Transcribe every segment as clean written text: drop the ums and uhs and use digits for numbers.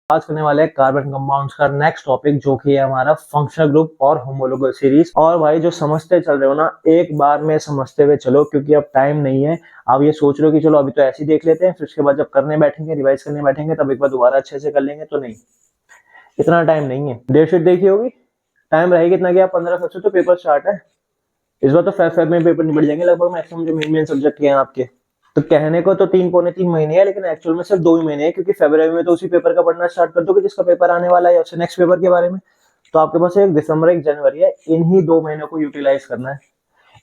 आज करने वाले हैं कार्बन कंपाउंड्स का नेक्स्ट टॉपिक, जो कि है हमारा फंक्शनल ग्रुप और होमोलोगस सीरीज। और भाई जो समझते चल रहे हो ना, एक बार में समझते हुए चलो, क्योंकि अब टाइम नहीं है। आप ये सोच रहे हो कि चलो अभी तो ऐसे ही देख लेते हैं, फिर उसके बाद जब करने बैठेंगे, रिवाइज करने बैठेंगे, तब एक बार दोबारा अच्छे से कर लेंगे, तो नहीं, इतना टाइम नहीं है। डेटशीट देखी होगी, टाइम रहेगी इतना कि 15 से तो पेपर स्टार्ट है। इस बार तो फेब में पेपर निपट जाएंगे लगभग, मैक्सिमम जो मेन सब्जेक्ट हैं आपके। तो कहने को तो 3 पौने 3 महीने है, लेकिन एक्चुअल में सिर्फ 2 ही महीने है, क्योंकि फरवरी में तो उसी पेपर का पढ़ना स्टार्ट कर दोगे जिसका पेपर आने वाला है, उससे नेक्स्ट पेपर के बारे में। तो आपके पास एक दिसंबर एक जनवरी है, इन ही 2 महीनों को यूटिलाइज करना है।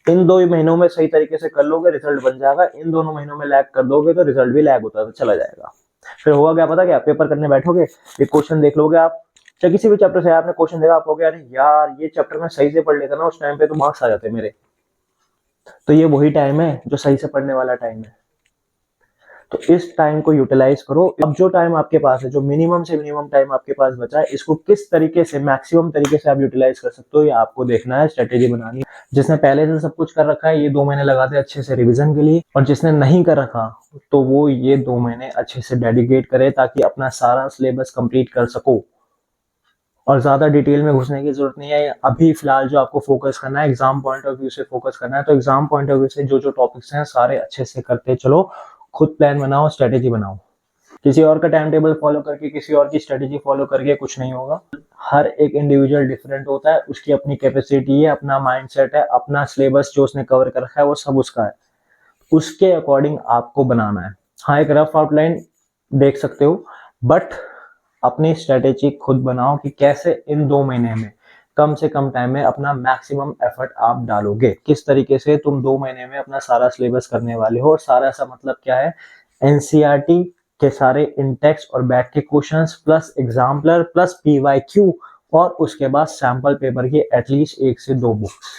इन 2 ही महीनों में सही तरीके से कर लोगे, रिजल्ट बन जाएगा। इन दोनों महीनों में लैग कर दोगे तो रिजल्ट भी लैग होता चला जाएगा। फिर होगा क्या पता, क्या पेपर करने बैठोगे, एक क्वेश्चन देख लोगे आप, चाहे किसी भी चैप्टर से आपने क्वेश्चन देखा, आप कहोगे अरे यार ये चैप्टर में सही से पढ़ लेता ना उस टाइम पे, तो मार्क्स आ जाते मेरे। तो ये वही टाइम है जो सही से पढ़ने वाला टाइम है। तो इस टाइम को यूटिलाइज करो। अब जो टाइम आपके पास है, जो मिनिमम से मिनिमम टाइम आपके पास बचा है, इसको किस तरीके से मैक्सिमम तरीके से आप यूटिलाइज कर सकते हो, ये आपको देखना है, स्ट्रेटेजी बनानी है। जिसने पहले से सब कुछ कर रखा है, ये 2 महीने लगा दे अच्छे से रिविजन के लिए, और जिसने नहीं कर रखा तो वो ये 2 महीने अच्छे से डेडिकेट करे, ताकि अपना सारा सिलेबस कंप्लीट कर सको। और ज्यादा डिटेल में घुसने की जरूरत नहीं है। अभी फिलहाल जो आपको फोकस करना है, एग्जाम पॉइंट ऑफ व्यू से फोकस करना है, तो एग्जाम पॉइंट ऑफ व्यू से जो जो टॉपिक्स हैं सारे अच्छे से करते चलो। खुद प्लान बनाओ, स्ट्रेटेजी बनाओ। किसी और का टाइम टेबल फॉलो करके, किसी और की स्ट्रेटेजी फॉलो करके कुछ नहीं होगा। हर एक इंडिविजुअल डिफरेंट होता है, उसकी अपनी कैपेसिटी है, अपना माइंडसेट है, अपना सिलेबस जो उसने कवर कर रखा है वो सब उसका है। उसके अकॉर्डिंग आपको बनाना है। हाँ, एक रफ आउटलाइन देख सकते हो, बट अपनी स्ट्रेटेजी खुद बनाओ कि कैसे इन 2 महीने में कम से कम टाइम में अपना मैक्सिमम एफर्ट आप डालोगे। किस तरीके से तुम 2 महीने में अपना सारा सिलेबस करने वाले हो। और सारा सा मतलब क्या है, एनसीईआरटी के सारे इंटेक्स और बैक के questions plus exemplar plus PYQ, और उसके बाद सैंपल पेपर की एटलीस्ट 1 से 2 बुक्स।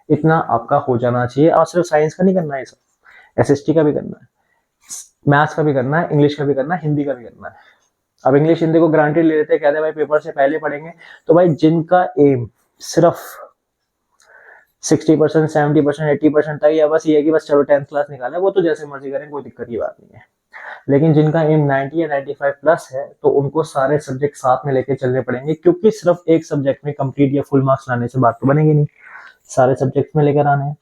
इतना आपका हो जाना चाहिए। और सिर्फ साइंस का नहीं करना है, सब एसएसटी का भी करना है, मैथ्स का भी करना है, इंग्लिश का भी करना है, हिंदी का भी करना है। अब इंग्लिश हिंदी को ग्रांटेड ले लेते हैं, कहते हैं भाई पेपर से पहले पढ़ेंगे। तो भाई जिनका एम सिर्फ 60%, 70%, 80% तक, या बस ये है कि बस चलो 10th क्लास निकाले, वो तो जैसे मर्जी करें, कोई दिक्कत की बात नहीं है। लेकिन जिनका एम 90 या 95 प्लस है, तो उनको सारे सब्जेक्ट साथ में लेके चलने पड़ेंगे, क्योंकि सिर्फ एक सब्जेक्ट में कंप्लीट या फुल मार्क्स लाने से बात तो बनेगी नहीं, सारे सब्जेक्ट में लेकर आने हैं।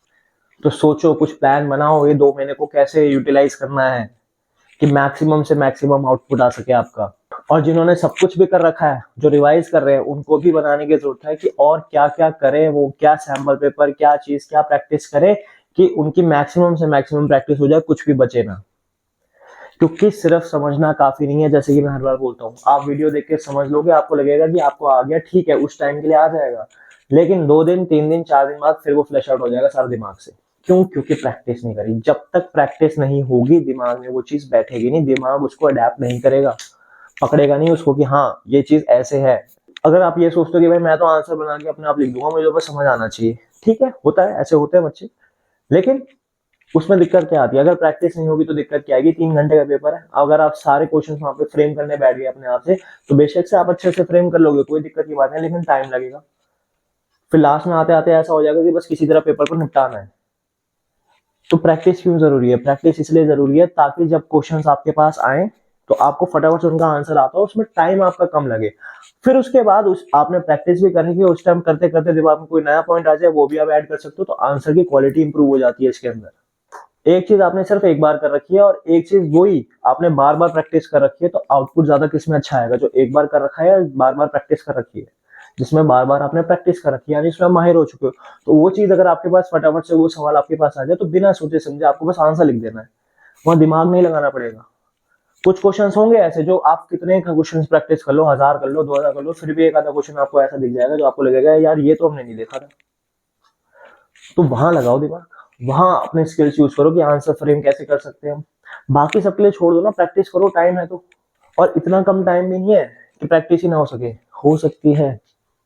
तो सोचो, कुछ प्लान बनाओ, ये 2 महीने को कैसे यूटिलाइज करना है कि मैक्सिमम से मैक्सिमम आउटपुट आ सके आपका। और जिन्होंने सब कुछ भी कर रखा है, जो रिवाइज कर रहे हैं, उनको भी बनाने की जरूरत है कि और क्या क्या करें, वो क्या सैंपल पेपर, क्या चीज, क्या प्रैक्टिस करें कि उनकी मैक्सिमम से मैक्सिमम प्रैक्टिस हो जाए, कुछ भी बचे ना। क्योंकि सिर्फ समझना काफी नहीं है, जैसे कि मैं हर बार बोलता हूँ, आप वीडियो देख के समझ लोगे, आपको लगेगा कि आपको आ गया, ठीक है, उस टाइम के लिए आ जाएगा, लेकिन 2 दिन 3 दिन 4 दिन बाद फिर वो फ्लैश आउट हो जाएगा सारा दिमाग से। क्यों? क्योंकि प्रैक्टिस नहीं करी। जब तक प्रैक्टिस नहीं होगी, दिमाग में वो चीज बैठेगी नहीं, दिमाग उसको अडेप्ट नहीं करेगा, पकड़ेगा नहीं उसको कि हाँ ये चीज ऐसे है। अगर आप ये सोचते हो कि भाई मैं तो आंसर बना के अपने आप लिख दूंगा, मुझे बस समझ आना चाहिए, ठीक है, होता है, ऐसे होते हैं बच्चे, लेकिन उसमें दिक्कत क्या आती है, अगर प्रैक्टिस नहीं होगी तो दिक्कत क्या आएगी। 3 घंटे का पेपर है, अगर आप सारे क्वेश्चन वहां पे फ्रेम करने बैठ गए अपने आप से, तो बेशक से आप अच्छे से फ्रेम कर लोगे, कोई दिक्कत की बात नहीं, लेकिन टाइम लगेगा। फिर लास्ट में आते आते ऐसा हो जाएगा कि बस किसी तरह पेपर को निपटाना है। तो प्रैक्टिस क्यों जरूरी है? प्रैक्टिस इसलिए जरूरी है ताकि जब क्वेश्चंस आपके पास आए तो आपको फटाफट से उनका आंसर आता हो, उसमें टाइम आपका कम लगे। फिर उसके बाद आपने प्रैक्टिस भी करनी है, उस टाइम करते करते दिमाग में कोई नया पॉइंट आ जाए, वो भी आप ऐड कर सकते हो, तो आंसर की क्वालिटी इंप्रूव हो जाती है इसके अंदर। एक चीज आपने सिर्फ एक बार कर रखी है, और एक चीज वही आपने बार बार प्रैक्टिस कर रखी है, तो आउटपुट ज्यादा किसमें अच्छा आएगा, जो एक बार कर रखा है या बार बार प्रैक्टिस कर रखी है। जिसमें बार बार आपने प्रैक्टिस कर रखी है, यानी इसमें माहिर हो चुके हो, तो वो चीज अगर आपके पास फटाफट से वो सवाल आपके पास आ जाए, तो बिना सोचे समझे आपको बस आंसर लिख देना है, वहां दिमाग नहीं लगाना पड़ेगा। कुछ क्वेश्चंस होंगे ऐसे जो आप कितने क्वेश्चंस प्रैक्टिस कर लो, 1000 कर लो, 2000 कर लो, फिर भी एक आधा क्वेश्चन आपको ऐसा दिख जाएगा जो आपको लगेगा यार ये तो हमने नहीं देखा था। तो वहां लगाओ दिमाग, वहां अपने स्किल्स यूज करो कि आंसर फ्रेम कैसे कर सकते हैं हम। बाकी सबके लिए छोड़ दो ना, प्रैक्टिस करो, टाइम है तो। और इतना कम टाइम भी नहीं है कि प्रैक्टिस ही ना हो सके, हो सकती है।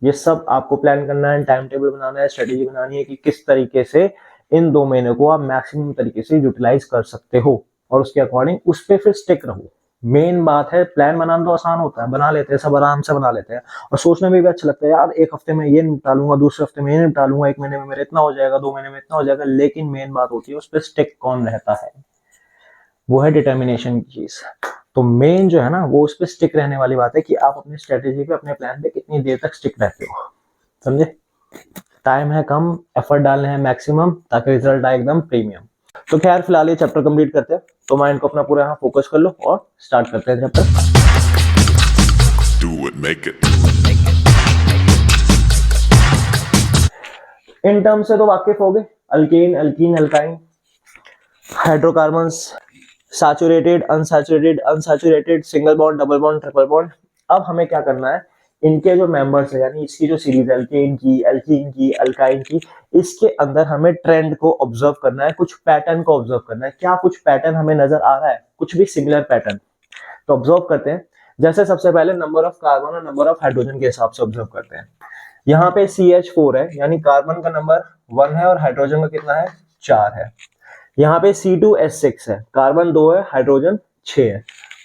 ये सब आपको प्लान करना है, टाइम टेबल बनाना है, स्ट्रेटेजी बनानी है कि किस तरीके से इन 2 महीने को आप मैक्सिमम तरीके से यूटिलाइज कर सकते हो, और उसके अकॉर्डिंग उस पर फिर स्टिक रहो। मेन बात है, प्लान बनाना तो आसान होता है, बना लेते हैं सब, आराम से बना लेते हैं, और सोचने में भी अच्छा लगता है यार, एक हफ्ते में ये निपटा लूंगा, दूसरे हफ्ते में ये निपटा लूंगा, 1 महीने में मेरे इतना हो जाएगा, 2 महीने में इतना हो जाएगा। लेकिन मेन बात होती है उस पर स्टिक कौन रहता है, वो है डिटर्मिनेशन की चीज। तो मेन जो है ना वो उस पर स्टिक रहने वाली बात है कि आप अपनी स्ट्रेटेजी पे, अपने प्लान पे कितनी देर तक स्टिक रहते हो, समझे। टाइम है कम, एफर्ट डालने हैं मैक्सिमम, ताकि रिजल्ट आए एकदम प्रीमियम। तो खैर फिलहाल ये चैप्टर कंप्लीट करते हैं, तो माइंड को अपना पूरा यहाँ फोकस कर लो और स्टार्ट करते हैं चैप्टर। इन टर्म से तो वाकिफ हो गए, alkane, alkyne, alkyne, hydrocarbons, saturated, unsaturated, unsaturated, single bond, double bond, triple bond. अब हमें क्या करना है, इनके जो मेंबर्स है यानी इसकी जो सीरीज है अल्केन की, अल्कीन की, अल्काइन की, इसके अंदर हमें ट्रेंड को ऑब्जर्व करना है, कुछ पैटर्न को ऑब्जर्व करना है। क्या कुछ पैटर्न हमें नजर आ रहा है, कुछ भी सिमिलर पैटर्न, तो ऑब्जर्व करते हैं। जैसे सबसे पहले नंबर ऑफ कार्बन और नंबर ऑफ हाइड्रोजन के हिसाब से ऑब्जर्व करते हैं। यहाँ पे CH4 है, यानी कार्बन का नंबर 1 है और हाइड्रोजन का कितना है, 4 है। यहाँ पे C2H6 है, कार्बन 2 है, हाइड्रोजन 6 है।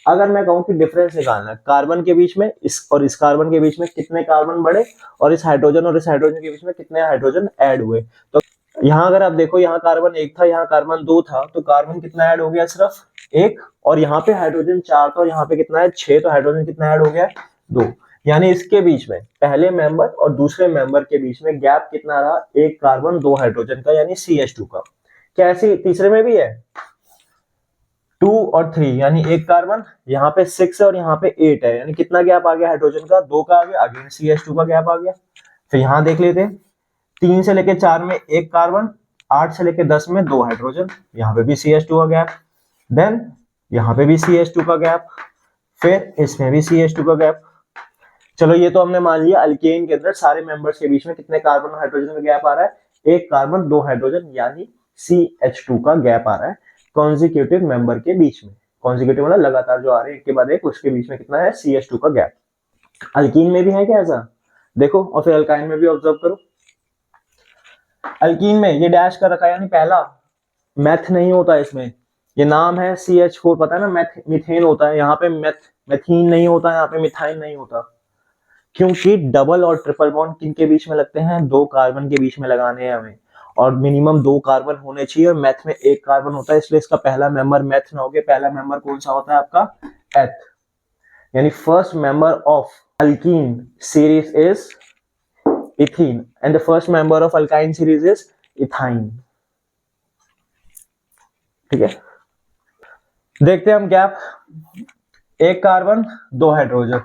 अगर मैं कहूँ कि डिफरेंस निकालना है कार्बन के बीच में, इस और इस कार्बन के बीच में कितने कार्बन बढ़े, और इस हाइड्रोजन और इस हाइड्रोजन के बीच में कितने हाइड्रोजन ऐड हुए, तो यहाँ अगर आप देखो, यहाँ कार्बन 1 था, यहाँ कार्बन 2 था, तो कार्बन कितना ऐड हो गया, सिर्फ 1, और यहाँ पे हाइड्रोजन 4 था और यहाँ पे कितना है, 6, तो हाइड्रोजन कितना ऐड हो गया, 2। यानी इसके बीच में, पहले मेंबर और दूसरे मेंबर के बीच में गैप कितना रहा, 1 कार्बन 2 हाइड्रोजन का, यानी CH2 का। क्या ऐसे तीसरे में भी है, 2 और 3, यानी 1 कार्बन, यहाँ पे 6 है और यहाँ पे 8 है, यानी कितना गैप आ गया हाइड्रोजन का, 2 का आ गया, अगेन CH2 का गैप आ गया। फिर यहाँ देख लेते हैं, 3 से लेके 4 में 1 कार्बन, 8 से लेके 10 में 2 हाइड्रोजन, यहाँ पे भी CH2 का गैप, देन यहाँ पे भी CH2 का गैप, फिर इसमें भी CH2 का गैप। चलो ये तो हमने मान लिया अल्केन के अंदर सारे मेंबर्स के बीच में कितने कार्बन और हाइड्रोजन का गैप आ रहा है, 1 कार्बन 2 हाइड्रोजन, यानी CH2 का गैप आ रहा है कॉन्जिक्यूटिव मेंबर के बीच में। कॉन्जिक्यूटिव मतलब लगातार जो आ रहे हैं एक के बाद एक, उसके बीच में कितना है, CH2 का गैप। अल्कीन में भी है क्या ऐसा, देखो, और फिर अल्काइन में भी ऑब्जर्व करो। अल्कीन में ये डैश कर रखा है, यानी पहला मैथ नहीं होता इसमें, ये नाम है CH4, पता है ना, मैथ मीथेन होता है, यहाँ पे मैथीन नहीं होता, यहाँ पे मिथाइन नहीं होता, क्योंकि डबल और ट्रिपल बॉन्ड किनके बीच में लगते हैं, 2 कार्बन के बीच में लगाने हैं हमें, और मिनिमम 2 कार्बन होने चाहिए, और मैथ में 1 कार्बन होता है, इसलिए इसका पहला मेंबर मैथ ना होगे, पहला मेंबर कौन सा होता है आपका, एथ, यानी first member of alkyne series is ethene and the first member of alkyne series is ethyne. ठीक है, देखते हैं हम gap, 1 carbon 2 hydrogen,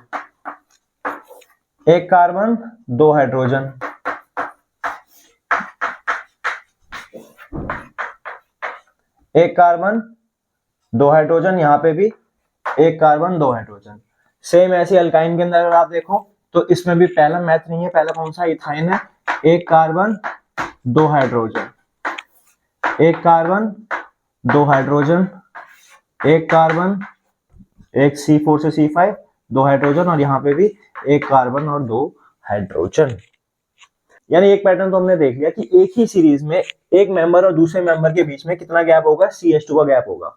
1 carbon 2 hydrogen, 1 carbon 2 hydrogen, यहाँ पे भी 1 कार्बन 2 हाइड्रोजन। सेम ऐसे अल्काइन के अंदर अगर आप देखो तो इसमें भी पहला मैथ नहीं है, पहला कौन सा, इथाइन है, 1 carbon 2 hydrogen, 1 carbon 2 hydrogen, 1 carbon, एक C4 से C5, 2 हाइड्रोजन, और यहाँ पे भी 1 कार्बन और 2 हाइड्रोजन। यानी एक पैटर्न तो हमने देख लिया कि एक ही सीरीज में एक मेंबर और दूसरे मेंबर के बीच में कितना गैप होगा, CH2 का गैप होगा।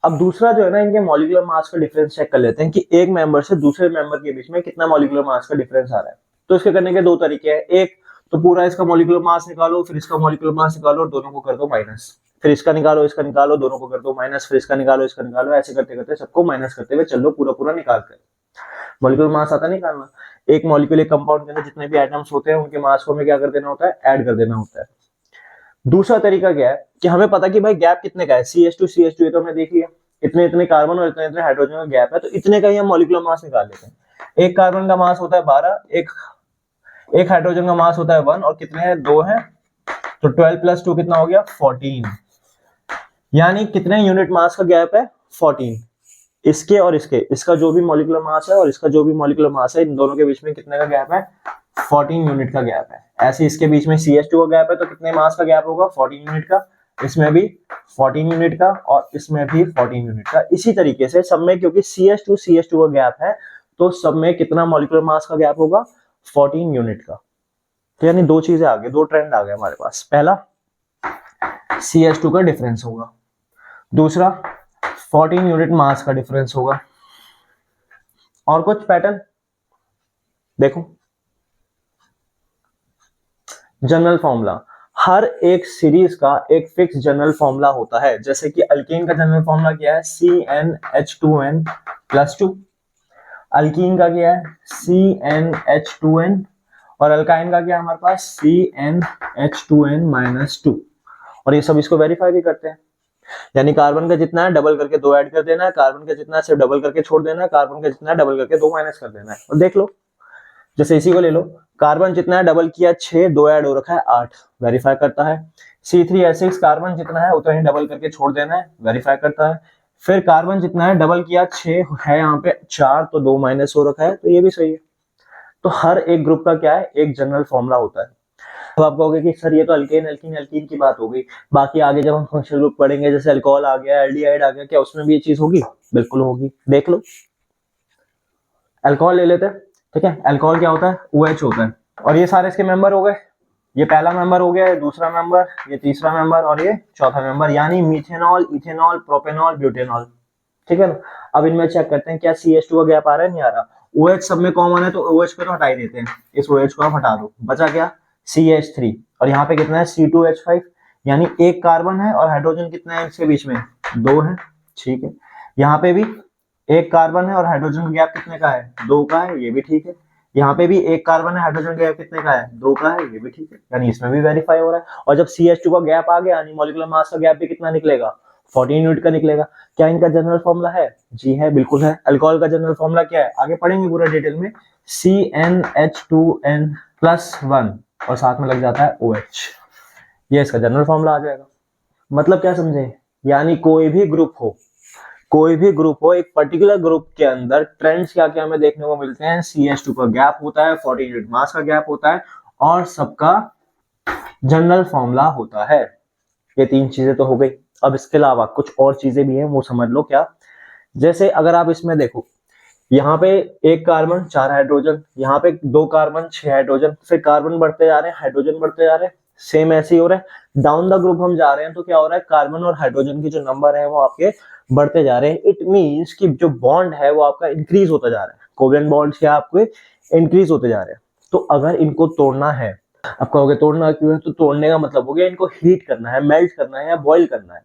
अब दूसरा जो है ना, इनके मॉलिक्यूलर मास का डिफरेंस चेक कर लेते हैं कि एक मेंबर से दूसरे मेंबर के बीच में कितना मॉलिक्यूलर मास का डिफरेंस आ रहा है। तो इसके करने के 2 तरीके हैं, एक तो पूरा इसका मॉलिक्यूलर मास निकालो, फिर इसका मॉलिक्यूलर मास निकालो और दोनों को कर दो माइनस, फिर इसका निकालो, इसका निकालो, दोनों को कर दो माइनस, फिर इसका निकालो, इसका निकालो, ऐसे करते करते सबको माइनस करते हुए चलो, पूरा पूरा निकाल कर। मॉलिक्यूलर मास आता निकालना, एक मॉलिक्यूल एक कंपाउंड के अंदर जितने भी एटम्स होते हैं उनके मास को हमें क्या कर देना होता है, ऐड कर देना होता है। दूसरा तरीका क्या है कि हमें पता कि भाई गैप कितने का है, CH2 ये तो हमने देख लिया, इतने इतने कार्बन और इतने इतने हाइड्रोजन का गैप है, तो इतने का ही हम मॉलिक्यूलर मास निकाल लेते हैं। एक कार्बन का मास होता है 12, एक हाइड्रोजन का मास होता है 1, और कितने हैं, 2 हैं, तो 12 + 2 कितना हो गया, 14। यानी कितने यूनिट मास का गैप है, 14। इसके और इसके, इसका जो भी मॉलिक्यूलर मास है और इसका जो भी मॉलिक्यूलर मास है, इन दोनों के बीच में कितने का गैप है, 14 यूनिट का गैप है। ऐसे इसके बीच में CH2 का गैप है, तो कितने मास का गैप होगा, 14 यूनिट का, इसमें भी 14 यूनिट का, और इसमें भी 14 यूनिट का। इसी तरीके से सब में, क्योंकि CH2 का गैप है, तो सब में कितना मॉलिक्यूलर मास का गैप होगा, 14 यूनिट का। तो यानी 2 चीजें आ गई, 2 ट्रेंड आ गए हमारे पास। पहला CH2 का डिफरेंस होगा, दूसरा 14 यूनिट मास का डिफरेंस होगा। और कुछ पैटर्न देखो, जनरल फॉर्मूला, हर एक सीरीज का एक फिक्स जनरल फॉर्मूला होता है। जैसे कि अल्कीन का जनरल फॉर्मूला क्या है, CnH2n+2। अल्कीन का क्या है, CnH2n। और अल्काइन का क्या है हमारे पास, CnH2n-2। और ये सब इसको वेरीफाई भी करते हैं। यानी कार्बन का जितना है डबल करके 2 ऐड कर देना है, कार्बन का जितना है सिर्फ डबल करके छोड़ देना है, कार्बन का जितना है डबल करके 2 माइनस कर देना है। और देख लो, जैसे इसी को ले लो, कार्बन जितना है डबल किया 6, 2 ऐड हो रखा है 8, वेरीफाई करता है। C3H6 कार्बन जितना है उतना ही डबल करके छोड़ देना है, वेरीफाई करता है। फिर कार्बन जितना है डबल किया 6 है यहाँ पे 4, तो 2 माइनस हो रखा है, तो ये भी सही है। तो हर एक ग्रुप का क्या है, एक जनरल फॉर्मूला होता है। तो आप कहोगे कि सर ये तो अल्केन अल्कीन अल्कीन की बात हो गई, बाकी आगे जब हम फंक्शनल ग्रुप पढ़ेंगे जैसे अल्कोहल आ गया, एल्डिहाइड आ गया, क्या उसमें भी ये चीज होगी? बिल्कुल होगी। देख लो, अल्कोहल ले लेते हैं, ठीक है। अल्कोहल क्या होता है, OH होता है। और ये सारे इसके मेंबर हो गए, ये पहला मेंबर हो गया, ये दूसरा मेंबर, ये तीसरा मेंबर और ये चौथा मेंबर, यानी मीथेनॉल, इथेनॉल, प्रोपेनॉल, ब्यूटेनॉल, ठीक है ना। अब इनमें चेक करते हैं क्या CH2 का गैप आ रहा है, नहीं आ रहा। OH सब में कॉमन है तो OH को तो हटा ही देते हैं, इस OH को आप हटा दो, बचा क्या, CH3। और यहाँ पे कितना है, C2H5, यानी एक कार्बन है और हाइड्रोजन कितना है इसके बीच में, 2 है, ठीक है। यहाँ पे भी एक कार्बन है और हाइड्रोजन का गैप कितने का है, 2 का है, ये भी ठीक है। यहाँ पे भी एक कार्बन है, हाइड्रोजन का गैप कितने का है, 2 का है, ये भी ठीक है, यानी इसमें भी वेरीफाई हो रहा है। और जब CH2 का गैप आ गया यानी मॉलिक्यूलर मास का गैप भी कितना निकलेगा, 14 यूनिट का निकलेगा। क्या इनका जनरल फॉर्मूला है, जी है, बिल्कुल है। अल्कोहल का जनरल फॉर्मूला क्या है, आगे पढ़ेंगे पूरा डिटेल में, CnH2n+1 और साथ में लग जाता है OH, ये इसका जनरल फॉर्मूला आ जाएगा। मतलब क्या समझे, यानी कोई भी ग्रुप हो, कोई भी ग्रुप हो, एक पर्टिकुलर ग्रुप के अंदर ट्रेंड्स क्या क्या हमें देखने को मिलते हैं, CH2 का गैप होता है, 14 यूनिट मास का गैप होता है और सबका जनरल फॉर्मूला होता है। ये 3 चीजें तो हो गई। अब इसके अलावा कुछ और चीजें भी हैं, वो समझ लो क्या। जैसे अगर आप इसमें देखो, यहाँ पे एक कार्बन 4 हाइड्रोजन, यहाँ पे 2 कार्बन 6 हाइड्रोजन, फिर कार्बन बढ़ते जा रहे हैं, हाइड्रोजन बढ़ते जा रहे हैं, सेम ऐसे ही हो रहा है। डाउन द ग्रुप हम जा रहे हैं तो क्या हो रहा है, कार्बन और हाइड्रोजन के जो नंबर है वो आपके बढ़ते जा रहे हैं। इट मींस कि जो बॉन्ड है वो आपका इंक्रीज होता जा रहा है, कोवेलेंट बॉन्ड्स क्या आपके इंक्रीज होते जा रहे हैं। तो अगर इनको तोड़ना है, आप कहोगे तोड़ना क्यों है, तो तोड़ने का मतलब हो गया इनको हीट करना है, मेल्ट करना है या बॉइल करना है,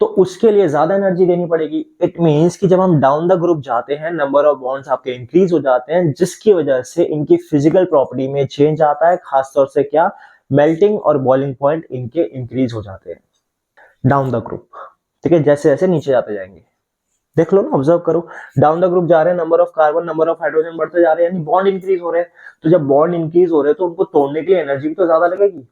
तो उसके लिए ज्यादा एनर्जी देनी पड़ेगी। इट मींस कि जब हम डाउन द ग्रुप जाते हैं, नंबर ऑफ बॉन्ड्स आपके इंक्रीज हो जाते हैं, जिसकी वजह से इनकी फिजिकल प्रॉपर्टी में चेंज आता है, खासतौर से क्या, मेल्टिंग और बॉइलिंग पॉइंट इनके इंक्रीज हो जाते हैं डाउन द ग्रुप, ठीक है। जैसे जैसे नीचे जाते जाएंगे, देख लो ना, ऑब्जर्व करो, डाउन द ग्रुप जा रहे हैं, number of carbon number of hydrogen बढ़ते जा रहे हैं, यानी बॉन्ड इंक्रीज हो रहे हैं। तो जब बॉन्ड इंक्रीज हो रहे हैं तो उनको तोड़ने के लिए एनर्जी भी तो ज्यादा लगेगी।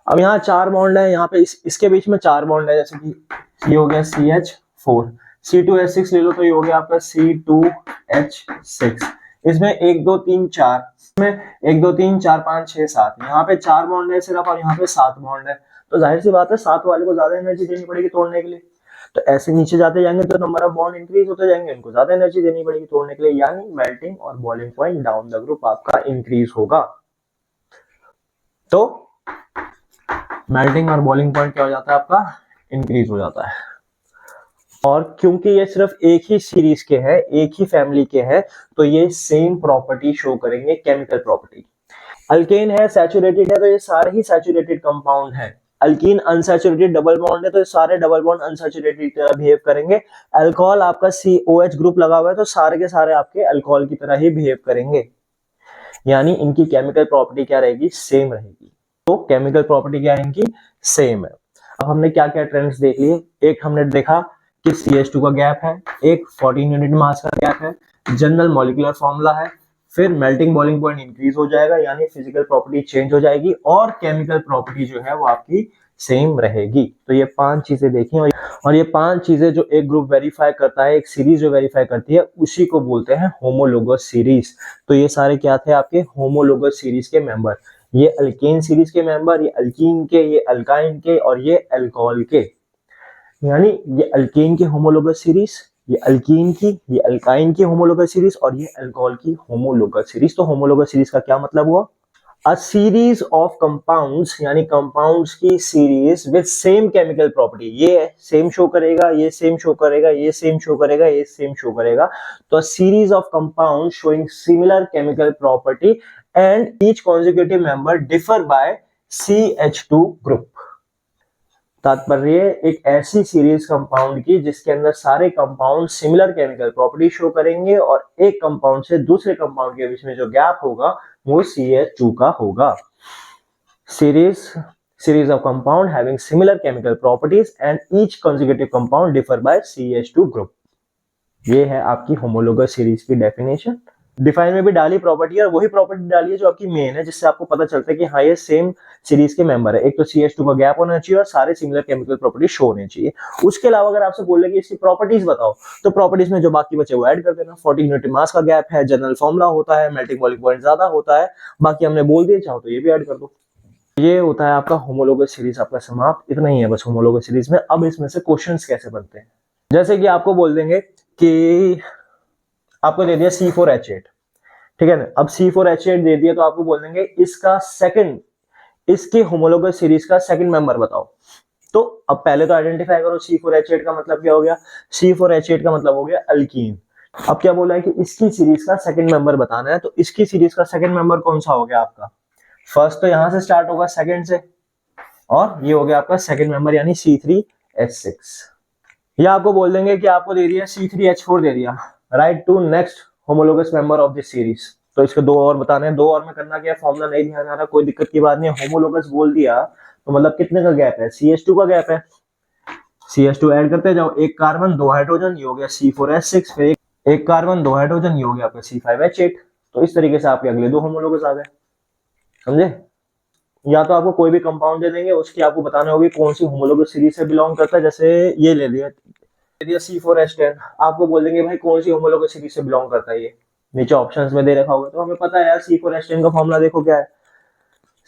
अब यहाँ 4 बॉन्ड है, यहाँ पे इसके बीच में 4 बॉन्ड है, जैसे कि ये हो गया CH4, C2H6 ले लो तो ये हो गया आपका C2H6। इसमें 1 2 3 4, इसमें 1 2 3 4 5 6 7, यहाँ पे 4 बॉन्ड है सिर्फ और यहाँ पे 7 बॉन्ड है, तो जाहिर सी बात है 7 वाले को ज्यादा एनर्जी देनी पड़ेगी तोड़ने के लिए। तो ऐसे नीचे जाते जाएंगे तो नंबर ऑफ बॉन्ड इंक्रीज होते जाएंगे, इनको ज्यादा एनर्जी देनी पड़ेगी तोड़ने के लिए, यानी मेल्टिंग और boiling point down the group आपका इंक्रीज होगा। तो मेल्टिंग और बॉइलिंग पॉइंट क्या हो जाता है आपका, इंक्रीज हो जाता है। और क्योंकि ये सिर्फ एक ही सीरीज के हैं, एक ही फैमिली के हैं, तो ये सेम प्रॉपर्टी शो करेंगे, केमिकल प्रॉपर्टी। अल्केन है, सैचुरेटेड है, तो ये सारे ही सैचुरेटेड कंपाउंड है। अल्कीन अनसैचुरेटेड डबल बॉन्ड है, तो ये सारे डबल बॉन्ड अनसैचुरेटेड की तरह बिहेव करेंगे। अल्कोहल आपका COH ग्रुप लगा हुआ है, तो सारे के सारे आपके अल्कोहल की तरह ही बिहेव करेंगे, यानी इनकी केमिकल प्रॉपर्टी क्या रहेगी, सेम रहेगी। तो केमिकल प्रॉपर्टी क्या है इनकी, सेम है। अब हमने क्या क्या ट्रेंड्स देख लिए, एक हमने देखा कि CH2 का गैप है, एक 14 यूनिट मास का गैप है, जनरल मॉलिक्यूलर फॉर्मूला है, फिर मेल्टिंग बॉइलिंग पॉइंट इंक्रीज हो जाएगा, यानी फिजिकल प्रॉपर्टी चेंज हो जाएगी, और केमिकल प्रॉपर्टी जो है वो आपकी सेम रहेगी। तो ये 5 चीजें देखी, और ये 5 चीजें जो एक ग्रुप वेरीफाई करता है, एक सीरीज जो वेरीफाई करती है, उसी को बोलते हैं होमोलोगस सीरीज। तो ये सारे क्या थे आपके होमोलोगस सीरीज के मेंबर, ये अल्केन सीरीज के मेंबर, ये अल्कीन के, ये अल्काइन के और ये अल्कोहल के, यानी ये अल्केन की होमोलोगस सीरीज, ये अल्कीन की, ये अल्काइन की होमोलोगस सीरीज और ये अल्कोहल की होमोलोगस सीरीज। तो होमोलोगस सीरीज का क्या मतलब हुआ, अ सीरीज ऑफ कंपाउंड्स, यानी कंपाउंड्स की series with same chemical property, ये सेम शो करेगा, ये सेम शो करेगा, ये सेम शो करेगा, ये सेम शो करेगा। तो a series of compounds showing similar chemical property and each consecutive member differ by CH2 group. तात्पर्य एक ऐसी सीरीज कंपाउंड की जिसके अंदर सारे compound similar chemical property show करेंगे और एक कंपाउंड से दूसरे कंपाउंड के बीच में जो गैप होगा वो CH2 का होगा। series of compound having similar chemical properties and each consecutive compound differ by CH2 group। ये है आपकी होमोलोगस सीरीज की डेफिनेशन। डिफाइन में भी डाली प्रॉपर्टी और वही प्रॉपर्टी डाली है जो आपकी मेन है, जिससे आपको पता चलता है कि हाँ ये सेम सीरीज के मेंबर है। एक तो CH2 का गैप होना चाहिए और सारे सिमिलर केमिकल प्रॉपर्टी शो होने चाहिए। उसके अलावा अगर आपसे बोले कि इसकी प्रॉपर्टीज बताओ तो प्रॉपर्टीज में जो बाकी बचे वो ऐड कर देना। 14 यूनिट मास का गैप है, जनरल फॉर्मूला होता है, मेल्टिंग बॉइलिंग पॉइंट ज्यादा होता है, बाकी हमने बोल दिए, चाहो तो ये भी ऐड कर दो। ये होता है आपका होमोलोगस सीरीज आपका समाप्त। इतना ही है बस होमोलोगस सीरीज में। अब इसमें से क्वेश्चंस कैसे बनते हैं, जैसे कि आपको बोल देंगे कि आपको दे दिया C4H8, ठीक है ना। अब C4H8 दे दिया तो आपको बोल देंगे इसका सेकंड, इसकी होमोलोगस सीरीज का सेकंड मेंबर बताओ। तो अब पहले तो आइडेंटिफाई करो C4H8 का मतलब क्या हो गया। C4H8 का मतलब हो गया अल्कीन। अब क्या बोला है कि इसकी सीरीज का सेकंड मेंबर बताना है, तो इसकी सीरीज का सेकंड मेंबर कौन सा हो गया आपका। फर्स्ट तो यहां से स्टार्ट होगा सेकंड से, और ये हो गया आपका सेकंड मेंबर यानी C3H6। या आपको बोल देंगे कि आपको दे दिया C3H4 दे दिया, right to next homologous member of this series. तो इसके दो और बताने हैं। दो और में करना क्या है, फॉर्मूला नहीं ध्यान आ रहा, कोई दिक्कत की बात नहीं। होमोलोगस बोल दिया तो मतलब कितने का गैप है, CH2 का गैप है। CH2 ऐड करते जाओ, एक कार्बन दो हाइड्रोजन, ये हो गया C4H6, फिर एक कार्बन दो हाइड्रोजन, ये हो गया आपका C5H8। तो इस तरीके से आपके अगले दो होमोलोगस आ गए, समझे। या तो आपको कोई भी कंपाउंड दे देंगे, उसकी आपको बताना होगी कौन सी होमोलोगस सीरीज से बिलोंग करता है। जैसे ये ले लिया C4H10, आपको बोल देंगे भाई कौन सी होमोलोगस सीरीज से बिलोंग करता है। ये नीचे ऑप्शंस में दे रखा होगा, तो हमें पता है यार C4H10 का फॉर्मूला देखो क्या है,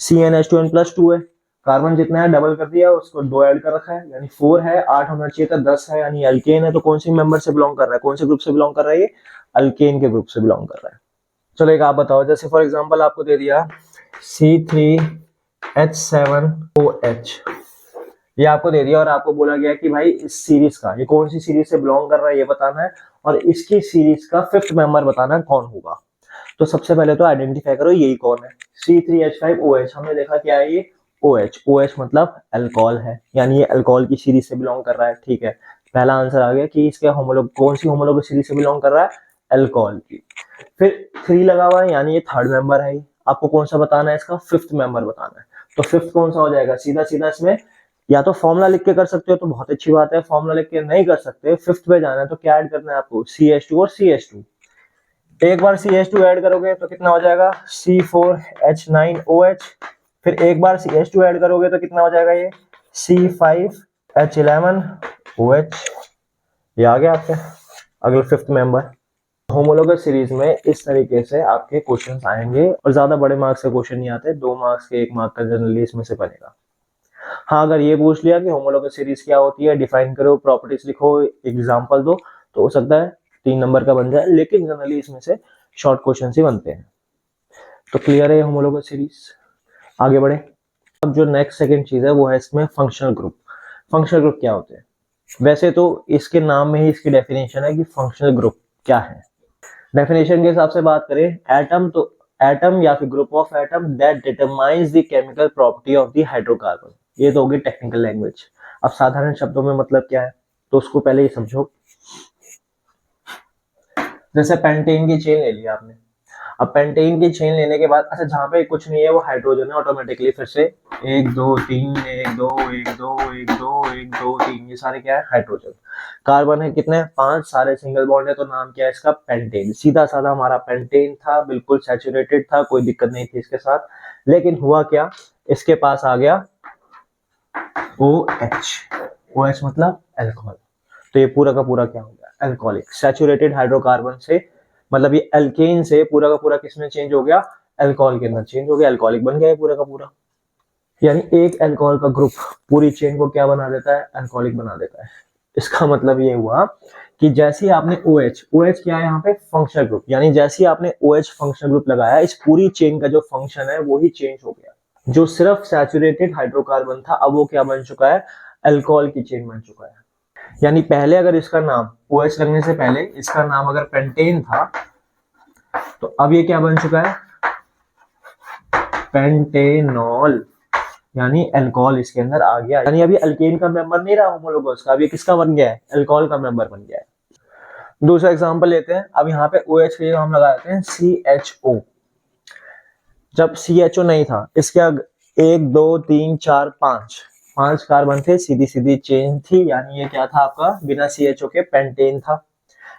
CnH2n+2 है। कार्बन जितना है डबल कर दिया, उसको 2 ऐड कर रखा है यानी 4 है, 8 होना चाहिए था 10 है, यानी अल्केन है। तो कौन सी मेंबर से बिलोंग कर रहा है, कौन से ग्रुप से बिलोंग कर रहा है, ये अल्केन के ग्रुप से बिलोंग कर रहा है। चलो एक आप बताओ, जैसे फॉर एग्जांपल आपको दे दिया C3H7OH, ये आपको दे दिया और आपको बोला गया कि भाई इस सीरीज का, ये कौन सी सीरीज से बिलोंग कर रहा है ये बताना है, और इसकी सीरीज का फिफ्थ मेंबर बताना है कौन होगा। तो सबसे पहले तो आइडेंटिफाई करो यही कौन है। C3H5OH, हमने देखा क्या है ये OH मतलब अल्कोहल है, यानी ये अल्कोहल की सीरीज से बिलोंग कर रहा है, ठीक है। पहला आंसर आ गया कि इसके होमोलोग कौन सी होमोलोगस सीरीज से बिलोंग कर रहा है, अल्कोहल की। फिर 3 लगा हुआ है यानी ये थर्ड मेंबर है। आपको कौन सा बताना है, इसका फिफ्थ मेंबर बताना है। तो फिफ्थ कौन सा हो जाएगा, सीधा सीधा इसमें या तो फॉर्मूला लिख के कर सकते हो तो बहुत अच्छी बात है, फॉर्मूला लिख के नहीं कर सकते, फिफ्थ पे जाना है तो क्या ऐड करना है आपको, CH2 और CH2। एक बार CH2 ऐड करोगे तो कितना हो जाएगा, C4H9OH। फिर एक बार CH2 ऐड करोगे तो कितना हो जाएगा, ये C5H11OH। ये आ गया आपके अगले फिफ्थ मेंबर। होमोलोगस सीरीज में इस तरीके से आपके क्वेश्चंस आएंगे, और ज्यादा बड़े मार्क्स के क्वेश्चन नहीं आते, 2 मार्क्स के 1 मार्क का जनरली इसमें से बनेगा। हाँ, अगर ये पूछ लिया कि होमोलोगस सीरीज क्या होती है, डिफाइन करो, प्रॉपर्टीज लिखो, एग्जांपल दो, तो हो सकता है 3 नंबर का बन जाए, लेकिन जनरली इसमें से शॉर्ट क्वेश्चन ही बनते हैं। तो क्लियर है होमोलोगस सीरीज। आगे बढ़े। अब जो नेक्स्ट सेकंड चीज है वो है इसमें फंक्शनल ग्रुप। फंक्शनल ग्रुप क्या होते हैं, वैसे तो इसके नाम में ही इसकी डेफिनेशन है कि फंक्शनल ग्रुप क्या है। डेफिनेशन के हिसाब से बात करें, एटम तो एटम या फिर group of atom that determines the chemical property of the hydrocarbon. ये तो होगी टेक्निकल लैंग्वेज। अब साधारण शब्दों में मतलब क्या है, तो उसको पहले ही समझो। जैसे पेंटेन की चेन ले लिया आपने, अब पेंटेन की चेन लेने के बाद, अच्छा जहां पे कुछ नहीं है वो हाइड्रोजन है, ऑटोमेटिकली फिर से 1 2 3 1 2 1 2 1 2 1 2 3, ये सारे क्या है, हाइड्रोजन। कार्बन है कितने, 5, सारे सिंगल बॉन्ड है, तो नाम क्या है इसका, पेंटेन। सीधा साधा हमारा पेंटेन था, बिल्कुल सैचुरेटेड था, कोई दिक्कत नहीं थी इसके साथ। लेकिन हुआ क्या, इसके पास आ गया OH मतलब अल्कोहल। तो ये पूरा का पूरा क्या हो गया, अल्कोहलिक। सैचुरेटेड हाइड्रोकार्बन से, मतलब ये अल्केन से पूरा का पूरा किसमें चेंज हो गया, अल्कोहल के अंदर चेंज हो गया, अल्कोहलिक बन गया है पूरा का पूरा। यानी एक अल्कोहल का ग्रुप पूरी चेन को क्या बना देता है, अल्कोहलिक बना देता है। इसका मतलब ये हुआ कि जैसे आपने OH क्या है यहाँ पे, फंक्शनल ग्रुप, यानी जैसे आपने OH फंक्शनल ग्रुप लगाया, इस पूरी चेन का जो फंक्शन है वो ही चेंज हो गया। जो सिर्फ सैचुरेटेड हाइड्रोकार्बन था, अब वो क्या बन चुका है, अल्कोहल की चेन बन चुका है। यानी पहले अगर इसका नाम OH लगने से पहले इसका नाम अगर पेंटेन था, तो अब ये क्या बन चुका है, पेंटेनॉल। यानी अल्कोहल इसके अंदर आ गया, यानी अभी अल्केन का मेंबर नहीं रहा होमोलोगस का, अभी किसका बन गया है, अल्कोहल का मेंबर बन गया है। दूसरा एग्जांपल लेते हैं, अब यहाँ पे OH के हम लगा देते हैं CHO। जब CHO नहीं था, इसके 1 2 3 4 5 कार्बन थे, सीधी सीधी चेन थी, यानी ये क्या था आपका, बिना CHO के पेंटेन था।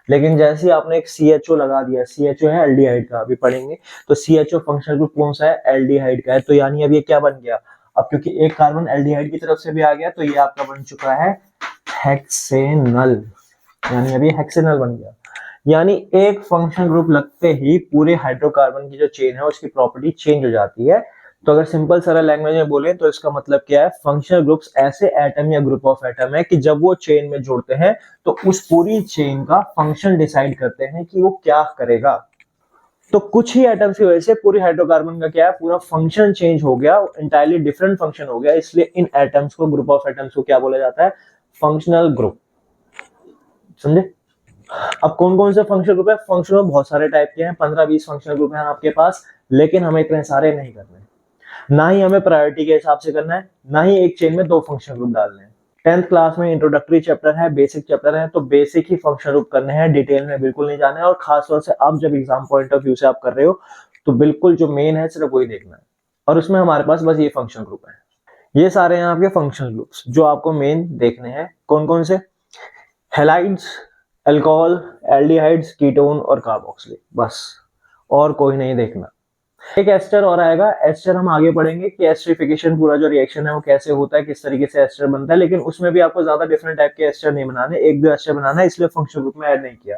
लेकिन जैसे ही आपने एक CHO लगा दिया, CHO है एल्डिहाइड का, अभी पढ़ेंगे, तो CHO फंक्शनल ग्रुप कौन सा है, एल्डिहाइड का है, तो यानी अब ये क्या बन गया, अब क्योंकि एक कार्बन एल्डिहाइड की तरफ से भी आ गया, तो ये आपका बन चुका है हेक्सेनल, यानी अभी हेक्सेनल बन गया। यानी एक फंक्शन ग्रुप लगते ही पूरे हाइड्रोकार्बन की जो चेन है उसकी प्रॉपर्टी चेंज हो जाती है। तो अगर सिंपल सरल लैंग्वेज में बोले तो इसका मतलब क्या है, फंक्शनल ग्रुप्स ऐसे एटम या ग्रुप ऑफ एटम है कि जब वो चेन में जुड़ते हैं तो उस पूरी चेन का फंक्शन डिसाइड करते हैं कि वो क्या करेगा। तो कुछ ही एटम्स की वजह से पूरी हाइड्रोकार्बन का क्या है, पूरा फंक्शन चेंज हो गया, इंटायरली डिफरेंट फंक्शन हो गया, इसलिए इन एटम्स को, ग्रुप ऑफ एटम्स को क्या बोला जाता है, फंक्शनल ग्रुप। समझे। अब कौन कौन से फंक्शनल ग्रुप है, फंक्शनल बहुत सारे टाइप के हैं, 15-20 फंक्शनल ग्रुप हैं आपके पास, लेकिन हमें इतने सारे नहीं करने, ना ही हमें प्रायोरिटी के हिसाब से करना है, ना ही एक चेन में 2 फंक्शनल ग्रुप डालने हैं। 10th क्लास में इंट्रोडक्टरी चैप्टर है, बेसिक चैप्टर है, तो बेसिक ही फंक्शनल ग्रुप करने हैं, डिटेल में बिल्कुल नहीं जाना है। और खासतौर से आप जब एग्जाम पॉइंट ऑफ व्यू से आप कर रहे हो तो बिल्कुल जो मेन है सिर्फ वही देखना है, और उसमें हमारे पास बस ये फंक्शनल ग्रुप है। ये सारे हैं आपके फंक्शनल ग्रुप्स जो आपको मेन देखने हैं। कौन कौन से, हैलाइड्स, अल्कोहल, एल्डिहाइड्स, कीटोन और कार्बोक्सिलिक, बस, और कोई नहीं देखना। एक एस्टर और आएगा, एस्टर हम आगे पढ़ेंगे कि एस्टरिफिकेशन पूरा जो रिएक्शन है वो कैसे होता है, किस तरीके से एस्टर बनता है, लेकिन उसमें भी आपको ज्यादा डिफरेंट टाइप के एस्टर नहीं बनाने, 1-2 एस्टर बनाना है, इसलिए फंक्शनल ग्रुप में ऐड नहीं किया।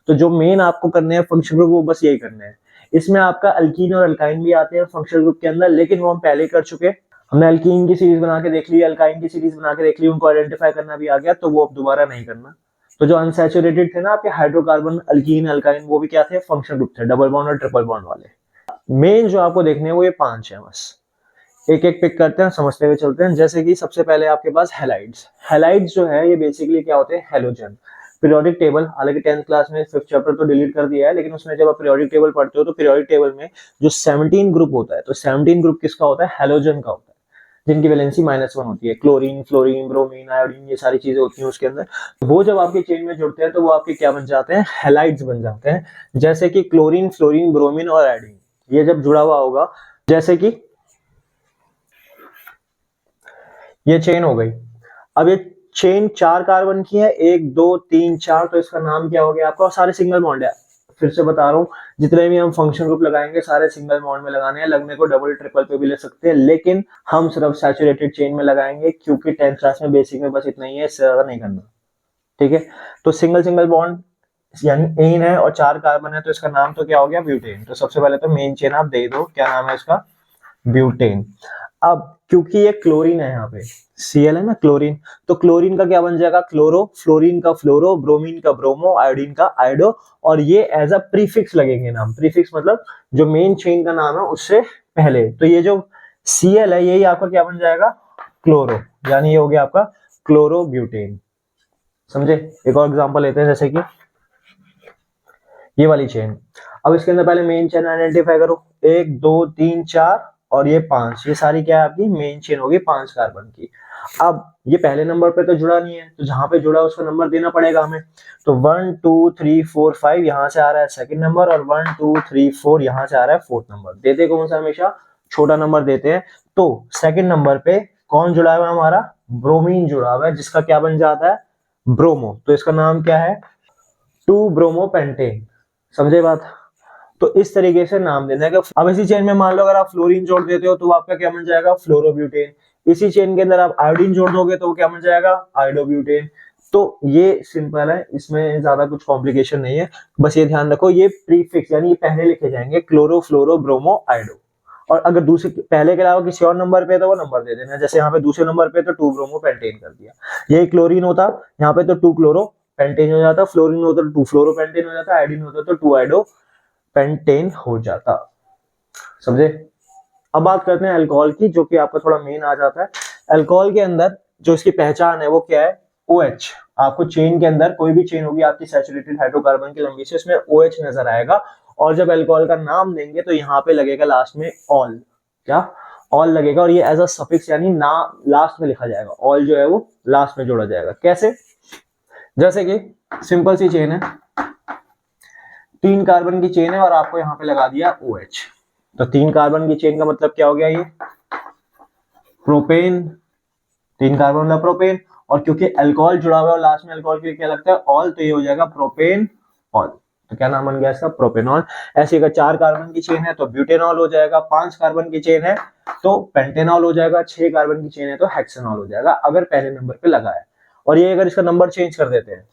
तो जो मेन आपको करने हैं फंक्शनल ग्रुप, वो बस यही करने हैं। इसमें आपका अल्कीन और अल्काइन भी आते हैं फंक्शनल ग्रुप के अंदर, लेकिन वो हम पहले कर चुके। हमने अल्कीन की सीरीज बना के देख ली, अल्काइन की सीरीज बना के देख ली, उनको आइडेंटिफाई करना भी आ गया, तो वो अब दोबारा नहीं करना। तो जो अनसैचुरेटेड थे ना आपके हाइड्रोकार्बन, अल्कीन, अल्काइन, वो भी क्या थे, फंक्शनल ग्रुप थे, डबल बॉन्ड और ट्रिपल बॉन्ड वाले। मेन जो आपको देखने हैं वो ये 5 है, बस एक एक पिक करते हैं, समझते हुए चलते हैं। जैसे कि सबसे पहले आपके पास हैलाइड्स। हैलाइड्स जो है ये बेसिकली क्या होते हैं, हेलोजन। पीरियोडिक टेबल, हालांकि 10th क्लास में 5th चैप्टर तो डिलीट कर दिया है, लेकिन उसमें जब आप पीरियोडिक टेबल पढ़ते हो तो पीरियोडिक टेबल में जो 17 ग्रुप होता है, तो 17 ग्रुप किसका होता है, हेलोजन का होता है, जिनकी वैलेंसी -1 होती है। क्लोरीन, फ्लोरीन, ब्रोमीन, आयोडीन, ये सारी चीजें होती हैं उसके अंदर। वो जब आपके चेन में जुड़ते हैं तो वो आपके क्या बन जाते हैं, हैलाइड्स बन जाते हैं। जैसे कि क्लोरीन, फ्लोरीन, ब्रोमीन और आयोडीन, ये जब जुड़ा हुआ होगा, जैसे कि ये चेन हो गई। अब ये चेन 4 कार्बन की है, 1 2 3 4, तो इसका नाम क्या हो गया आपका, और सारे सिंगल बॉन्ड है। फिर से बता रहा हूँ, जितने भी हम फंक्शन ग्रुप लगाएंगे सारे सिंगल बॉन्ड में लगाने हैं, लगने को डबल ट्रिपल पे भी ले सकते हैं, लेकिन हम सिर्फ सैचुरेटेड चेन में लगाएंगे, क्योंकि 10th क्लास में बेसिक में बस इतना ही है, इससे ज्यादा नहीं करना। ठीक है, तो सिंगल सिंगल बॉन्ड यानी एन है और 4 कार्बन है, तो इसका नाम तो क्या हो गया, ब्यूटेन। तो सबसे पहले तो मेन चेन आप दे दो, क्या नाम है इसका, ब्यूटेन। अब क्योंकि ये क्लोरीन है, यहाँ पे Cl है ना, क्लोरीन, तो क्लोरीन का क्या बन जाएगा, क्लोरो, फ्लोरीन का फ्लोरो, ब्रोमीन का ब्रोमो, आयोडीन का आयोडो, और ये एज अ प्रीफिक्स लगेंगे नाम। प्रीफिक्स मतलब जो मेन चेन का नाम है उससे पहले, तो ये जो Cl है यही आपका क्या बन जाएगा, क्लोरो, यानी ये हो गया आपका क्लोरोब्यूटेन। समझे। एक और एग्जांपल लेते हैं, जैसे कि ये वाली चेन। अब इसके अंदर पहले मेन चेन आइडेंटिफाई करो, 1 2 3 4 और ये 5, ये सारी क्या है आपकी मेन चेन होगी 5 कार्बन की। अब ये पहले नंबर पे तो जुड़ा नहीं है, तो जहां पे जुड़ा उसका नंबर देना पड़ेगा हमें। तो 1 2 3 4 5 यहाँ से आ रहा है सेकंड नंबर, और 1 2 3 4 यहाँ से आ रहा है फोर्थ नंबर। देते कौन सा, हमेशा छोटा नंबर देते हैं। तो सेकंड नंबर पे कौन जुड़ा हुआ है हमारा, ब्रोमीन जुड़ा हुआ है, जिसका क्या बन जाता है, ब्रोमो। तो इसका नाम क्या है, 2 ब्रोमो पेंटेन। समझे बात। तो इस तरीके से नाम देना है। अब इसी चेन में मान लो अगर आप फ्लोरीन जोड़ देते हो तो आपका क्या बन जाएगा, फ्लोरोब्यूटेन। इसी चेन के अंदर आप आयोडीन जोड़ दोगे तो वो क्या बन जाएगा, आयोडोब्यूटेन। तो ये सिंपल है, इसमें ज्यादा कुछ कॉम्प्लिकेशन नहीं है। बस ये ध्यान रखो, ये प्रीफिक्स यानी ये पहले लिखे जाएंगे, क्लोरो, फ्लोरो, ब्रोमो, आयोडो। और अगर दूसरे पहले के अलावा किसी और नंबर पे तो वो नंबर दे देना। जैसे यहाँ पे दूसरे नंबर पे तो 2 ब्रोमो पेंटेन कर दिया, यही क्लोरीन होता, यहाँ पे तो 2 क्लोरो पेंटेन हो जाता, फ्लोरीन होता तो 2 फ्लोरो पेंटेन हो जाता, आयोडीन होता तो 2 आयोडो पेंटेन हो जाता। समझे। अब बात करते हैं अल्कोहल की, जो कि आपका थोड़ा मेन आ जाता है। अल्कोहल के अंदर जो इसकी पहचान है वो क्या है, OH। आपको चेन के अंदर कोई भी चेन होगी आपकी सैचुरेटेड हाइड्रोकार्बन की लंबी से, उसमें OH नजर आएगा। और जब अल्कोहल का नाम देंगे तो यहाँ पे लगेगा लास्ट में ऑल, क्या, ऑल लगेगा और ये एज अ सफिक्स यानी ना लास्ट में लिखा जाएगा, ऑल जो है वो लास्ट में जोड़ा जाएगा। कैसे? जैसे कि सिंपल सी चेन है, 3 कार्बन की चेन है और आपको यहाँ पे लगा दिया OH, तो 3 कार्बन की चेन का मतलब क्या हो गया, ये प्रोपेन, 3 कार्बन मतलब प्रोपेन, और क्योंकि अल्कोहल जुड़ा हुआ है और लास्ट में अल्कोहल के लिए क्या लगता है, ऑल, तो ये हो जाएगा प्रोपेन ऑल, तो क्या नाम बन गया इसका, प्रोपेनॉल। ऐसे अगर 4 कार्बन की चेन है तो ब्यूटेनॉल हो जाएगा, 5 कार्बन की चेन है तो पेंटेनॉल हो जाएगा, 6 कार्बन की चेन है तो हेक्सेनॉल हो जाएगा, अगर पहले नंबर पे लगा है। और ये अगर इसका नंबर चेंज कर देते हैं,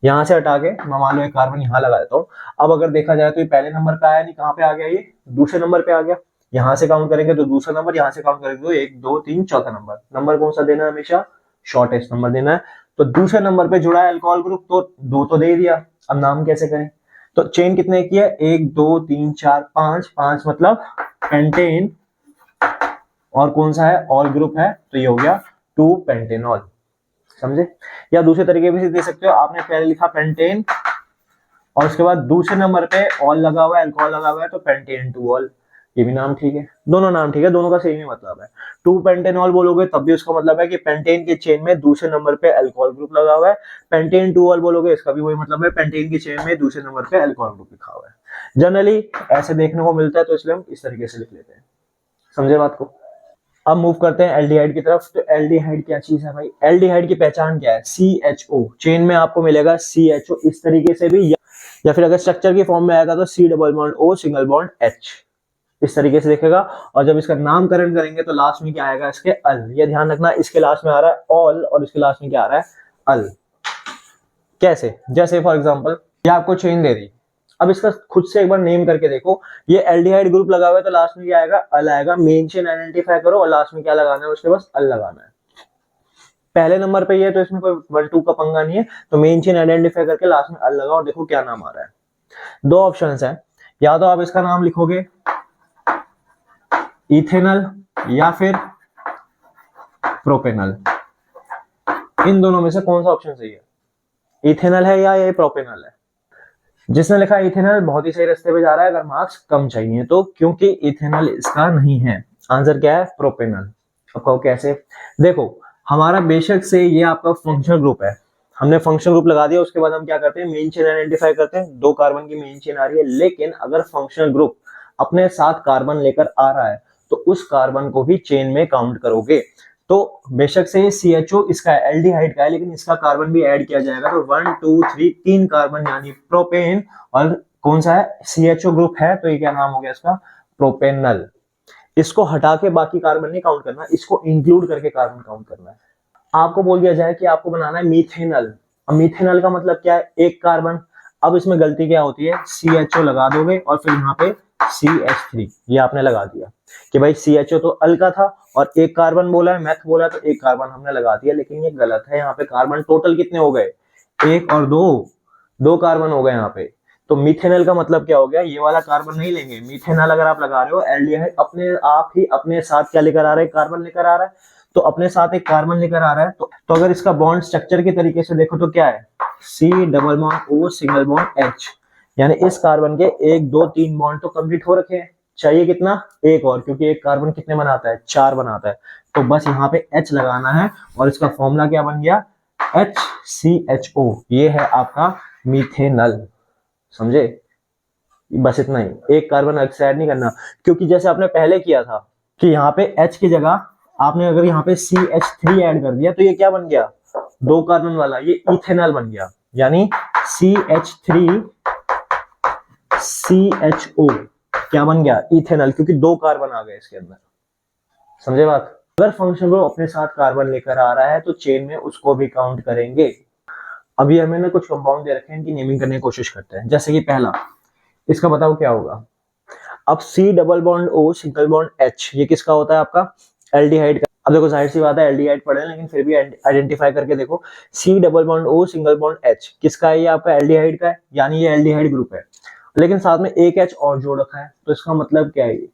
यहां से हटा के मैं मान लो एक कार्बन यहाँ लगा देता हूँ, अब अगर देखा जाए तो ये पहले नंबर पे आया नहीं, कहाँ पे आ गया, ये दूसरे नंबर पे आ गया। यहां से काउंट करेंगे तो दूसरा नंबर, यहां से काउंट करेंगे तो 1 2 3 चौथा नंबर। नंबर कौन सा देना है, हमेशा शॉर्टेस्ट नंबर देना है। तो दूसरे नंबर पे जुड़ा है अल्कोहल ग्रुप, तो 2 तो दे दिया, अब नाम कैसे करें, तो चेन कितने की है, 1 2 3 4 5, 5 मतलब पेंटेन, और कौन सा है, ऑल ग्रुप है, तो ये हो गया 2 पेंटेनॉल। समझे? या दूसरे तरीके से दे सकते हो, आपने पहले लिखा पेंटेन और उसके बाद दूसरे नंबर पे ऑल लगा हुआ है, अल्कोहल लगा हुआ है, तो पेंटेन 2 ऑल, ये भी नाम ठीक है, दोनों नाम ठीक है, दोनों का सेम ही मतलब है। 2 पेंटेनॉल बोलोगे तब भी उसका मतलब है कि पेंटेन के चेन में दूसरे नंबर पे अल्कोहल ग्रुप लगा हुआ है, पेंटेन 2 ऑल बोलोगे इसका भी वही मतलब है, पेंटेन की चेन में दूसरे नंबर पे अल्कोहल ग्रुप लिखा हुआ है। जनरली ऐसे देखने को मिलता है, तो इसलिए हम इस तरीके से लिख लेते हैं। समझे बात को? अब मूव करते हैं एल्डिहाइड की तरफ। तो एल्डिहाइड क्या चीज है भाई, एल्डिहाइड की पहचान क्या है, CHO, चेन में आपको मिलेगा CHO इस तरीके से भी, या फिर अगर स्ट्रक्चर की फॉर्म में आएगा तो C double bond O single bond H, इस तरीके से दिखेगा। और जब इसका नामकरण करेंगे तो लास्ट में क्या आएगा, इसके अल, ये ध्यान रखना, इसके लास्ट में आ रहा है ऑल और इसके लास्ट में क्या आ रहा है, अल। कैसे? जैसे फॉर एग्जांपल ये आपको चेन दे दी, अब इसका खुद से एक बार नेम करके देखो, ये एल्डिहाइड ग्रुप लगा हुआ है तो लास्ट में क्या आएगा, अल आएगा, मेन चेन आइडेंटिफाई करो और लास्ट में क्या लगाना है, उसके बस अल लगाना है। पहले नंबर पे ये तो इसमें कोई 1 2 का पंगा नहीं है, तो मेन चेन आइडेंटिफाई करके लास्ट में अल लगाओ और देखो क्या नाम आ रहा है। दो ऑप्शंस हैं, या तो आप इसका नाम लिखोगे इथेनल या फिर प्रोपेनल, इन दोनों में से कौन सा ऑप्शन सही है, इथेनल है या ये प्रोपेनल है? जिसने लिखा इथेनल बहुत ही सही रास्ते पे जा रहा है, अगर मार्क्स कम चाहिए तो, क्योंकि इथेनल इसका नहीं है, आंसर क्या है, प्रोपेनल। अब कहो कैसे, देखो हमारा बेशक से ये आपका फंक्शनल ग्रुप है, हमने फंक्शनल ग्रुप लगा दिया, उसके बाद हम क्या करते हैं, मेन चेन आइडेंटिफाई करते हैं, 2 कार्बन की मेन चेन आ रही है, लेकिन अगर फंक्शनल ग्रुप अपने साथ कार्बन लेकर आ रहा है तो उस कार्बन को भी चेन में काउंट करोगे। तो बेशक से CHO इसका एल्डिहाइड का है, लेकिन इसका कार्बन भी ऐड किया जाएगा, तो 1 2 3 3 कार्बन यानी प्रोपेन, और कौन सा है, CHO ग्रुप है, तो ये क्या नाम हो गया इसका, प्रोपेनल। इसको हटा के बाकी कार्बन नहीं काउंट करना, इसको इंक्लूड करके कार्बन काउंट करना है। आपको बोल दिया जाए कि आपको बनाना है मीथेनल, अब मीथेनल का मतलब क्या है, 1 कार्बन, अब इसमें गलती क्या होती है, CHO लगा दोगे और फिर यहाँ पे CH3 ये आपने लगा दिया कि भाई CHO तो अल का था और 1 कार्बन बोला है, मैथ बोला तो 1 कार्बन हमने लगा दिया, लेकिन ये गलत है, यहाँ पे कार्बन टोटल कितने हो गए, 1 और 2, 2 कार्बन हो गए यहाँ पे। तो मीथेनल का मतलब क्या हो गया, ये वाला कार्बन नहीं लेंगे, मीथेनल अगर आप लगा रहे हो, एल्डिहाइड अपने आप ही अपने साथ क्या लेकर आ रहा है, कार्बन लेकर आ रहा है, तो अपने साथ एक कार्बन लेकर आ रहा है, तो अगर इसका बॉन्ड स्ट्रक्चर के तरीके से देखो तो क्या है, C double bond O single bond H, यानी इस कार्बन के 1 2 3 बॉन्ड तो कंप्लीट हो रखे हैं, चाहिए कितना, एक और, क्योंकि एक कार्बन कितने बनाता है, 4 बनाता है, तो बस यहाँ पे H लगाना है और इसका फॉर्मूला क्या बन गया, HCHO, ये है आपका मीथेनल। समझे? बस इतना ही, एक कार्बन अलग से ऐड नहीं करना, क्योंकि जैसे आपने पहले किया था कि यहाँ पे H की जगह आपने अगर यहाँ पे CH3 ऐड कर दिया तो ये क्या बन गया, 2 कार्बन वाला, ये इथेनॉल बन गया, यानी CH3 CHO क्या बन गया, इथेनॉल, क्योंकि 2 कार्बन आ गए इसके अंदर। समझे बात? अगर फंक्शन ग्रुप अपने साथ कार्बन लेकर आ रहा है तो चेन में उसको भी काउंट करेंगे। अभी हमें ना कुछ कंपाउंड दे रखे हैं, इनकी नेमिंग करने की कोशिश करते हैं। जैसे कि पहला, इसका बताओ क्या होगा, अब C double bond O single bond H, ये किसका होता है, आपका एल्डिहाइड का। अब देखो जाहिर सी बात है एल्डिहाइड पढ़े हैं, लेकिन फिर भी आइडेंटिफाई करके देखो, C double bond O single bond H किसका है, ये आपका एल्डिहाइड का है, यानी ये एल्डिहाइड ग्रुप है, लेकिन साथ में एक H और जोड़ रखा है, तो इसका मतलब क्या है, ये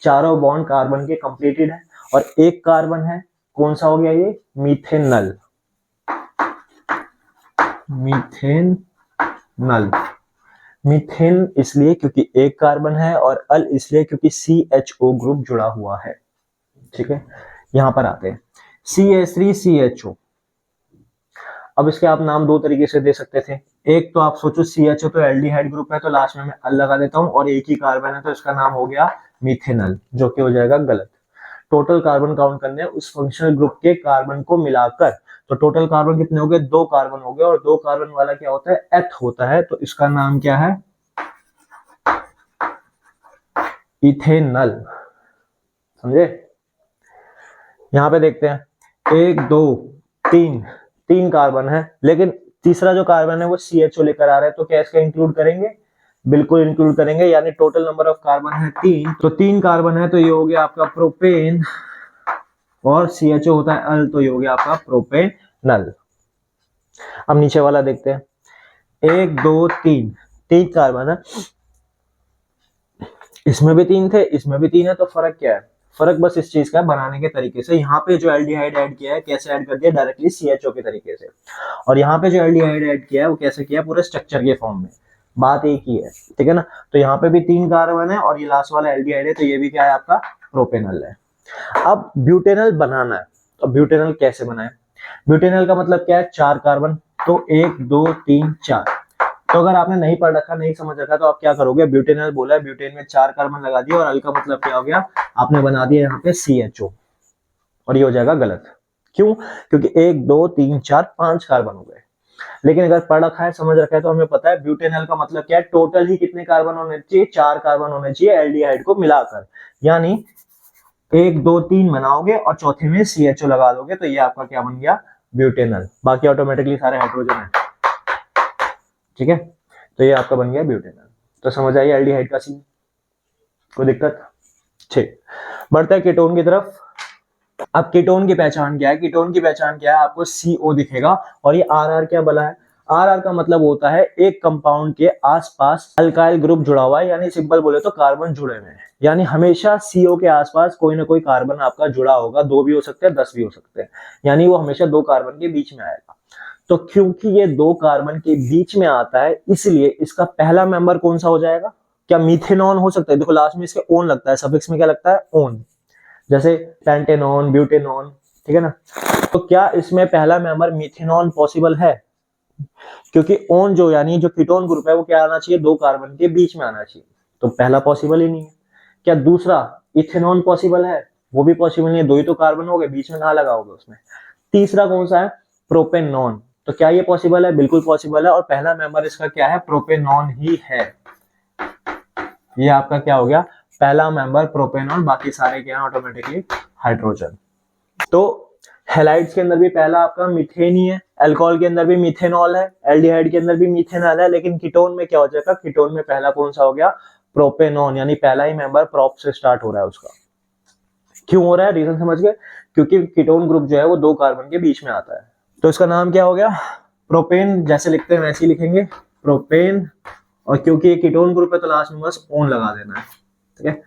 चारों बॉन्ड कार्बन के कंप्लीटेड है और एक कार्बन है, कौन सा हो गया ये, मीथेनल, मीथेनल। मीथेन इसलिए क्योंकि एक कार्बन है, और अल इसलिए क्योंकि CHO ग्रुप जुड़ा हुआ है। ठीक है, यहां पर आते हैं CH3CHO। अब इसके आप नाम दो तरीके से दे सकते थे। एक तो आप सोचो CHO तो एल्डिहाइड ग्रुप है, तो लास्ट में मैं अल लगा देता हूं, और एक ही कार्बन है तो इसका नाम हो गया मिथेनल, जो कि हो जाएगा गलत। टोटल कार्बन काउंट करने उस फंक्शनल ग्रुप के कार्बन को मिलाकर, तो टोटल कार्बन कितने हो गए, 2 कार्बन हो गए, और 2 कार्बन वाला क्या होता है, एथ होता है, तो इसका नाम क्या है, इथेनल। समझे? यहां पे देखते हैं 1 2 3 3 कार्बन है, लेकिन तीसरा जो कार्बन है वो CHO लेकर आ रहा है, तो क्या इसका इंक्लूड करेंगे, बिल्कुल इंक्लूड करेंगे, यानी टोटल नंबर ऑफ कार्बन है 3, तो 3 कार्बन है, तो ये हो गया आपका प्रोपेन, और CHO होता है अल, तो ये हो गया आपका प्रोपेनल। अब नीचे वाला देखते हैं 1 2 3 3 कार्बन है, इसमें भी 3 थे, इसमें भी 3 है, तो फर्क क्या है, फर्क बस इस चीज का बनाने के तरीके से। यहाँ पे जो एल्डिहाइड ऐड किया है कैसे ऐड कर दिया, डायरेक्टली CHO के तरीके से, और यहाँ पे जो एल्डिहाइड ऐड किया है वो कैसे किया, पूरे स्ट्रक्चर के फॉर्म में, बात एक ही है। ठीक है ना, तो यहाँ पे भी 3 कार्बन है, और ये लास्ट वाला एल्डिहाइड है, तो ये भी क्या है आपका प्रोपेनल है। अब ब्यूटेनल बनाना है, तो ब्यूटेनल कैसे बनाए, ब्यूटेनल का मतलब क्या है, 4 कार्बन, तो 1 2 3 4। तो अगर आपने नहीं पढ़ रखा, नहीं समझ रखा, तो आप क्या करोगे, ब्यूटेनल बोला है, ब्यूटेन में 4 कार्बन लगा दिया, और अल का मतलब क्या हो गया, आपने बना दिया यहाँ पे CHO, और ये हो जाएगा गलत। क्यों, क्योंकि 1 2 3 4 5 कार्बन हो गए। लेकिन अगर पढ़ रखा है, समझ रखा है, तो हमें पता है ब्यूटेनल का मतलब क्या है, टोटल ही कितने कार्बन होने चाहिए, 4 कार्बन होने चाहिए एल्डिहाइड को मिलाकर, यानी 1 2 3 बनाओगे और चौथे में CHO लगा दोगे, तो ये आपका क्या बन गया, ब्यूटेनल। बाकी ऑटोमेटिकली सारे हाइड्रोजन है। ठीक है, तो ये आपका बन गया ब्यूटेनल। तो समझ आई एल्डिहाइड का सीन, कोई दिक्कत? ठीक, बढ़ते हैं कीटोन की तरफ। अब कीटोन की पहचान क्या है, कीटोन की पहचान क्या है, आपको CO दिखेगा, और ये RR क्या बना है, RR का मतलब होता है एक कंपाउंड के आसपास अल्काइल ग्रुप जुड़ा हुआ है, यानी सिंपल बोले तो कार्बन जुड़े हुए हैं, यानी हमेशा CO के आसपास कोई ना कोई कार्बन आपका जुड़ा होगा, 2 भी हो सकते हैं 10 भी हो सकते हैं, यानी वो हमेशा 2 कार्बन के बीच में आएगा। तो क्योंकि ये 2 कार्बन के बीच में आता है, इसलिए इसका पहला मेंबर कौन सा हो जाएगा, क्या मीथेनॉन हो सकता है, देखो लास्ट में इसके ओन लगता है, सफिक्स में क्या लगता है, ओन, जैसे पेंटेनॉन, ब्यूटेनॉन। ठीक है ना, तो क्या इसमें पहला मेंबर मिथेनॉन पॉसिबल है, क्योंकि ओन जो यानी जो कीटोन ग्रुप है वो क्या आना चाहिए, 2 कार्बन के बीच में आना चाहिए, तो पहला पॉसिबल ही नहीं है। क्या दूसरा इथेनॉन पॉसिबल है, वो भी पॉसिबल नहीं है, 2 ही तो कार्बन हो गए, बीच में कहां लगाओगे उसमें। तीसरा कौन सा है, प्रोपेनॉन, तो क्या ये पॉसिबल है, बिल्कुल पॉसिबल है, और पहला मेंबर इसका क्या है, प्रोपेनॉन ही है। ये आपका क्या हो गया, पहला मेंबर प्रोपेनॉन, बाकी सारे क्या है ऑटोमेटिकली हाइड्रोजन। तो हैलाइड्स के अंदर भी पहला आपका मीथेन ही है, अल्कोहल के अंदर भी मीथेनॉल है, एल्डिहाइड के अंदर भी मीथेनॉल है, लेकिन कीटोन में क्या हो जाएगा, कीटोन में पहला कौन सा हो गया, प्रोपेनॉन, यानी पहला ही मेंबर प्रोप से स्टार्ट हो रहा है उसका। क्यों हो रहा है, रीजन समझ गए, क्योंकि कीटोन ग्रुप जो है वो 2 कार्बन के बीच में आता है, तो इसका नाम क्या हो गया, प्रोपेन, जैसे लिखते हैं वैसे ही लिखेंगे, प्रोपेन, और क्योंकि ये कीटोन ग्रुप है तो लास्ट में बस ओन लगा देना है। ठीक है,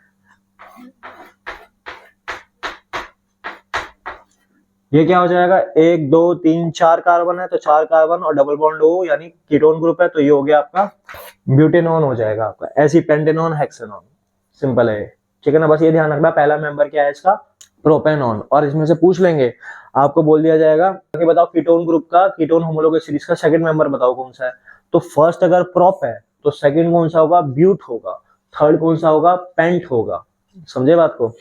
ये क्या हो जाएगा, 1 2 3 4 कार्बन है, तो 4 कार्बन और डबल बॉन्ड O, यानी कीटोन ग्रुप है, तो ये हो गया आपका ब्यूटेनॉन हो जाएगा आपका, ऐसी पेंटेनॉन, हेक्सेनॉन, सिंपल है। ठीक है ना, बस ये ध्यान रखना पहला मेंबर क्या है इसका, प्रोपेनॉन, और इसमें से पूछ लेंगे, आपको बोल दिया जाएगा कि बताओ कीटोन ग्रुप का, कीटोन होमोलोगस सीरीज का सेकंड मेंबर बताओ कौन सा है, तो फर्स्ट अगर प्रोप है तो सेकंड कौन सा होगा, ब्यूट होगा, थर्ड कौन सा होगा, पेंट होगा। समझे बात को?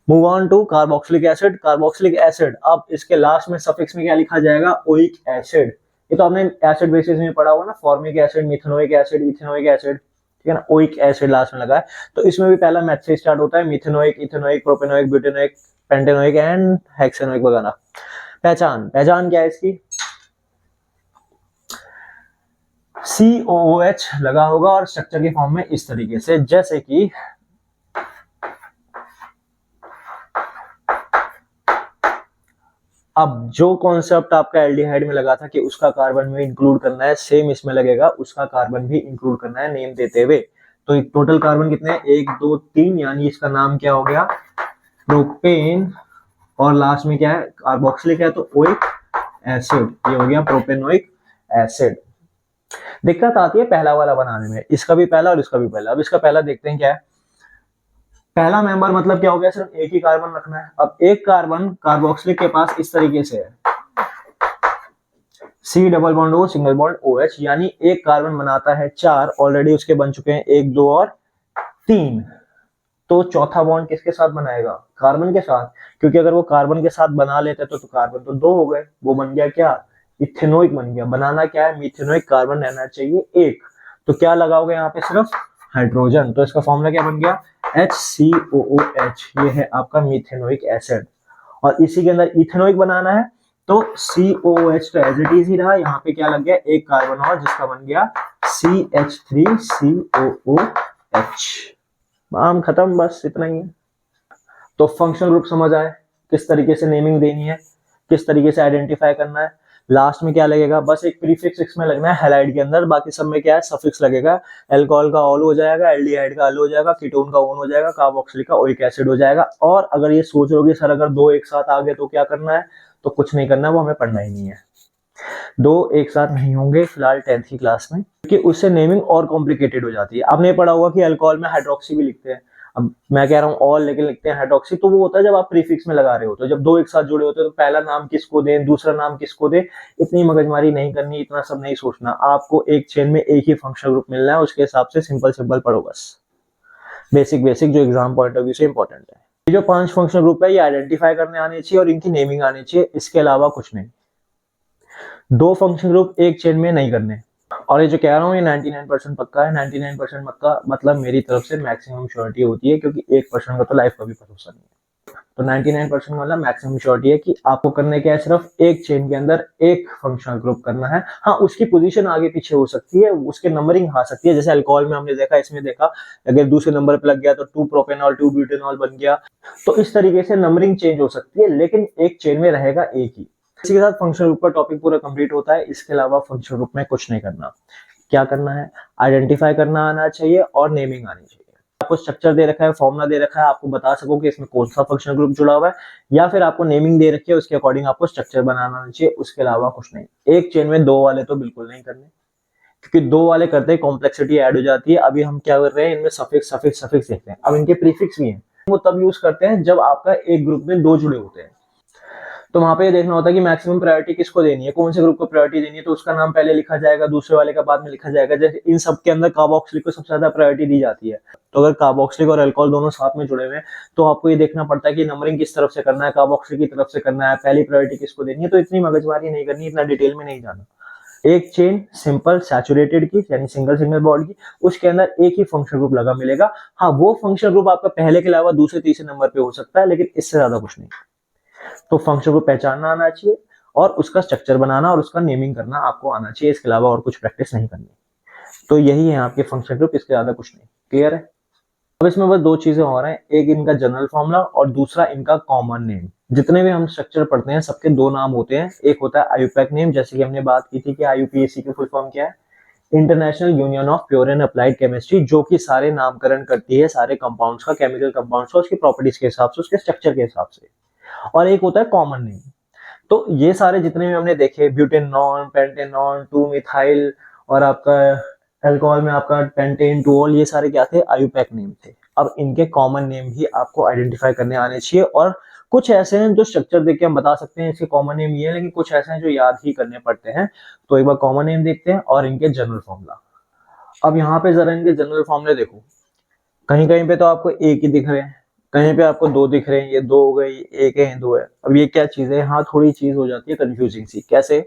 Move on to carboxylic acid. Carboxylic acid, अब इसके लास्ट में सफिक्स में क्या लिखा जाएगा, ओइक एसिड। ये तो आपने एसिड बेसिस में पढ़ा हुआ ना, formic acid, methanoic acid, ethanoic acid. ठीक है ना, ओइक एसिड लास्ट में लगा है, तो इसमें भी पहला मैथ से स्टार्ट होता है, methanoic, ethanoic, propanoic, butanoic, pentanoic and hexanoic वगैरह। पहचान, पहचान क्या है इसकी, COOH लगा होगा, और स्ट्रक्चर के फॉर्म में इस तरीके से, जैसे कि अब जो कॉन्सेप्ट आपका एल्डिहाइड में लगा था कि उसका कार्बन भी इंक्लूड करना है, सेम इसमें लगेगा, उसका कार्बन भी इंक्लूड करना है नेम देते हुए। तो टोटल कार्बन कितने हैं, 1 2 3, यानी इसका नाम क्या हो गया, प्रोपेन, और लास्ट में क्या है, कार्बोक्सिलिक है तो ओइक एसिड, ये हो गया प्रोपेनोइक एसिड। दिक्कत आती है पहला वाला बनाने में, इसका भी पहला और इसका भी पहला। अब इसका पहला देखते हैं क्या है। पहला मेंबर मतलब क्या हो गया, सिर्फ एक ही कार्बन रखना है। अब एक कार्बन कार्बोक्सिलिक के पास इस तरीके से है, C double bond O single bond OH, यानी एक कार्बन बनाता है 4, ऑलरेडी उसके बन चुके हैं 1 2 और 3। तो चौथा बॉन्ड किसके साथ बनाएगा, कार्बन के साथ, क्योंकि अगर वो कार्बन के साथ बना लेते तो कार्बन तो 2 हो गए, वो बन गया क्या, इथेनोइक बन गया। बनाना क्या है, मिथेनोइक, कार्बन रहना चाहिए 1। तो क्या लगाओगे यहाँ पे, सिर्फ हाइड्रोजन। तो इसका फॉर्मूला क्या बन गया, HCOOH, ये है आपका मिथेनोइक एसिड। और इसी के अंदर इथेनोइक बनाना है तो COOH तो एज इट इज ही रहा, यहाँ पे क्या लग गया, एक कार्बन और, जिसका बन गया CH3COOH। काम खत्म, बस इतना ही है। तो फंक्शनल ग्रुप समझ आए, किस तरीके से नेमिंग देनी है, किस तरीके से आइडेंटिफाई करना है। लास्ट में क्या लगेगा, बस एक प्रीफिक्स इसमें लगना है हैलाइड के अंदर, बाकी सब में क्या है, सफिक्स लगेगा। अल्कोहल का ऑल हो जाएगा, एल्डिहाइड का अल हो जाएगा, कीटोन का ओन हो जाएगा, कार्बोक्सिलिक का ओइक एसिड हो जाएगा। और अगर ये सोच रहे हो सर अगर 2 एक साथ आ गए तो क्या करना है, तो कुछ नहीं करना, वो हमें पढ़ना ही नहीं है। 2 एक साथ नहीं होंगे फिलहाल 10th की क्लास में, क्योंकि उससे नेमिंग और कॉम्प्लिकेटेड हो जाती है। आपने पढ़ा होगा कि अल्कोहल में हाइड्रोक्सी भी लिखते हैं, अब मैं कह रहा हूँ ऑल लेकिन लिखते हैं हाइड्रोक्सी। तो वो होता है जब आप प्रीफिक्स में लगा रहे हो, तो जब 2 एक साथ जुड़े होते हैं तो पहला नाम किसको दें, दूसरा नाम किसको दें, इतनी मगजमारी नहीं करनी, इतना सब नहीं सोचना। आपको एक चेन में एक ही फंक्शनल ग्रुप मिलना है, उसके हिसाब से सिंपल सिंपल पढ़ो बस। बेसिक बेसिक जो एग्जाम पॉइंट ऑफ व्यू से इंपॉर्टेंट है। ये जो 5 फंक्शनल ग्रुप है ये आइडेंटिफाई करने आने चाहिए और इनकी नेमिंग आनी चाहिए, इसके अलावा कुछ नहीं। 2 फंक्शन ग्रुप एक चेन में नहीं करने। और ये जो कह रहा हूँ ये 99% पक्का है। 99% पक्का मतलब मेरी तरफ से मैक्सिमम श्योरिटी होती है, क्योंकि 1% का तो लाइफ का भी भरोसा नहीं है। तो 99% वाला मैक्सिमम श्योरिटी है कि आपको करने क्या है, सिर्फ एक चेन के अंदर एक फंक्शनल ग्रुप करना है। हाँ, उसकी पोजीशन आगे पीछे हो सकती है, उसके नंबरिंग आ सकती है, जैसे अल्कोहल में हमने देखा, इसमें देखा, अगर दूसरे नंबर पे लग गया तो 2 प्रोपेनॉल 2 ब्यूटेनॉल बन गया। तो इस तरीके से नंबरिंग चेंज हो सकती है, लेकिन एक चेन में रहेगा एक ही। इसी के साथ फंक्शनल ग्रुप का टॉपिक पूरा कंप्लीट होता है। इसके अलावा फंक्शनल ग्रुप में कुछ नहीं करना। क्या करना है, आइडेंटिफाई करना आना चाहिए और नेमिंग आनी चाहिए। आपको स्ट्रक्चर दे रखा है, फॉर्मूला दे रखा है, आपको बता सको कि इसमें कौन सा फंक्शनल ग्रुप जुड़ा हुआ है, या फिर आपको नेमिंग दे रखी है, उसके अकॉर्डिंग आपको स्ट्रक्चर बनाना आना चाहिए। उसके अलावा कुछ नहीं। एक चेन में 2 वाले तो बिल्कुल नहीं करने, क्योंकि 2 वाले करते ही कॉम्प्लेक्सिटी ऐड हो जाती है। अभी हम क्या कर रहे हैं, इनमें सफिक्स सफिक्स सफिक्स देखते हैं। अब इनके प्रीफिक्स भी हैं, वो तब यूज करते हैं जब आपका एक ग्रुप में 2 जुड़े होते हैं। तो वहां पे ये देखना होता है कि मैक्सिमम प्रायोरिटी किसको देनी है, कौन से ग्रुप को प्रायोरिटी देनी है, तो उसका नाम पहले लिखा जाएगा, दूसरे वाले का बाद में लिखा जाएगा। जैसे इन सब के अंदर कार्बोक्सिलिक को सबसे ज्यादा प्रायोरिटी दी जाती है। तो अगर कार्बोक्सिलिक और अल्कोहल दोनों साथ में जुड़े हुए हैं तो आपको ये देखना पड़ता है कि नंबरिंग किस तरफ से करना है, कार्बोक्सिलिक की तरफ से करना है, पहली प्रायोरिटी किसको देनी है। तो इतनी मगजमारी नहीं करनी, इतना डिटेल में नहीं जाना। एक चेन सिंपल सैचुरेटेड की, यानी सिंगल सिंगल बॉन्ड की, उसके अंदर एक ही फंक्शनल ग्रुप लगा मिलेगा। हाँ, वो फंक्शनल ग्रुप आपका पहले के अलावा दूसरे तीसरे नंबर पे हो सकता है, लेकिन इससे ज्यादा कुछ नहीं। तो फंक्शन को पहचानना आना चाहिए और उसका स्ट्रक्चर बनाना और उसका नेमिंग करना आपको आना चाहिए। इसके अलावा और कुछ प्रैक्टिस नहीं करनी। तो यही है आपके फंक्शन ग्रुप, इसके ज्यादा कुछ नहीं। क्लियर है। अब इसमें बस 2 चीजें और हैं, एक इनका जनरल फॉर्मूला और दूसरा इनका कॉमन नेम। जितने भी हम स्ट्रक्चर पढ़ते हैं सबके 2 नाम होते हैं। एक होता है आईयूपैक नेम, जैसे कि हमने बात की थी कि आईयूपीएसी की फुल फॉर्म क्या है, international union of pure and applied chemistry, जो कि सारे नामकरण करती है सारे कंपाउंड्स का, केमिकल कंपाउंड्स का, उसकी प्रॉपर्टीज के हिसाब से, उसके स्ट्रक्चर के हिसाब से। और एक होता है कॉमन नेम। तो ये सारे जितने भी हमने देखे, ब्यूटेनॉल, पेंटेनॉल, 2 मिथाइल, और आपका अल्कोहल में आपका पेंटेन 2 ये सारे क्या थे, आईयूपैक नेम थे। अब इनके कॉमन नेम भी आपको आइडेंटिफाई करने आने चाहिए। और कुछ ऐसे हैं जो स्ट्रक्चर देख के हम बता सकते हैं इसके कॉमन नेम ये है, लेकिन कुछ ऐसे हैं जो याद ही करने पड़ते हैं। तो एक बार कॉमन नेम देखते हैं और इनके जनरल फॉर्मूला। अब यहाँ पे जरा इनके जनरल फॉर्मूले देखो, कहीं कहीं पे तो आपको एक ही दिख रहे हैं, कहीं पे आपको 2 दिख रहे हैं, ये 2 हो गए, एक है, 2 है। अब ये क्या चीज है, हाँ थोड़ी चीज हो जाती है कंफ्यूजिंग सी। कैसे,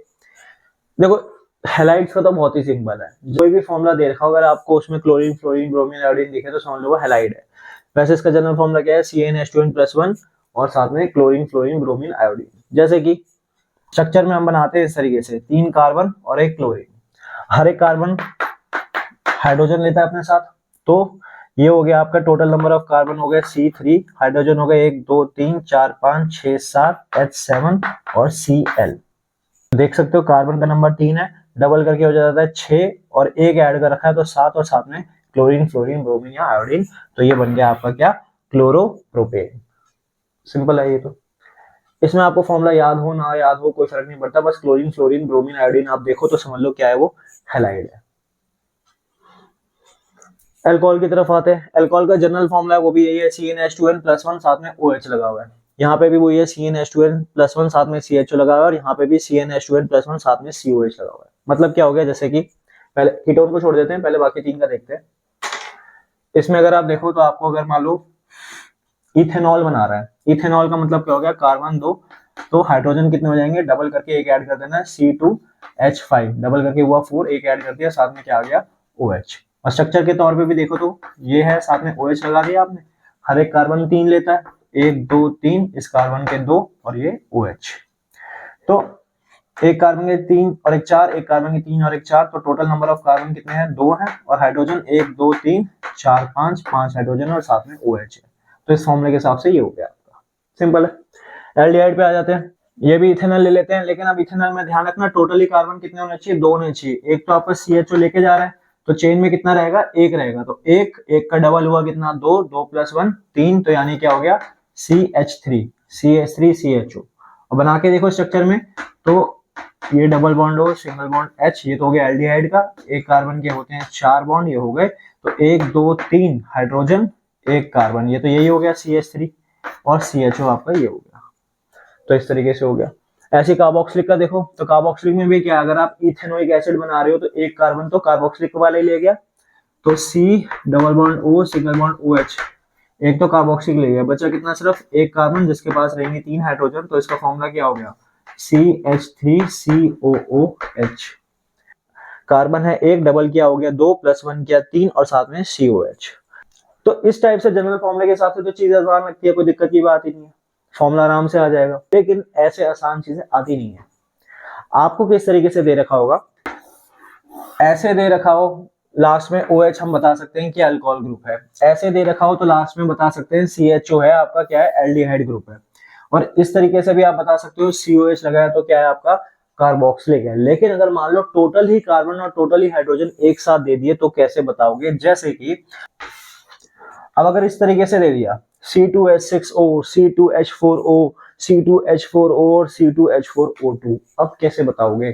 देखो हैलाइड्स का तो बहुत ही सिंपल है, कोई भी फॉर्मूला दे रखा हो, अगर आपको उसमें क्लोरीन फ्लोरीन ब्रोमीन आयोडीन दिखे तो समझ लो वो हैलाइड है। वैसे इसका जनरल फॉर्मूला क्या है, CnH2n+1 और साथ में क्लोरीन फ्लोरीन ब्रोमीन आयोडीन। जैसे कि स्ट्रक्चर में हम बनाते हैं इस तरीके से, 3 कार्बन और 1 क्लोरीन, हर एक कार्बन हाइड्रोजन लेता है अपने साथ। तो ये हो गया आपका टोटल नंबर ऑफ कार्बन हो गया C3, हाइड्रोजन हो गया 1 2 3 4 5 6 7 H7 और Cl। देख सकते हो कार्बन का नंबर 3 है, डबल करके हो जाता है 6 और एक ऐड कर रखा है तो 7 और साथ में क्लोरीन फ्लोरीन ब्रोमीन या आयोडीन। तो ये बन गया आपका क्या, क्लोरोप्रोपेन। सिंपल है ये तो। इसमें आपको फॉर्मूला याद हो ना याद हो कोई फर्क नहीं पड़ता, बस क्लोरीन फ्लोरीन ब्रोमीन आयोडीन आप देखो तो समझ लो क्या है, वो हैलाइड है। अल्कोहल की तरफ आते हैं। अल्कोहल का जनरल फॉर्मूला है वो भी यही है, CnH2n+1 साथ में OH लगा हुआ है। यहाँ पे भी वही है, CnH2n+1 साथ में CHO लगा हुआ है, और यहाँ पे भी CnH2n+1 साथ में COH लगा हुआ है। मतलब क्या हो गया, जैसे कि पहले कीटोन को छोड़ देते हैं, पहले बाकी तीन का देखते हैं। इसमें अगर आप देखो तो आपको अगर मान लो इथेनॉल बना रहा है, इथेनॉल का मतलब क्या हो गया, कार्बन 2, तो हाइड्रोजन कितने हो जाएंगे, डबल करके एक ऐड कर देना, C2H5 डबल करके हुआ 4, एक ऐड कर दिया, साथ में क्या आ गया, OH। और स्ट्रक्चर के तौर पे भी देखो तो ये है, साथ में OH लगा दिया आपने, हर एक कार्बन 3 लेता है, 1 2 3, इस कार्बन के 2 और ये OH। तो एक कार्बन के 3 और एक 4, एक कार्बन के 3 और एक 4, तो टोटल नंबर ऑफ कार्बन कितने हैं, 2 हैं, और हाइड्रोजन 1 2 3 4 5, 5 हाइड्रोजन और साथ में OH है। तो इस फॉर्मूले के हिसाब से ये हो गया आपका, सिंपल है। एल्डिहाइड पे आ जाते हैं, ये भी इथेनॉल ले लेते हैं, लेकिन अब इथेनॉल में ध्यान रखना टोटली कार्बन कितने होने चाहिए, 2 होने चाहिए। एक तो आपका CHO लेके जा रहा है तो चेन में कितना रहेगा, एक रहेगा, तो एक एक का डबल हुआ कितना, 2 2 + 1 3, तो यानी क्या हो गया, CH3 CHO। और बना के देखो स्ट्रक्चर में, तो ये डबल बॉन्ड हो, सिंगल बॉन्ड H, ये तो हो गया एल्डिहाइड का। एक कार्बन के होते हैं 4 बॉन्ड, ये हो गए, तो 1 2 3 हाइड्रोजन, एक कार्बन, ये तो यही हो गया CH3, और CHO आपका ये हो गया। तो इस तरीके से हो गया। ऐसे कार्बोक्सिलिक का देखो, तो कार्बोक्सिलिक में भी क्या, अगर आप इथेनोइक एसिड बना रहे हो तो एक कार्बन तो कार्बोक्सिलिक वाला ही ले गया, तो C double bond O single bond OH, एक तो कार्बोक्सिलिक ले गया, बचा कितना, सिर्फ एक कार्बन जिसके पास रहेंगे 3 हाइड्रोजन, तो इसका फॉर्मूला क्या हो गया, CH3COOH। कार्बन है एक, डबल किया हो गया 2, + 1 किया 3, और साथ में COH। तो इस टाइप से जनरल फॉर्मूले के हिसाब से तो चीज आसान लगती है, कोई दिक्कत की बात ही नहीं है, फॉर्मूला आराम से आ जाएगा। लेकिन ऐसे आसान चीजें आती नहीं है। आपको किस तरीके से दे रखा होगा, ऐसे दे रखा हो, लास्ट में OH हम बता सकते हैं कि अल्कोहल ग्रुप है, ऐसे दे रखा हो तो लास्ट में बता सकते हैं CHO है आपका क्या है, एल्डिहाइड ग्रुप है, और इस तरीके से भी आप बता सकते हो COH लगाया तो क्या है आपका, कार्बोक्सिलिक है। लेकिन अगर मान लो टोटल ही कार्बन और टोटल ही हाइड्रोजन एक साथ दे दिए तो कैसे बताओगे, जैसे कि अब अगर इस तरीके से दे दिया C2H6O C2H4O C2H4O और C2H4O2, अब कैसे बताओगे,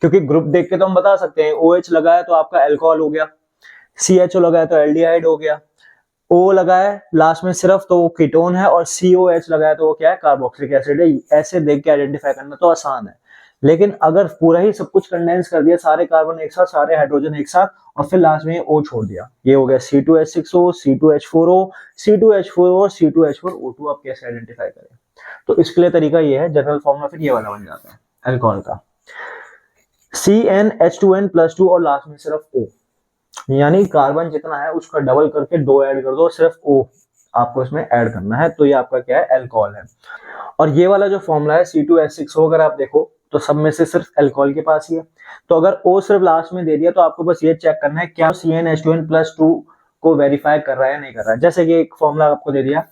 क्योंकि ग्रुप देख के तो हम बता सकते हैं, OH लगाया तो आपका अल्कोहल हो गया, CHO लगाया तो एल्डिहाइड हो गया, O लगाया लास्ट में सिर्फ तो वो कीटोन है, और COH लगाया तो वो क्या है, कार्बोक्सिलिक एसिड है। ऐसे देख के आइडेंटिफाई करना तो आसान है। लेकिन अगर पूरा ही सब कुछ कंडेंस कर दिया, सारे कार्बन एक साथ, सारे हाइड्रोजन एक साथ, और फिर लास्ट में O छोड़ दिया, ये हो गया C2H6O C2H4O C2H4O C2H4O2, आप कैसे आइडेंटिफाई करें। तो इसके लिए तरीका ये है, जनरल फॉर्मूला फिर ये वाला बन जाता है अल्कोहल का, CnH2n+2 और लास्ट में सिर्फ O, यानी कार्बन जितना है उसका डबल करके 2 ऐड कर दो, सिर्फ O आपको इसमें ऐड करना है, तो ये आपका क्या है, अल्कोहल है। और ये वाला जो फॉर्मूला है C2H6O, अगर आप देखो तो सब में से सिर्फ अल्कोहल के पास ही है, तो अगर O सिर्फ लास्ट में दे दिया तो आपको बस ये चेक करना है क्या CnH2n+2 को वेरीफाई कर रहा है या नहीं कर रहा है। जैसे कि एक फॉर्मूला आपको दे दिया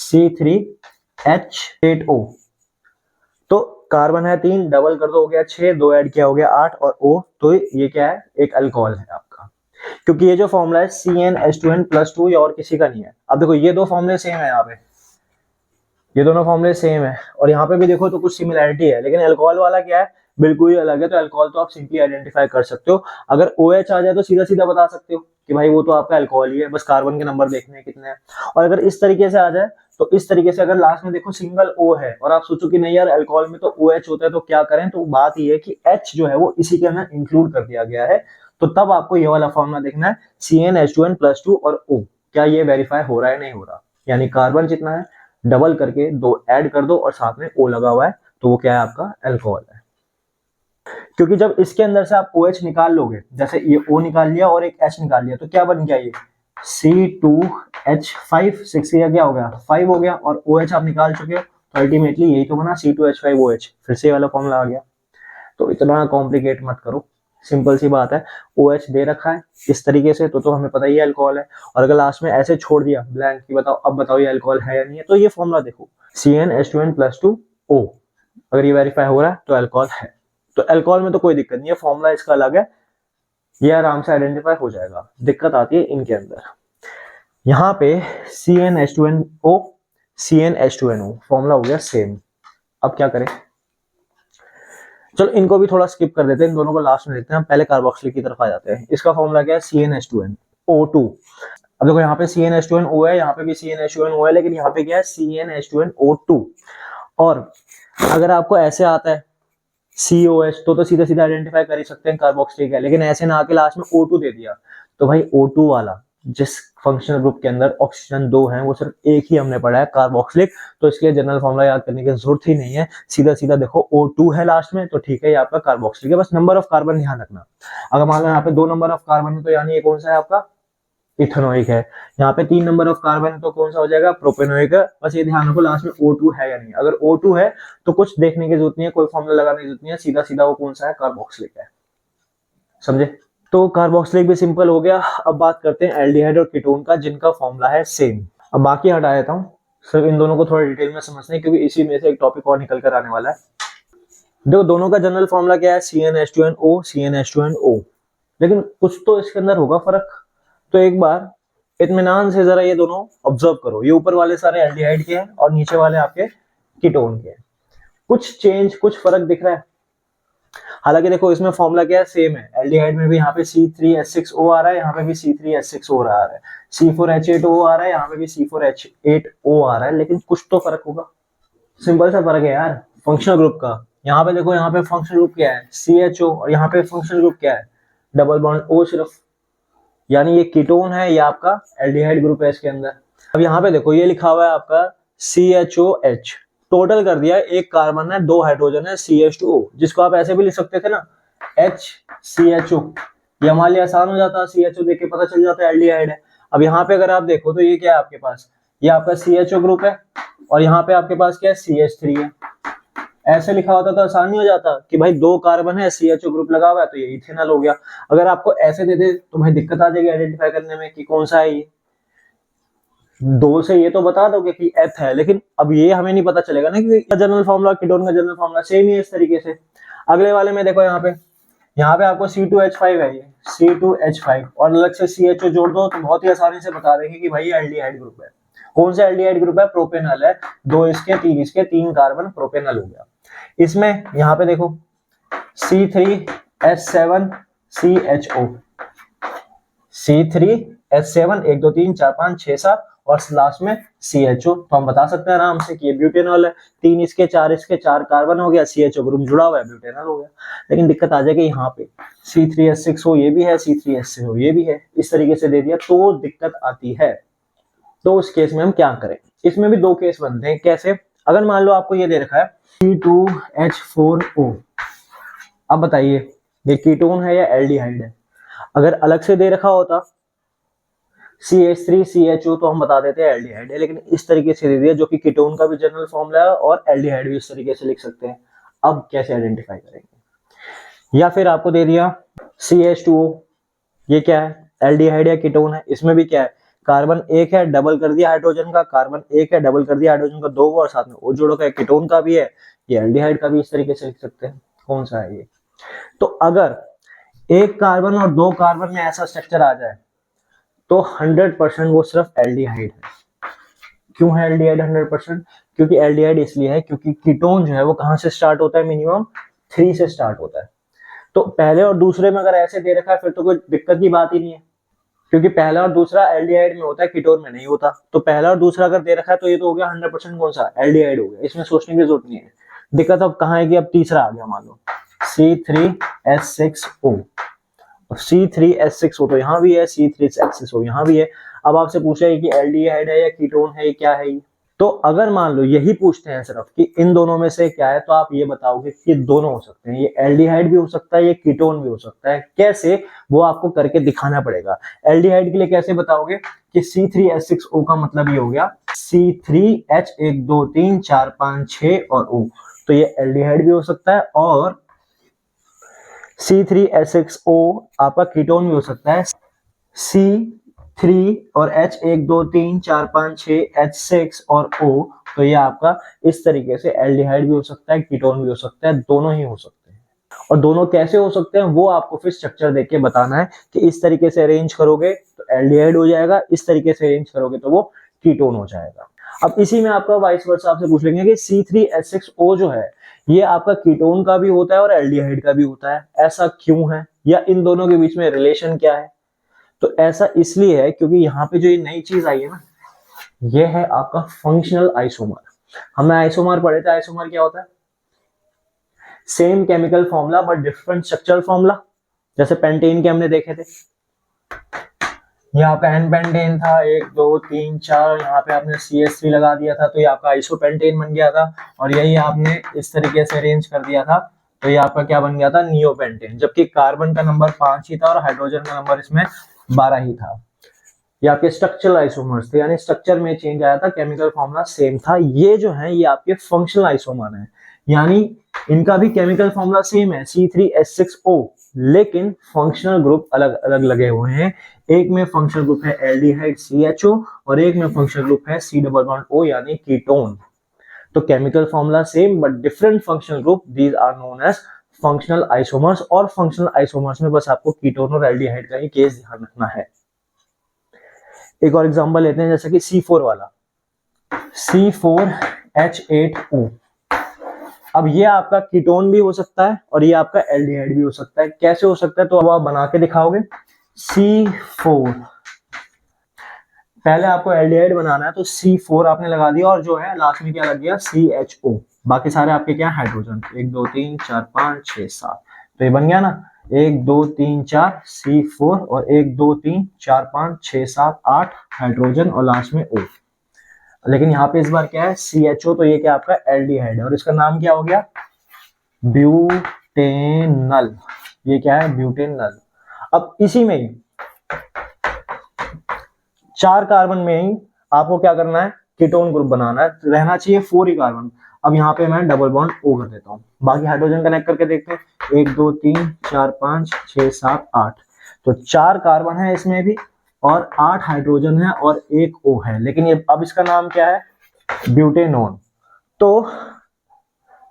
C3H8O, तो कार्बन है 3, डबल कर दो हो गया 6, 2 ऐड किया हो गया 8, और O, तो ये क्या है, एक अल्कोहल है आपका। क्योंकि ये जो फॉर्मूला है CnH2n+2 ये और किसी का नहीं है। अब देखो ये दो फॉर्मूले सेम है, यहाँ पे ये दोनों फॉर्मूले सेम है, और यहाँ पे भी देखो तो कुछ सिमिलैरिटी है, लेकिन अल्कोहल वाला क्या है, बिल्कुल ही अलग है। तो अल्कोहल तो आप सिंपली आइडेंटिफाई कर सकते हो, अगर OH आ जाए तो सीधा सीधा बता सकते हो कि भाई वो तो आपका अल्कोहल ही है, बस कार्बन के नंबर देखने हैं कितने हैं। और अगर इस तरीके से आ जाए तो इस तरीके से, अगर लास्ट में देखो सिंगल O है और आप सोचो कि नहीं यार अल्कोहल में तो OH होता है तो क्या करें, तो बात ये है कि H जो है वो इसी के अंदर इंक्लूड कर दिया गया है, तो तब आपको ये वाला फॉर्मूला देखना है CnH2n+2 और O, क्या ये वेरीफाई हो रहा है नहीं हो रहा, यानी कार्बन जितना है डबल करके 2 ऐड कर दो और साथ में O लगा हुआ है, तो वो क्या है आपका अल्कोहल है। क्योंकि जब इसके अंदर से आप OH निकाल लोगे, जैसे ये O निकाल लिया और एक H निकाल लिया, तो क्या बन गया, ये C2H5 6 या क्या हो गया 5 हो गया, और OH आप निकाल चुके हो, तो अल्टीमेटली यही तो बना C2H5OH, फिर से वाला फॉर्मूला आ गया। तो इतना कॉम्प्लिकेट मत करो, सिंपल सी बात है, OH दे रखा है इस तरीके से तो हमें पता ही है अल्कोहल है, और अगर लास्ट में ऐसे छोड़ दिया ब्लैंक की बताओ, अब बताओ ये अल्कोहल है या नहीं है, तो ये फॉर्मूला देखो CnH2n+2O, अगर ये वेरीफाई हो रहा है तो अल्कोहल है। तो अल्कोहल में तो कोई दिक्कत नहीं है, फॉर्मूला इसका अलग है, ये आराम से आइडेंटिफाई हो जाएगा। दिक्कत आती है इनके अंदर, यहाँ पे CnH2nO CnH2nO फॉर्मूला हो गया सेम, अब क्या करें, चलो इनको भी थोड़ा स्किप कर देते हैं, इन दोनों को लास्ट में देखते हैं, पहले कार्बोक्सिलिक की तरफ आ जाते हैं। इसका फॉर्मूला क्या है, CnH2nO2। अब देखो यहाँ पे CnH2nO है, यहाँ पे भी CnH2nO है, लेकिन यहाँ पे क्या है CnH2nO2। और अगर आपको ऐसे आता है COH तो सीधा सीधा आइडेंटिफाई कर ही सकते हैं कार्बोक्सिलिक है, लेकिन ऐसे ना आके लास्ट में O2 दे दिया तो भाई O2 वाला जिस फंक्शनल ग्रुप के अंदर ऑक्सीजन 2 है वो सिर्फ एक ही हमने पढ़ा है कार्बोक्सिलिक, तो इसके लिए जनरल फॉर्मूला याद करने की जरूरत ही नहीं है, सीधा सीधा देखो O2 है लास्ट में तो ठीक है, ये आपका कार्बोक्सिलिक है। बस नंबर ऑफ कार्बन ध्यान रखना, अगर मान लो यहाँ पे 2 नंबर ऑफ कार्बन है तो यानी ये कौन सा है आपका इथेनोइक है, यहाँ पे 3 नंबर ऑफ कार्बन है तो कौन सा हो जाएगा प्रोपेनोइक है। बस ये ध्यान रखो लास्ट में O2 है या नहीं, अगर O2 है तो कुछ देखने की जरूरत नहीं है, कोई फॉर्मूला लगाने की जरूरत नहीं है, सीधा सीधा वो कौन सा है कार्बोक्सिलिक है, समझे। तो कार्बोक्सिलिक भी सिंपल हो गया। अब बात करते हैं एल्डिहाइड और कीटोन का जिनका फॉर्मूला है सेम। अब बाकी हटा देता हूँ, सिर्फ इन दोनों को थोड़ा डिटेल में समझना है क्योंकि इसी में से एक टॉपिक और निकल कर आने वाला है। देखो दोनों का जनरल फॉर्मूला क्या है CnH2nO CnH2nO, लेकिन कुछ तो इसके अंदर होगा फर्क, तो एक बार इत्मीनान से जरा ये दोनों ऑब्जर्व करो, ये ऊपर वाले सारे एल्डिहाइड के हैं और नीचे वाले आपके कीटोन के हैं, कुछ चेंज कुछ फर्क दिख रहा है। हालांकि देखो इसमें फॉर्मूला क्या है सेम है, एल्डिहाइड में भी यहाँ पे C3H6O आ रहा है, यहाँ पे भी C3H6O आ रहा है, C4H8O आ रहा है, यहाँ पे भी C4H8O आ रहा है, लेकिन कुछ तो फर्क होगा, सिंपल सा फर्क है यार फंक्शनल ग्रुप का। यहाँ पे देखो यहाँ पे फंक्शनल ग्रुप क्या है CHO और यहाँ पे फंक्शनल ग्रुप क्या है डबल बॉन्ड O सिर्फ, यानी ये कीटोन है, ये आपका एल्डिहाइड ग्रुप है इसके अंदर। अब यहाँ पे देखो ये लिखा हुआ है आपका CHOH, टोटल कर दिया, एक कार्बन है 2 हाइड्रोजन है CH2O, जिसको आप ऐसे भी लिख सकते थे ना HCHO, ये हमारे लिए आसान हो जाता, CHO देख के पता चल जाता है एल्डिहाइड है। अब यहाँ पे अगर आप देखो तो ये क्या है आपके पास, ये आपका CHO ग्रुप है और यहाँ पे आपके पास क्या है CH3 है, ऐसे लिखा होता तो आसान नहीं हो जाता कि भाई 2 कार्बन है CHO ग्रुप लगा हुआ है तो ये इथेनॉल हो गया। अगर आपको ऐसे दे दे तो भाई दिक्कत आ जाएगी आइडेंटिफाई करने में कि कौन सा है ये, 2 से ये तो बता दोगे कि एथ है, लेकिन अब ये हमें नहीं पता चलेगा ना कि जनरल फॉर्मूला कीटोन का जनरल फॉर्मूला सेम ही है इस तरीके से। अगले वाले में देखो यहाँ पे आपको C2H5 है, ये C2H5 और अलग से CHO जोड़ दो तो बहुत ही आसानी से बता देंगे कि भाई एल्डिहाइड ग्रुप है। कौन सा एल्डिहाइड ग्रुप है, प्रोपेनॉल है, 2 इसके 3 इसके 3 कार्बन प्रोपेनॉल हो गया। इसमें यहाँ पे देखो C3H7CHO, C3H7 1 2 3 4 5 6 7 और लास्ट में CHO, तो हम बता सकते हैं आराम से कि ये ब्यूटेनॉल है, 3 इसके 4 कार्बन हो गया, CHO ग्रुप जुड़ा हुआ है, ब्यूटेनॉल हो गया। लेकिन दिक्कत आ जाएगी यहाँ पे C3H6O ये भी है, C3H6O ये भी है, इस तरीके से दे दिया तो दिक्कत आती है। तो उस केस में हम क्या करें, इसमें भी 2 केस बनते हैं। कैसे, अगर मान लो आपको ये दे रखा है C2H4O, अब बताइए ये कीटोन है या एल्डिहाइड है। अगर अलग से दे रखा होता CH3CHO तो हम बता देते हैं एल्डिहाइड है, लेकिन इस तरीके से दे दिया जो कि कीटोन का भी जनरल फॉर्मूला है और एल्डिहाइड भी इस तरीके से लिख सकते हैं। अब कैसे आइडेंटिफाई करेंगे, या फिर आपको दे दिया CH2O, ये क्या है एल्डिहाइड या कीटोन है, इसमें भी क्या है कार्बन 1 है डबल कर दिया हाइड्रोजन का, कार्बन 1 है डबल कर दिया हाइड्रोजन का 2 और साथ में O जोड़ो का, कीटोन का भी है, ये एल्डिहाइड का भी इस तरीके से लिख सकते हैं। कौन सा है ये, तो अगर 1 कार्बन और 2 कार्बन में ऐसा स्ट्रक्चर आ जाए तो 100% वो सिर्फ एल्डिहाइड है। क्यों है एल्डिहाइड 100%, क्योंकि एल्डिहाइड इसलिए है क्योंकि कीटोन जो है वो कहां से स्टार्ट होता है, मिनिमम 3 से स्टार्ट होता है। तो पहले और दूसरे में अगर ऐसे दे रखा है फिर तो कोई दिक्कत की बात ही नहीं है, क्योंकि पहला और दूसरा एल्डिहाइड में होता है, कीटोन में नहीं होता। तो पहला और दूसरा अगर दे रखा है तो ये तो हो गया 100% कौन सा एल्डिहाइड हो गया, इसमें सोचने की जरूरत नहीं है। दिक्कत अब कहाँ है कि अब तीसरा आ गया, मान लो C3H6O, C3H6O तो यहाँ भी है, C3H6O यहाँ भी है। अब आपसे पूछा है कि एल्डिहाइड है या कीटोन है, क्या है ये। तो अगर मान लो यही पूछते हैं सिर्फ कि इन दोनों में से क्या है, तो आप ये बताओगे कि दोनों हो सकते हैं, ये एल्डिहाइड भी हो सकता है, ये कीटोन भी हो सकता है। कैसे, वो आपको करके दिखाना पड़ेगा। एल्डिहाइड के लिए कैसे बताओगे कि C3H6O का मतलब ये हो गया C3H 1 2 3 4 5 6 और O, तो ये एल्डिहाइड भी हो सकता है, और C3H6O आपका कीटोन भी हो सकता है। C3 और H 1 2 3 4 5 6 H6 और O, तो ये आपका इस तरीके से एल्डिहाइड भी हो सकता है, कीटोन भी हो सकता है, दोनों ही हो सकते हैं। और दोनों कैसे हो सकते हैं वो आपको फिर स्ट्रक्चर देख के बताना है कि इस तरीके से अरेंज करोगे तो एल्डिहाइड हो जाएगा, इस तरीके से अरेंज करोगे तो वो कीटोन हो जाएगा। अब इसी में आपका वाइस वर्सा आपसे पूछ लेंगे कि C3H6O जो है ये आपका कीटोन का भी होता है और एल्डिहाइड का भी होता है, ऐसा क्यों है, या इन दोनों के बीच में रिलेशन क्या है? तो ऐसा इसलिए है क्योंकि यहाँ पे जो ये नई चीज आई है ना, ये है आपका फंक्शनल आइसोमर। हमने आइसोमर पढ़े थे, आइसोमर क्या होता है? Same chemical formula but different structural formula. जैसे पेंटेन के हमने देखे थे, ये आपका एन पेंटेन था, 1 2 3 4, यहाँ पे आपने CH3 लगा दिया था तो ये आपका आइसोपेंटेन बन गया था, और यही आपने इस तरीके से अरेंज कर दिया था तो ये आपका क्या बन गया था? नियोपेंटेन। जबकि कार्बन का नंबर 5 ही था और हाइड्रोजन का नंबर इसमें 12 ही था। ये आपके स्ट्रक्चरल आइसोमर्स थे, यानी स्ट्रक्चर में चेंज आया था, केमिकल फॉर्मूला सेम था। ये जो है ये आपके फंक्शनल आइसोमर हैं, यानी इनका भी केमिकल फॉर्मूला सेम है C3H6O, लेकिन फंक्शनल ग्रुप अलग अलग लगे हुए हैं। एक में फंक्शनल ग्रुप है एल्डिहाइड CHO और एक में फंक्शनल ग्रुप है C डबल बॉन्ड O यानी कीटोन। तो chemical formula same but different functional group, these are known as functional isomers. और फंक्शनल आइसोमर्स में बस आपको कीटोन और एल्डिहाइड का ही केस ध्यान रखना है। एक और एग्जांपल लेते हैं, जैसे कि C4 वाला, C4H8O। अब ये आपका कीटोन भी हो सकता है और ये आपका एल्डिहाइड भी हो सकता है। कैसे हो सकता है? तो अब आप बना के दिखाओगे। C4, पहले आपको एल्डिहाइड बनाना है तो C4 आपने लगा दिया और जो है लास्ट में क्या लग गया? CHO। बाकी सारे आपके क्या? हाइड्रोजन। 1 2 3 4 5 6 7, तो ये बन गया ना, 1 2 3 4 C4 और 1 2 3 4 5 6 7 8 हाइड्रोजन और लास्ट में O। लेकिन यहाँ पे इस बार क्या है? CHO, तो ये क्या आपका एल्डिहाइड है और इसका नाम क्या हो गया? ब्यूटेनल। ये क्या है? ब्यूटेनल। अब इसी में ही 4 कार्बन में ही आपको क्या करना है? कीटोन ग्रुप बनाना है। रहना चाहिए 4 ही कार्बन। अब यहाँ पे मैं डबल बॉन्ड O कर देता हूँ, बाकी हाइड्रोजन कनेक्ट करके देखते हैं। 1 2 3 4 5 6 7 8, तो 4 कार्बन है इसमें भी और 8 हाइड्रोजन है और 1 O है। लेकिन ये अब इसका नाम क्या है? ब्यूटेनोन। तो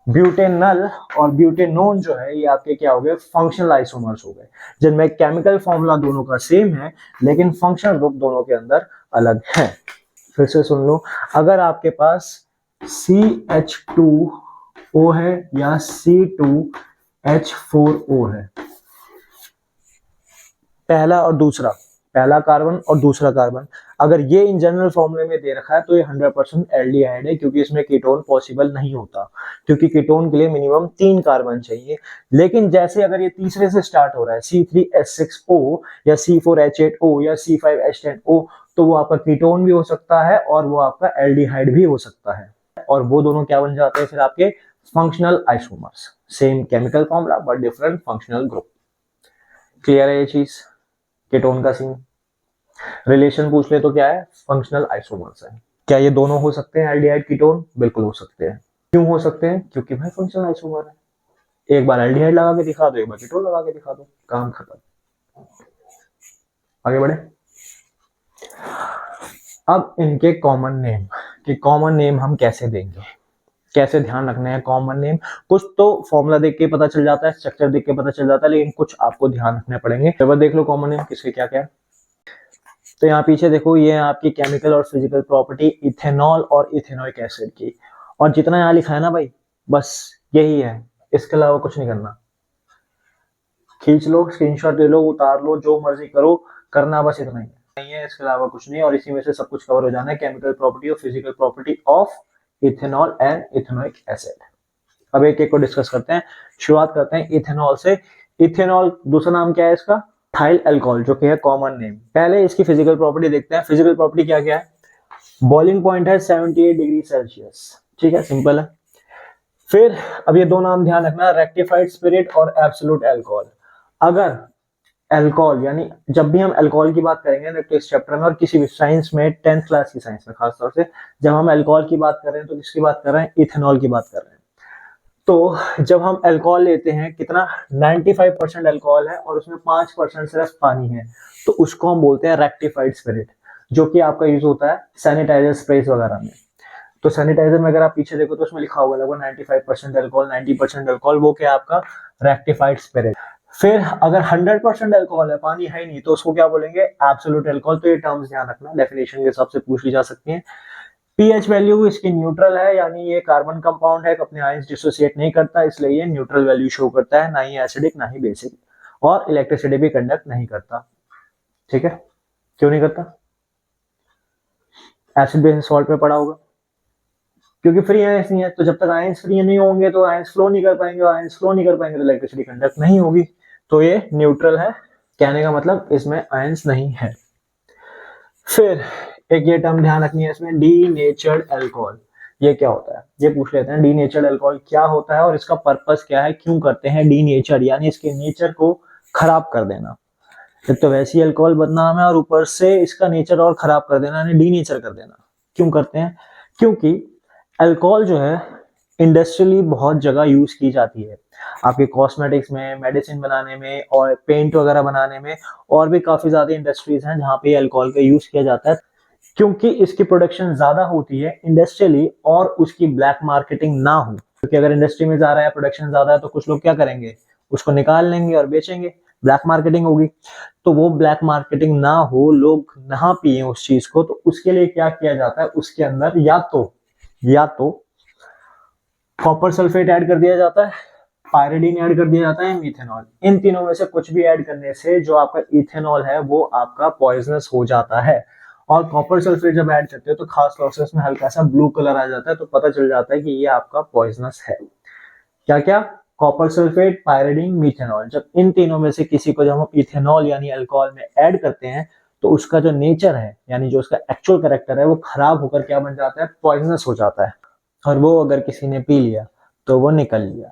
ब्यूटेनल और ब्यूटेनोन जो है ये आपके क्या हो गए? फंक्शनल आइसोमर्स हो गए, जिनमें केमिकल फॉर्मूला दोनों का सेम है लेकिन फंक्शनल ग्रुप दोनों के अंदर अलग है। फिर से सुन लो, अगर आपके पास CH2O है या C2H4O है, पहला और दूसरा, पहला कार्बन और दूसरा कार्बन, अगर ये इन जनरल फॉर्मूले में दे रखा है तो ये 100% एल्डिहाइड है, क्योंकि इसमें कीटोन पॉसिबल नहीं होता, क्योंकि कीटोन के लिए मिनिमम 3 कार्बन चाहिए। लेकिन जैसे अगर ये तीसरे से स्टार्ट हो रहा है C3H6O या C4H8O या C5H10O, तो वो आपका कीटोन भी हो सकता है और वो आपका एल्डिहाइड भी हो सकता है, और वो दोनों क्या बन जाते हैं फिर? आपके functional isomers. Same chemical formula but different functional group. Clear है ये चीज? कीटोन का सीन। रिलेशन पूछ ले तो क्या है? फंक्शनल आइसोमर्स है। क्या ये दोनों हो सकते हैं एल्डिहाइड कीटोन? बिल्कुल हो सकते हैं। क्यों हो सकते हैं? क्योंकि भाई फंक्शनल आइसोमर है। एक बार एल्डिहाइड लगा के दिखा दो, एक बार कीटोन लगा के दिखा दो, काम खत्म। आगे बढ़े। अब इनके कॉमन नेम, कि कॉमन नेम हम कैसे देंगे, कैसे ध्यान रखना है कॉमन नेम। कुछ तो फॉर्मूला देख के पता चल जाता है, स्ट्रक्चर देख के पता चल जाता है, लेकिन कुछ आपको ध्यान रखने पड़ेंगे। एक बार देख लो कॉमन नेम किसके क्या क्या है। तो यहाँ पीछे देखो, ये है आपकी केमिकल और फिजिकल प्रॉपर्टी इथेनॉल और इथेनोइक एसिड की, और जितना यहाँ लिखा है ना भाई, बस यही है, इसके अलावा कुछ नहीं करना। खींच लो, स्क्रीनशॉट ले लो, उतार लो, जो मर्जी करो, करना बस इतना ही नहीं है, इसके अलावा कुछ नहीं। और इसी में से सब कुछ कवर हो जाना है, केमिकल प्रॉपर्टी और physical property of ethanol and ethanoic acid. अब एक एक को डिस्कस करते हैं। शुरुआत करते हैं इथेनॉल से। इथेनॉल दूसरा नाम क्या है इसका? इथाइल अल्कोहल, जो कि है कॉमन नेम। पहले इसकी फिजिकल प्रॉपर्टी देखते हैं। फिजिकल प्रॉपर्टी क्या क्या है? बॉइलिंग पॉइंट है 78 डिग्री सेल्सियस, ठीक है, सिंपल है। फिर अब ये दो नाम ध्यान रखना, रेक्टिफाइड स्पिरिट और एब्सोल्यूट अल्कोहल। अगर अल्कोहल, यानी जब भी हम अल्कोहल की बात करेंगे ना तो इस चैप्टर में और किसी भी साइंस में, 10th क्लास की साइंस में खासतौर से, जब हम अल्कोहल की बात कर रहे हैं तो किसकी बात कर रहे हैं? इथेनॉल की बात कर रहे हैं। तो जब हम अल्कोहल लेते हैं, कितना? 95% अल्कोहल है और उसमें 5% सिर्फ पानी है, तो उसको हम बोलते हैं रेक्टिफाइड स्पिरिट, जो कि आपका यूज होता है सैनिटाइजर स्प्रेस वगैरह में। तो सैनिटाइजर में अगर आप पीछे देखो तो उसमें लिखा होगा लगभग 95% अल्कोहल, 90% अल्कोहल, वो क्या आपका रेक्टिफाइड स्पिरिट। फिर अगर 100% अल्कोहल है, पानी है ही नहीं, तो उसको क्या बोलेंगे? Absolute alcohol. तो ये टर्म्स ध्यान रखना, डेफिनेशन के हिसाब से पूछ ली जा सकती हैं। पीएच वैल्यू इसकी न्यूट्रल है, यानी ये कार्बन कंपाउंड है, अपने आयंस डिसोसिएट नहीं करता, इसलिए ये न्यूट्रल वैल्यू शो करता है, ना ही एसिडिक ना ही बेसिक, और इलेक्ट्रिसिटी भी कंडक्ट नहीं करता। ठीक है, क्यों नहीं करता? एसिड बेस सॉल्ट में पड़ा होगा, क्योंकि फ्री आयंस नहीं है, तो जब तक आयंस फ्री नहीं होंगे तो आयंस फ्लो नहीं कर पाएंगे, आयंस फ्लो नहीं कर पाएंगे तो इलेक्ट्रिसिटी कंडक्ट नहीं होगी, तो ये न्यूट्रल है। कहने का मतलब इसमें आयंस नहीं है। फिर एक ये टर्म ध्यान रखनी है इसमें, डीनेचर्ड अल्कोहल। ये क्या होता है, ये पूछ लेते हैं, डीनेचर्ड अल्कोहल क्या होता है और इसका पर्पस क्या है, क्यों करते हैं डीनेचर, यानी इसके नेचर को खराब कर देना। एक तो वैसी अल्कोहल बदनाम है और ऊपर से इसका नेचर और खराब कर देना, यानी डीनेचर कर देना। क्यों करते हैं? क्योंकि अल्कोहल जो है इंडस्ट्रियली बहुत जगह यूज की जाती है, आपके कॉस्मेटिक्स में, मेडिसिन बनाने में और पेंट वगैरह बनाने में, और भी काफी ज्यादा इंडस्ट्रीज हैं जहाँ पे अल्कोहल का यूज किया जाता है। क्योंकि इसकी प्रोडक्शन ज्यादा होती है इंडस्ट्रियली और उसकी ब्लैक मार्केटिंग ना हो, क्योंकि अगर इंडस्ट्री में जा रहा है, प्रोडक्शन ज्यादा है, तो कुछ लोग क्या करेंगे, उसको निकाल लेंगे और बेचेंगे, ब्लैक मार्केटिंग होगी। तो वो ब्लैक मार्केटिंग ना हो, लोग ना पिए उस चीज को, तो उसके लिए क्या किया जाता है, उसके अंदर या तो कॉपर सल्फेट ऐड कर दिया जाता है, पायरिडीन ऐड कर दिया जाता है, मिथेनॉल। इन तीनों में से कुछ भी ऐड करने से जो आपका इथेनॉल है वो आपका पॉइजनस हो जाता है। और कॉपर सल्फेट जब ऐड करते हो तो खास तौर से उसमें हल्का सा ब्लू कलर आ जाता है, तो पता चल जाता है कि ये आपका पॉइजनस है। क्या क्या? Copper sulphate, pyridine, methanol. जब इन तीनों में से किसी को जब हम इथेनॉल यानी अल्कोहल में ऐड करते हैं तो उसका जो नेचर है, यानी जो उसका एक्चुअल कैरेक्टर है, वो खराब होकर क्या बन जाता है, पॉइजनस हो जाता है। और वो अगर किसी ने पी लिया तो वो निकल लिया।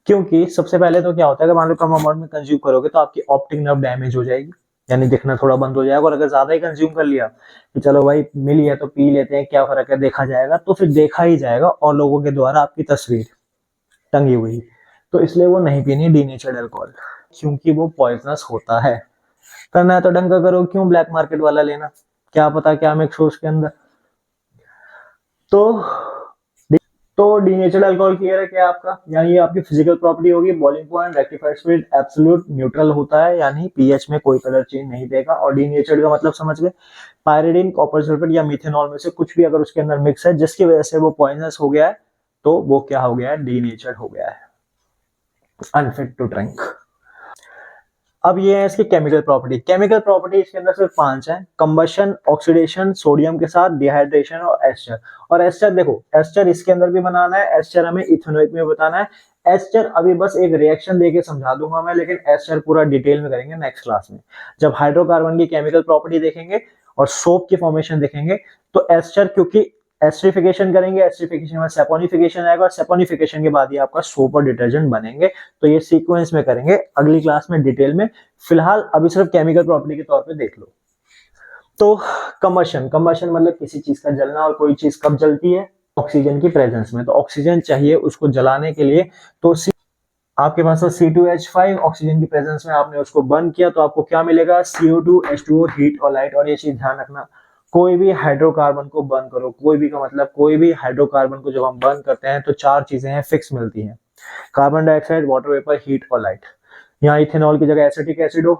क्योंकि सबसे पहले तो क्या होता है कि मान लो कम अमाउंट में कंज्यूम करोगे तो आपकी ऑप्टिक नर्व डैमेज हो जाएगी, यानी दिखना थोड़ा बंद हो जाएगा। और अगर ज्यादा ही कंज्यूम कर लिया कि चलो भाई मिली है तो पी लेते हैं, क्या फर्क है, देखा जाएगा, तो फिर देखा ही जाएगा और लोगों के द्वारा आपकी तस्वीर टंगी हुई। तो इसलिए वो नहीं पीनी डीनेचर्ड अल्कोहल, क्योंकि वो पॉइजनस होता है। करना है तो ढंग का करो, क्यों ब्लैक मार्केट वाला लेना, क्या पता क्या मिक्स हो उसके अंदर। तो डीनेचर्ड अल्कोहल क्लियर है क्या आपका, यानी ये आपकी फिजिकल प्रॉपर्टी होगी, boiling point, rectified speed, absolute neutral होता है, यानी पीएच में कोई कलर चेंज नहीं देगा। और डीनेचर्ड का मतलब समझ गए, पायरिडीन, कॉपर सल्फेट या मिथेनॉल में से कुछ भी अगर उसके अंदर मिक्स है जिसकी वजह से वो पॉइजनस हो गया है, तो वो क्या हो गया है, डीनेचर्ड हो गया है, अनफिट टू ड्रिंक। अब ये है इसकी केमिकल प्रॉपर्टी। केमिकल प्रॉपर्टी इसके अंदर सिर्फ 5 है, कंबशन, ऑक्सीडेशन, सोडियम के साथ डिहाइड्रेशन और एस्टर। और एस्टर देखो, एस्टर इसके अंदर भी बनाना है, एस्टर हमें इथेनोइक में बताना है। एस्टर अभी बस एक रिएक्शन देके समझा दूंगा मैं, लेकिन एस्टर पूरा डिटेल में करेंगे नेक्स्ट क्लास में, जब हाइड्रोकार्बन की केमिकल प्रॉपर्टी देखेंगे और सोप की फॉर्मेशन देखेंगे। तो एस्टर, क्योंकि एस्ट्रिफिकेशन करेंगे, एस्ट्रिफिकेशन में सेपोनिफिकेशन आएगा और सेपोनिफिकेशन के बाद ही आपका सोप और डिटर्जेंट बनेंगे। तो ये सीक्वेंस में करेंगे, अगली क्लास में डिटेल में। फिलहाल अभी सिर्फ केमिकल प्रॉपर्टी के तौर पे देख लो। तो कंबशन, कंबशन मतलब किसी चीज का जलना, और कोई चीज कब जलती है, ऑक्सीजन की प्रेजेंस में। तो ऑक्सीजन चाहिए उसको जलाने के लिए, तो आपके पास C2H5 ऑक्सीजन की प्रेजेंस में आपने उसको बर्न किया तो आपको क्या मिलेगा, CO2, H2O, हीट और लाइट। और ये चीज ध्यान रखना, कोई भी हाइड्रोकार्बन को बर्न करो, कोई भी का मतलब कोई भी हाइड्रोकार्बन को जब हम बर्न करते हैं तो 4 चीजें हैं फिक्स मिलती हैं, carbon dioxide, water vapour, heat और लाइट। यहाँ इथेनॉल की जगह एसिटिक एसिड हो,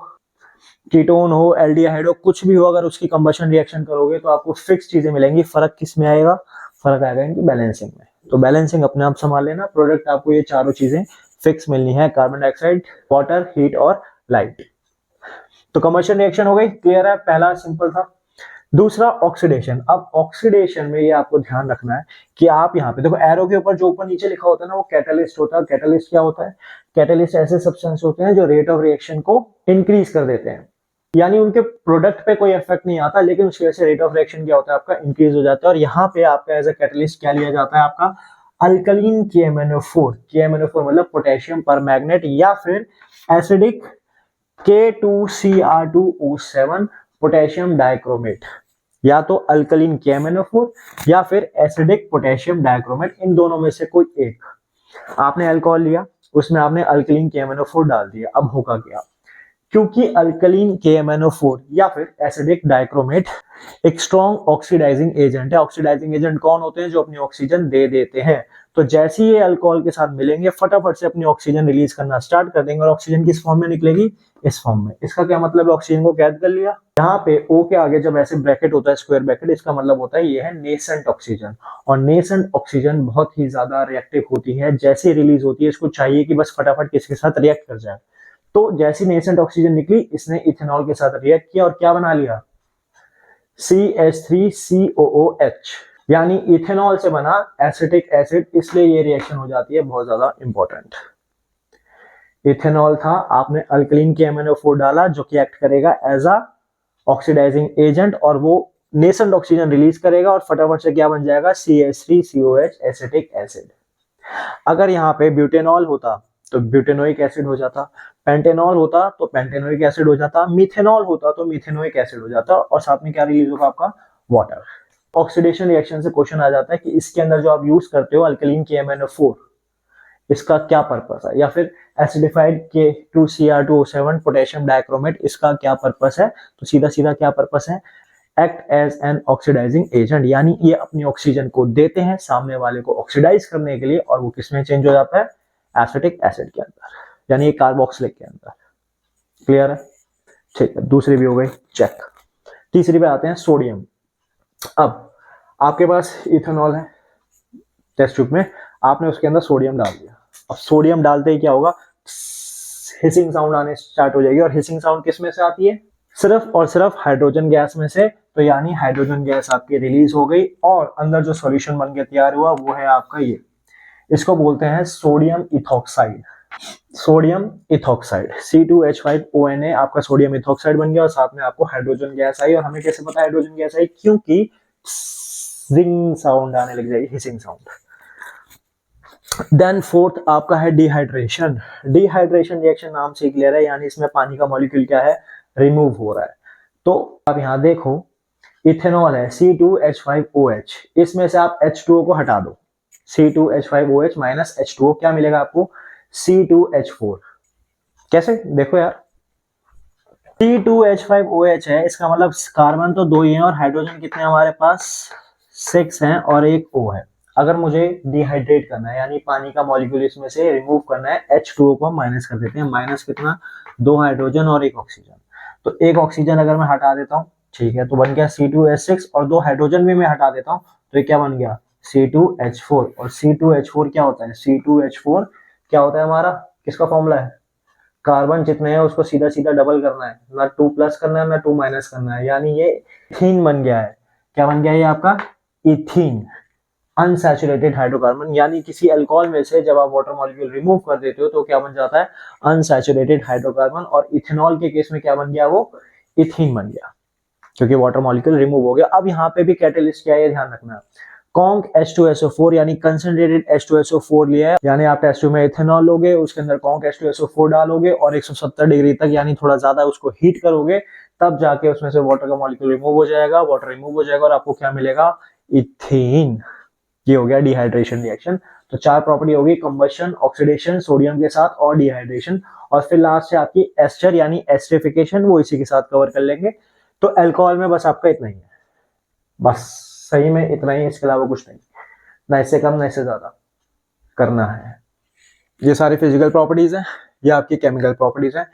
कीटोन हो, एल्डिहाइड हो, कुछ भी हो, अगर उसकी कंबशन रिएक्शन करोगे तो आपको फिक्स चीजें मिलेंगी। फर्क किस में आएगा, फर्क आएगा इनकी बैलेंसिंग में। तो बैलेंसिंग अपने आप संभाल लेना, प्रोडक्ट आपको ये चारों चीजें फिक्स मिलनी है, कार्बन डाइऑक्साइड, वाटर, हीट और लाइट। तो कंबशन रिएक्शन हो गई, क्लियर है, पहला सिंपल था। दूसरा ऑक्सीडेशन। अब ऑक्सीडेशन में ये आपको ध्यान रखना है कि आप यहाँ पे देखो एरो के ऊपर जो ऊपर नीचे लिखा होता है ना, वो कैटलिस्ट होता है। कैटलिस्ट क्या होता है, कैटलिस्ट ऐसे सब्सटेंस होते हैं जो रेट ऑफ रिएक्शन को इंक्रीज कर देते हैं, यानी उनके प्रोडक्ट पे कोई इफेक्ट नहीं आता, लेकिन उसकी वजह से रेट ऑफ रिएक्शन क्या होता है, आपका इंक्रीज हो जाता है। और यहाँ पे आपका एज अ कैटलिस्ट क्या लिया जाता है, आपका अल्कलीन KMnO4। KMnO4 मतलब पोटेशियम परमैग्नेट, या फिर एसिडिक K2Cr2O7 पोटेशियम डाइक्रोमेट। या तो अल्कलीन KMnO4 या फिर एसिडिक पोटेशियम डाइक्रोमेट, इन दोनों में से कोई एक। आपने अल्कोहल लिया, उसमें आपने अल्कलीन KMnO4 डाल दिया, अब होगा क्या, क्योंकि अल्कलीन KMnO4 या फिर एसिडिक डाइक्रोमेट एक स्ट्रॉन्ग ऑक्सीडाइजिंग एजेंट है। ऑक्सीडाइजिंग एजेंट कौन होते हैं? जो अपनी ऑक्सीजन दे देते हैं। तो जैसे ही ये अल्कोहल के साथ मिलेंगे फटाफट से अपनी ऑक्सीजन रिलीज करना स्टार्ट कर देंगे और ऑक्सीजन किस फॉर्म में निकलेगी? इस फॉर्म में। इसका क्या मतलब है? ऑक्सीजन को कैद कर लिया। यहाँ पे O के आगे जब ऐसे ब्रैकेट होता है, स्क्वायर ब्रैकेट, इसका मतलब होता है ये है नेसेंट ऑक्सीजन। और नेसेंट ऑक्सीजन बहुत ही ज्यादा रिएक्टिव होती है। जैसे रिलीज होती है इसको चाहिए कि बस फटाफट किसके साथ रिएक्ट कर जाए। तो जैसी नेसेंट ऑक्सीजन निकली इसने इथेनॉल के साथ रिएक्ट किया और क्या बना लिया? CH3COOH, यानी इथेनॉल से बना एसिटिक एसिड। इसलिए ये रिएक्शन हो जाती है बहुत ज्यादा इंपॉर्टेंट। इथेनॉल था, आपने अल्कलीन के MnO4 डाला जो कि एक्ट करेगा एज अ ऑक्सीडाइजिंग एजेंट और वो नेसेंट ऑक्सीजन रिलीज करेगा और फटाफट से क्या बन जाएगा? CH3COH acetic acid. अगर यहाँ पे ब्यूटेनॉल होता तो ब्यूटेनोइक एसिड हो जाता, पेंटेनॉल होता तो पेंटेनोइक एसिड हो जाता, मिथेनॉल होता तो मिथेनोइक एसिड हो जाता और साथ में क्या रिलीज होगा आपका? वाटर। ऑक्सीडेशन रिएक्शन से क्वेश्चन आ जाता है कि इसके अंदर जो आप यूज करते हो अल्कलीन के MnO4, इसका क्या पर्पस है? या फिर एसिडिफाइड K2Cr2O7 पोटेशियम डाइक्रोमेट, इसका क्या पर्पस है? तो सीधा सीधा क्या पर्पस है? Act as an oxidising agent, यानी ये अपनी ऑक्सीजन को देते हैं सामने वाले को ऑक्सीडाइज करने के लिए और वो किसमें चेंज हो जाता है? एसिटिक एसिड के अंदर, यानी एक कार्बोक्सिलिक के अंदर। क्लियर है? ठीक है, दूसरी भी हो गई चेक। तीसरी पे आते हैं सोडियम। अब आपके पास इथेनॉल है टेस्ट ट्यूब में, आपने उसके अंदर सोडियम डाल दिया। अब सोडियम डालते ही क्या होगा? हिसिंग साउंड आने स्टार्ट हो जाएगी। और हिसिंग साउंड किस में से आती है? सिर्फ और सिर्फ हाइड्रोजन गैस में से। तो यानी हाइड्रोजन गैस आपकी रिलीज हो गई और अंदर जो सॉल्यूशन बन के तैयार हुआ वो है आपका ये, इसको बोलते हैं sodium ethoxide. Sodium ethoxide C2H5ONA आपका सोडियम इथॉक्साइड बन गया और साथ में आपको हाइड्रोजन गैस आई। और हमें कैसे पता हाइड्रोजन गैस आई? क्योंकि जिंग साउंड आने लग जाएगी, हिसिंग साउंड। देन फोर्थ आपका है डिहाइड्रेशन। डिहाइड्रेशन रिएक्शन नाम से क्लियर है, यानी इसमें पानी का मॉलिक्यूल क्या है? रिमूव हो रहा है। तो आप यहां देखो इथेनॉल है C2H5OH, इसमें से आप H2O को हटा दो, C2H5OH माइनस H2O, क्या मिलेगा आपको? C2H4। कैसे? देखो यार, C2H5OH है, इसका मतलब कार्बन तो 2 ही हैं और हाइड्रोजन कितने हमारे पास? 6 हैं और एक O है। अगर मुझे डिहाइड्रेट करना है यानी पानी का मॉलिक्यूल इसमें से रिमूव करना है, H2O को हम माइनस कर देते हैं। माइनस कितना? 2 हाइड्रोजन और एक ऑक्सीजन। तो एक ऑक्सीजन अगर मैं हटा देता हूँ, ठीक है, तो बन गया C2H6 और 2 हाइड्रोजन भी मैं हटा देता हूँ तो ये क्या बन गया? C2H4। और C2H4 क्या होता है? C2H4 क्या होता है हमारा? किसका फॉर्मूला है? कार्बन जितने हैं उसको सीधा सीधा डबल करना है, ना 2 प्लस करना है ना 2 माइनस करना है, यानी ये इथीन बन गया है। क्या बन गया ये आपका? Ethene, unsaturated hydrocarbon. यानी किसी अल्कोहल में से जब आप वाटर मॉलिक्यूल रिमूव कर देते हो तो क्या बन जाता है? Unsaturated hydrocarbon. और इथेनॉल के केस में क्या बन गया? वो इथीन बन गया क्योंकि वाटर मॉलिक्यूल रिमूव हो गया। अब यहाँ पे भी कैटेलिस्ट क्या है ध्यान रखना, कॉन्क H2SO4 यानी कंसंट्रेटेड H2SO4 लिया है, यानी आप टेस्ट ट्यूब में इथेनॉल लोगे, उसके अंदर कॉन्क H2SO4 डालोगे और 170 डिग्री तक यानी थोड़ा ज्यादा उसको हीट करोगे, तब जाके उसमें से वाटर का मॉलिक्यूल रिमूव हो जाएगा। वाटर रिमूव हो जाएगा और आपको क्या मिलेगा? इथेन। ये हो गया डिहाइड्रेशन रिएक्शन। तो 4 प्रॉपर्टी होगी, कंबशन, ऑक्सीडेशन सोडियम के साथ और डिहाइड्रेशन, और फिर लास्ट से आपकी एस्टर यानी एस्टरिफिकेशन, वो इसी के साथ कवर कर लेंगे। तो अल्कोहल में बस आपका इतना ही है, बस सही में इतना ही, इसके अलावा कुछ नहीं, ना इससे कम ना इससे ज्यादा करना है। ये सारी फिजिकल प्रॉपर्टीज हैं, ये आपकी केमिकल प्रॉपर्टीज हैं।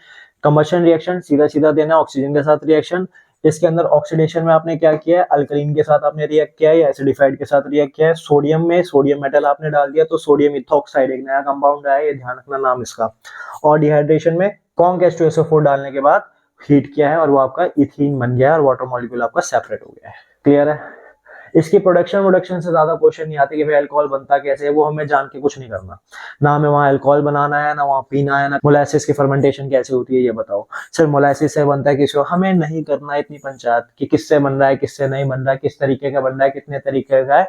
कंबशन रिएक्शन सीधा सीधा देना, ऑक्सीजन के साथ रिएक्शन। इसके अंदर ऑक्सीडेशन में आपने क्या किया है? अल्कलीन के साथ आपने रिएक्ट किया है या एसिडिफाइड के साथ रिएक्ट किया है। सोडियम में सोडियम मेटल आपने डाल दिया तो सोडियम इथॉक्साइड एक नया कंपाउंड आया, ये ध्यान रखना नाम इसका। और डिहाइड्रेशन में कॉन्क H2SO4 डालने के बाद हीट किया है और वो आपका इथीन बन गया है और वाटर मॉलिक्यूल आपका सेपरेट हो गया है। क्लियर है? इसकी प्रोडक्शन से ज्यादा क्वेश्चन नहीं आते कि भाई अल्कोहल बनता कैसे है, वो हमें जान के कुछ नहीं करना। ना हमें वहां अल्कोहल बनाना है, ना वहां पीना है, ना मोलासिस की फर्मेंटेशन कैसे होती है ये बताओ। सिर्फ मोलासिस से बनता है किसी, हमें नहीं करना इतनी पंचायत कि किससे बन रहा है किससे नहीं बन रहा है, किस तरीके का बन रहा है कितने तरीके का है।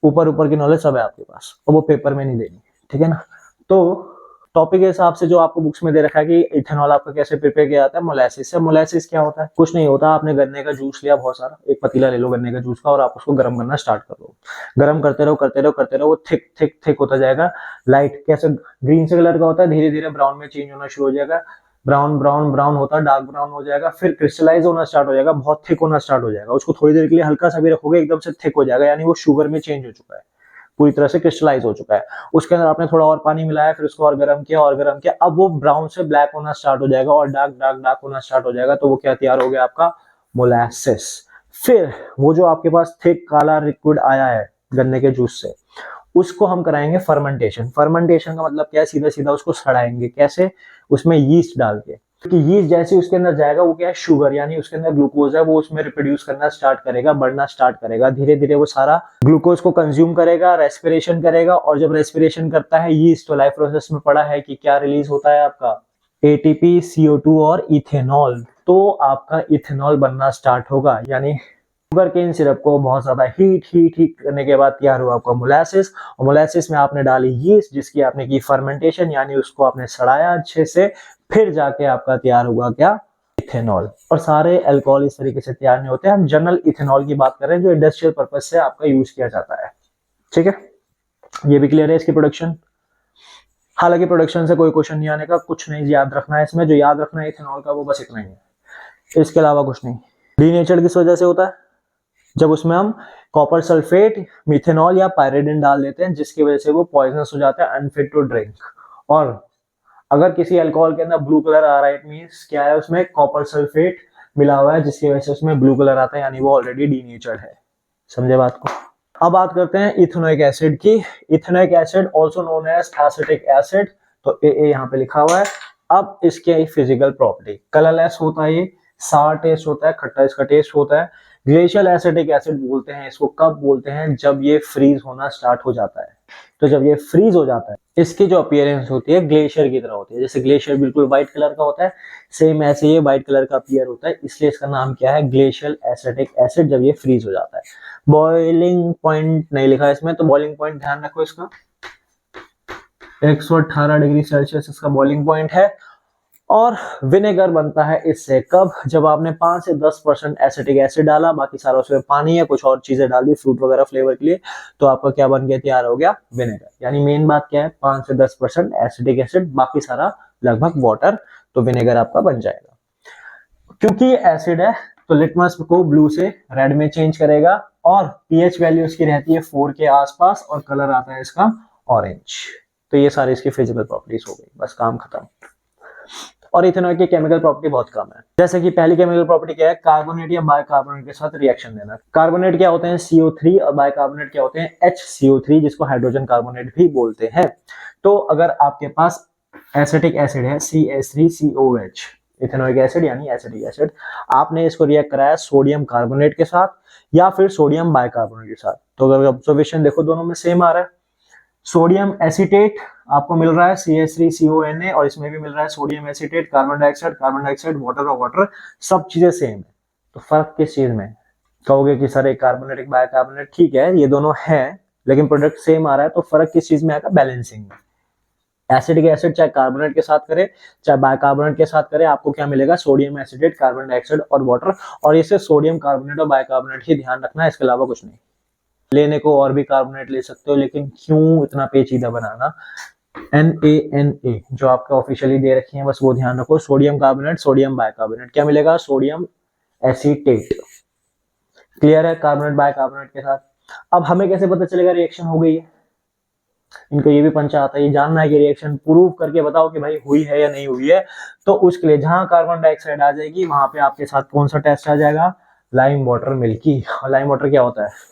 ऊपर ऊपर की नॉलेज सब है आपके पास और वो पेपर में नहीं देनी, ठीक है ना। तो टॉपिक के हिसाब से जो आपको बुक्स में दे रखा है कि इथेनॉल आपका कैसे प्रिपेयर किया जाता है मोलासिस से। मोलासिस क्या होता है? कुछ नहीं होता, आपने गन्ने का जूस लिया बहुत सारा, एक पतीला ले लो गन्ने का जूस का और आप उसको गर्म करना स्टार्ट कर दो। गर्म करते रहो करते रहो करते रहो, वो थिक थिक थिक होता जाएगा। लाइट कैसे ग्रीन से कलर का होता है, धीरे धीरे ब्राउन में चेंज होना शुरू हो जाएगा। ब्राउन ब्राउन ब्राउन होता है, डार्क ब्राउन हो जाएगा, फिर क्रिस्टलाइज होना स्टार्ट हो जाएगा, बहुत थिक होना स्टार्ट हो जाएगा। उसको थोड़ी देर के लिए हल्का सा भी रखोगे एकदम से थिक हो जाएगा, यानी वो शुगर में चेंज हो चुका है, पूरी तरह से क्रिस्टलाइज हो चुका है। उसके अंदर आपने थोड़ा और पानी मिलाया, फिर उसको और गर्म किया और गर्म किया, अब वो ब्राउन से ब्लैक होना स्टार्ट हो जाएगा और डार्क डार्क डार्क होना स्टार्ट हो जाएगा। तो वो क्या तैयार हो गया आपका, मोलासेस। फिर वो जो आपके पास थिक काला लिक्विड आया है गन्ने के जूस से, उसको हम कराएंगे फर्मेंटेशन। फर्मेंटेशन का मतलब क्या है, सीधा सीधा उसको सड़ाएंगे। कैसे, उसमें यीस्ट डाल के, क्योंकि यीस्ट जैसे उसके अंदर जाएगा वो क्या है, शुगर, यानी उसके अंदर ग्लूकोज है, वो उसमें रिप्रोड्यूस करना स्टार्ट करेगा, बढ़ना स्टार्ट करेगा। धीरे धीरे वो सारा ग्लूकोज को कंज्यूम करेगा, रेस्पिरेशन करेगा, और जब रेस्पिरेशन करता है यीस्ट, तो लाइफ प्रोसेस में पड़ा है कि क्या रिलीज होता है आपका, एटीपी, CO2 और इथेनॉल। तो आपका इथेनॉल बनना स्टार्ट होगा, यानी शुगर केन सिरप को बहुत ज्यादा हीट हीट हीट करने के बाद तैयार हुआ आपका मोलासिस, और मोलासिस में आपने डाली यीस्ट, जिसकी आपने की फर्मेंटेशन, यानी उसको आपने सड़ाया अच्छे से, फिर जाके आपका तैयार हुआ क्या, इथेनॉल। और सारे अल्कोहल इस तरीके से तैयार नहीं होते, हम जनरल इथेनॉल की बात कर रहे हैं जो इंडस्ट्रियल पर्पज से आपका यूज किया जाता है। ठीक है, ये भी क्लियर है इसकी प्रोडक्शन। हालांकि प्रोडक्शन से कोई क्वेश्चन नहीं आने का, कुछ नहीं याद रखना है इसमें, जो याद रखना है इथेनॉल का वो बस इतना ही है, इसके अलावा कुछ नहीं। डीनेचर्ड किस वजह से होता है, जब उसमें हम कॉपर सल्फेट, मिथेनॉल या पायरिडिन डाल देते हैं, जिसकी वजह से वो पॉइजनस हो जाता है, अनफिट टू ड्रिंक। और अगर किसी अल्कोहल के अंदर ब्लू कलर आ रहा है, इट मींस क्या है, उसमें कॉपर सल्फेट मिला हुआ है, जिसकी वजह से उसमें ब्लू कलर आता है, यानी वो ऑलरेडी डीनेचर्ड है। समझे बात को। अब बात करते हैं इथेनोइक एसिड की। Ethanoic acid also known as acetic acid, तो ए यहाँ पे लिखा हुआ है। अब इसके फिजिकल प्रॉपर्टी, कलरलेस होता है, ये सार टेस्ट होता है, खट्टा इसका टेस्ट होता है। ग्लेशियल एसिटिक एसिड बोलते हैं इसको, कब बोलते हैं, जब ये फ्रीज होना स्टार्ट हो जाता है। तो जब ये फ्रीज हो जाता है, इसकी जो अपीयरेंस होती है ग्लेशियर की तरह होती है। जैसे ग्लेशियर बिल्कुल व्हाइट कलर का होता है, सेम ऐसे ये व्हाइट कलर का अपीयर होता है, इसलिए इसका नाम क्या है, ग्लेशियल एसिटिक एसिड, जब ये फ्रीज हो जाता है। बॉइलिंग पॉइंट नहीं लिखा है इसमें, तो बॉइलिंग पॉइंट ध्यान रखो इसका, 118 डिग्री सेल्सियस इसका बॉइलिंग पॉइंट है। और विनेगर बनता है इससे कब, जब आपने 5 से 10% एसिटिक एसिड डाला, बाकी सारा उसमें पानी या कुछ और चीजें डाल दी फ्रूट वगैरह फ्लेवर के लिए, तो आपका क्या बन गया, तैयार हो गया विनेगर। यानी मेन बात क्या है, 5 से 10% एसिटिक एसिड, बाकी सारा लगभग वाटर, तो विनेगर आपका बन जाएगा। क्योंकि ये एसिड है तो लिटमस को ब्लू से रेड में चेंज करेगा, और पीएच वैल्यू इसकी रहती है 4 के आसपास, और कलर आता है इसका ऑरेंज। तो ये सारी इसकी फिजिकल प्रॉपर्टीज हो गई, बस काम खत्म। और इथेनॉल की केमिकल प्रॉपर्टी बहुत कम है। जैसे कि पहली केमिकल प्रॉपर्टी क्या है, कार्बोनेट या बाइकार्बोनेट के साथ रिएक्शन देना। कार्बोनेट क्या होते हैं, CO3, और बाइकार्बोनेट क्या होते हैं, HCO3, जिसको हाइड्रोजन कार्बोनेट भी बोलते हैं। तो अगर आपके पास एसिटिक एसिड है CH3COH, इथेनॉइक एसिड यानी एसिटिक एसिड, आपने इसको रिएक्ट कराया सोडियम कार्बोनेट के साथ या फिर सोडियम बाइकार्बोनेट के साथ, तो अगर ऑब्जर्वेशन देखो दोनों में सेम आ रहा है। सोडियम एसीटेट आपको मिल रहा है CH3CONA, और इसमें भी मिल रहा है sodium acetate, carbon dioxide, water और वाटर, सब चीजें सेम है। तो फर्क किस चीज में, कहोगे कि सर एक कार्बोनेट एक बाइकार्बोनेट, ठीक है ये दोनों है, लेकिन प्रोडक्ट सेम आ रहा है, तो फर्क किस चीज में आएगा, बैलेंसिंग में। एसिडिक एसिड चाहे कार्बोनेट के साथ करे चाहे बाइकार्बोनेट के साथ करे, आपको क्या मिलेगा, सोडियम एसिटेट, कार्बन डाइऑक्साइड और वाटर। और इसे सोडियम कार्बोनेट और बाइकार्बोनेट ही ध्यान रखना है, इसके अलावा कुछ नहीं। लेने को और भी कार्बोनेट ले सकते हो, लेकिन क्यों इतना पेचीदा बनाना। NaNA जो आपके ऑफिशियली दे रखी है, बस वो ध्यान रखो, सोडियम कार्बोनेट, सोडियम बाइकार्बोनेट, क्या मिलेगा, सोडियम एसीटेट। क्लियर है, कार्बोनेट बाइकार्बोनेट के साथ। अब हमें कैसे पता चलेगा रिएक्शन हो गई है, इनको ये भी पंचा आता है, ये जानना है कि रिएक्शन प्रूव करके बताओ कि भाई हुई है या नहीं हुई है। तो उसके लिए जहां कार्बन डाइऑक्साइड आ जाएगी, वहां पे आपके साथ कौन सा टेस्ट आ जाएगा, लाइम वाटर मिल्की। और लाइम वाटर क्या होता है,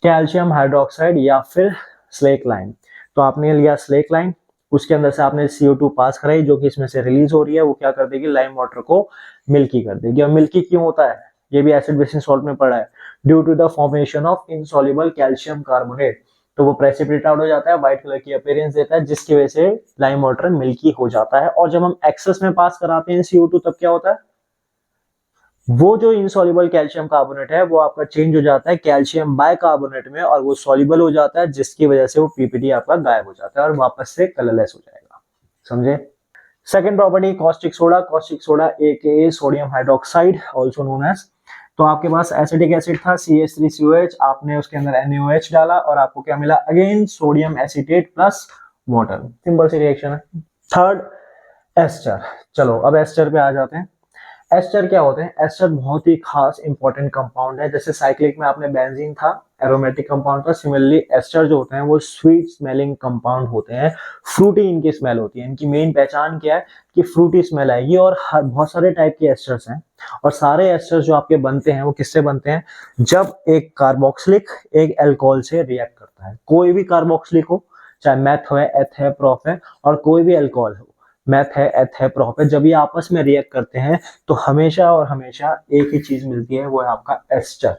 कैल्शियम हाइड्रोक्साइड या फिर स्लेक लाइम। तो आपने लिया स्लेक लाइम, उसके अंदर से आपने CO2 पास कराई, जो कि इसमें से रिलीज हो रही है, वो क्या कर देगी, लाइम वाटर को मिल्की कर देगी। और मिल्की क्यों होता है, ये भी एसिड बेसिस सॉल्ट में पड़ा है, due to the formation of insoluble calcium carbonate. तो वो प्रेसिपिटेट आउट हो जाता है, व्हाइट कलर की अपीयरेंस देता है, जिसकी वजह से लाइम वाटर मिल्की हो जाता है। और जब हम एक्सेस में पास कराते हैं CO2, तब क्या होता है, वो जो इनसॉल्युबल कैल्शियम कार्बोनेट है वो आपका चेंज हो जाता है कैल्शियम बाइकार्बोनेट में, और वो सॉल्युबल हो जाता है, जिसकी वजह से वो PPT आपका गायब हो जाता है और वापस से कलरलेस हो जाएगा। समझे। Second property, caustic soda. Caustic soda AKA sodium hydroxide also known as. तो आपके पास एसिटिक एसिड था CH3COH, आपने उसके अंदर NaOH डाला और आपको क्या मिला, again sodium acetate plus water, simple सी रिएक्शन है। Third, ester. चलो अब एस्टर पे आ जाते हैं। एस्टर क्या होते हैं? एस्टर बहुत ही खास इंपॉर्टेंट कंपाउंड है। जैसे साइक्लिक में आपने बेंजीन था, एरोमेटिक कंपाउंड था, सिमिलरली एस्टर जो होते हैं वो स्वीट स्मेलिंग कंपाउंड होते हैं, फ्रूटी इनकी स्मेल होती है। इनकी मेन पहचान क्या है कि फ्रूटी स्मेल आएगी। और बहुत सारे टाइप के एस्टर्स हैं, और सारे एस्टर्स जो आपके बनते हैं वो किससे बनते हैं? जब एक कार्बोक्सिलिक एक अल्कोहल से रिएक्ट करता है। कोई भी कार्बोक्सिलिक हो, चाहे मैथ है, एथ है, प्रोफ है, और कोई भी अल्कोहल हो, मैथ है, एथ है, प्रोफ है, जब ये आपस में रिएक्ट करते हैं तो हमेशा और हमेशा एक ही चीज मिलती है, वो है आपका एस्टर।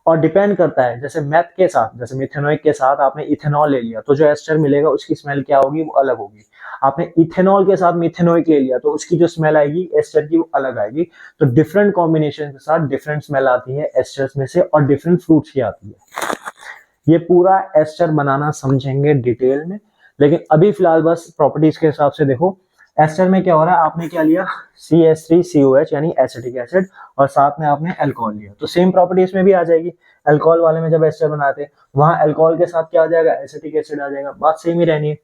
और डिपेंड करता है, जैसे मैथ के साथ, जैसे मिथेनॉइक के साथ आपने इथेनॉल ले लिया तो जो एस्टर मिलेगा उसकी स्मेल क्या होगी? वो अलग होगी। आपने इथेनॉल के साथ मिथेनॉइक ले लिया तो उसकी जो स्मेल आएगी एस्टर की वो अलग आएगी। तो डिफरेंट कॉम्बिनेशन के साथ डिफरेंट स्मेल आती है एस्टर्स में से, और डिफरेंट फ्रूट्स की आती है। ये पूरा एस्टर बनाना समझेंगे डिटेल में, लेकिन अभी फिलहाल बस प्रॉपर्टीज के हिसाब से देखो। एस्टर में क्या हो रहा है? आपने क्या लिया? CH3COH यानी एसिटिक एसिड, और साथ में आपने अल्कोहल लिया, तो सेम प्रॉपर्टीज में भी आ जाएगी। अल्कोहल वाले में जब एस्टर बनाते हैं वहां अल्कोहल के साथ क्या आ जाएगा? एसिटिक एसिड आ जाएगा। बात सेम ही रहनी है।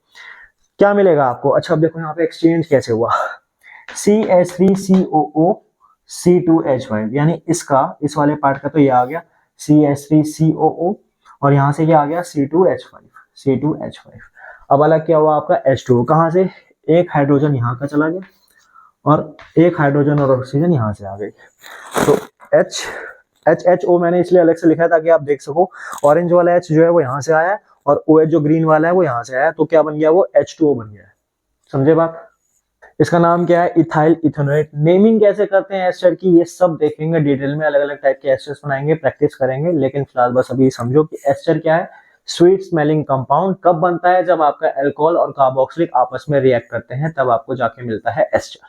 क्या मिलेगा आपको? अच्छा अब देखो यहाँ पे एक्सचेंज कैसे हुआ। CH3COO C2H5, यानी इसका, इस वाले पार्ट का तो ये आ गया CH3COO, और यहां से क्या आ गया? C2H5। अब अलग क्या हुआ आपका? H2O। कहां से? एक हाइड्रोजन यहाँ का चला गया, और एक हाइड्रोजन और ऑक्सीजन यहाँ से आ गई। तो HHO मैंने इसलिए अलग से लिखा है ताकि आप देख सको। ऑरेंज वाला H जो है वो यहाँ से आया है, और OH जो ग्रीन वाला है वो यहाँ से आया है। तो क्या बन गया? वो H2O बन गया है। समझे बात? इसका नाम क्या है? Ethyl ethanoate. नेमिंग कैसे करते हैं एस्टर की, ये सब देखेंगे डिटेल में। अलग अलग टाइप के एस्टर्स बनाएंगे, प्रैक्टिस करेंगे, लेकिन फिलहाल बस अभी समझो कि एस्टर क्या है। स्वीट स्मेलिंग कंपाउंड कब बनता है? जब आपका अल्कोहल और कार्बोक्सिलिक आपस में रिएक्ट करते हैं, तब आपको जाके मिलता है एस्टर।